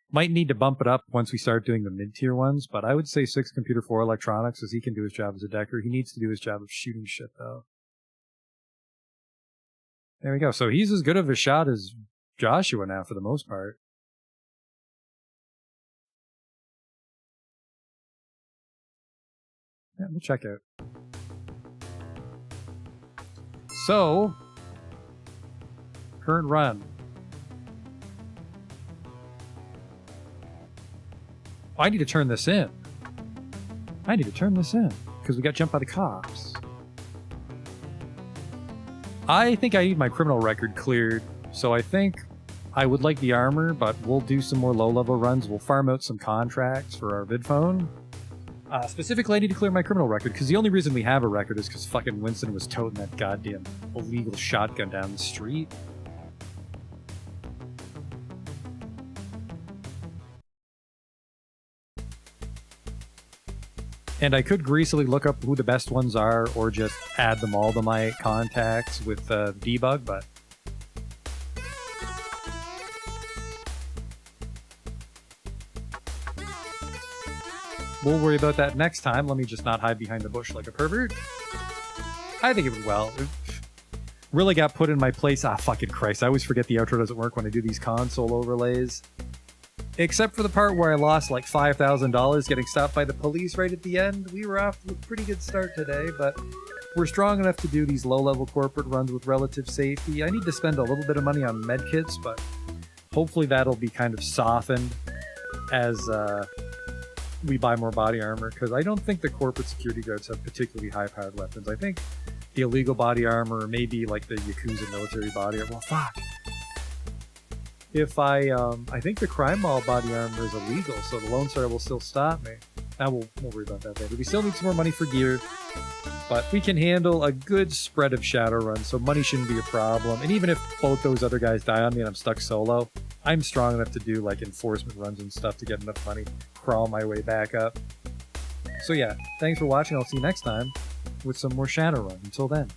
Might need to bump it up once we start doing the mid-tier ones, but I would say 6 computer, 4 electronics, as he can do his job as a decker. He needs to do his job of shooting shit, though. There we go. So he's as good of a shot as Joshua now, for the most part. Yeah, we'll check out. So, current run. I need to turn this in. Because we got jumped by the cops. I think I need my criminal record cleared, so I think I would like the armor, but we'll do some more low-level runs. We'll farm out some contracts for our vidphone. Specifically, I need to clear my criminal record, because the only reason we have a record is because fucking Winston was toting that goddamn illegal shotgun down the street. And I could greasily look up who the best ones are, or just add them all to my contacts with debug, but we'll worry about that next time. Let me just not hide behind the bush like a pervert. I think it would well. It really got put in my place. Ah, fucking Christ. I always forget the outro doesn't work when I do these console overlays. Except for the part where I lost like $5,000 getting stopped by the police right at the end. We were off to a pretty good start today, but we're strong enough to do these low-level corporate runs with relative safety. I need to spend a little bit of money on medkits, but hopefully that'll be kind of softened as we buy more body armor, because I don't think the corporate security guards have particularly high-powered weapons. I think the illegal body armor, or maybe like the Yakuza military body armor. Well, fuck. If I think the crime mall body armor is illegal, so the Lone Star will still stop me. Now we'll worry about that later. We still need some more money for gear, but we can handle a good spread of Shadowrun, so money shouldn't be a problem. And even if both those other guys die on me and I'm stuck solo, I'm strong enough to do like enforcement runs and stuff to get enough money, crawl my way back up. So yeah, thanks for watching. I'll see you next time with some more Shadowrun. Until then.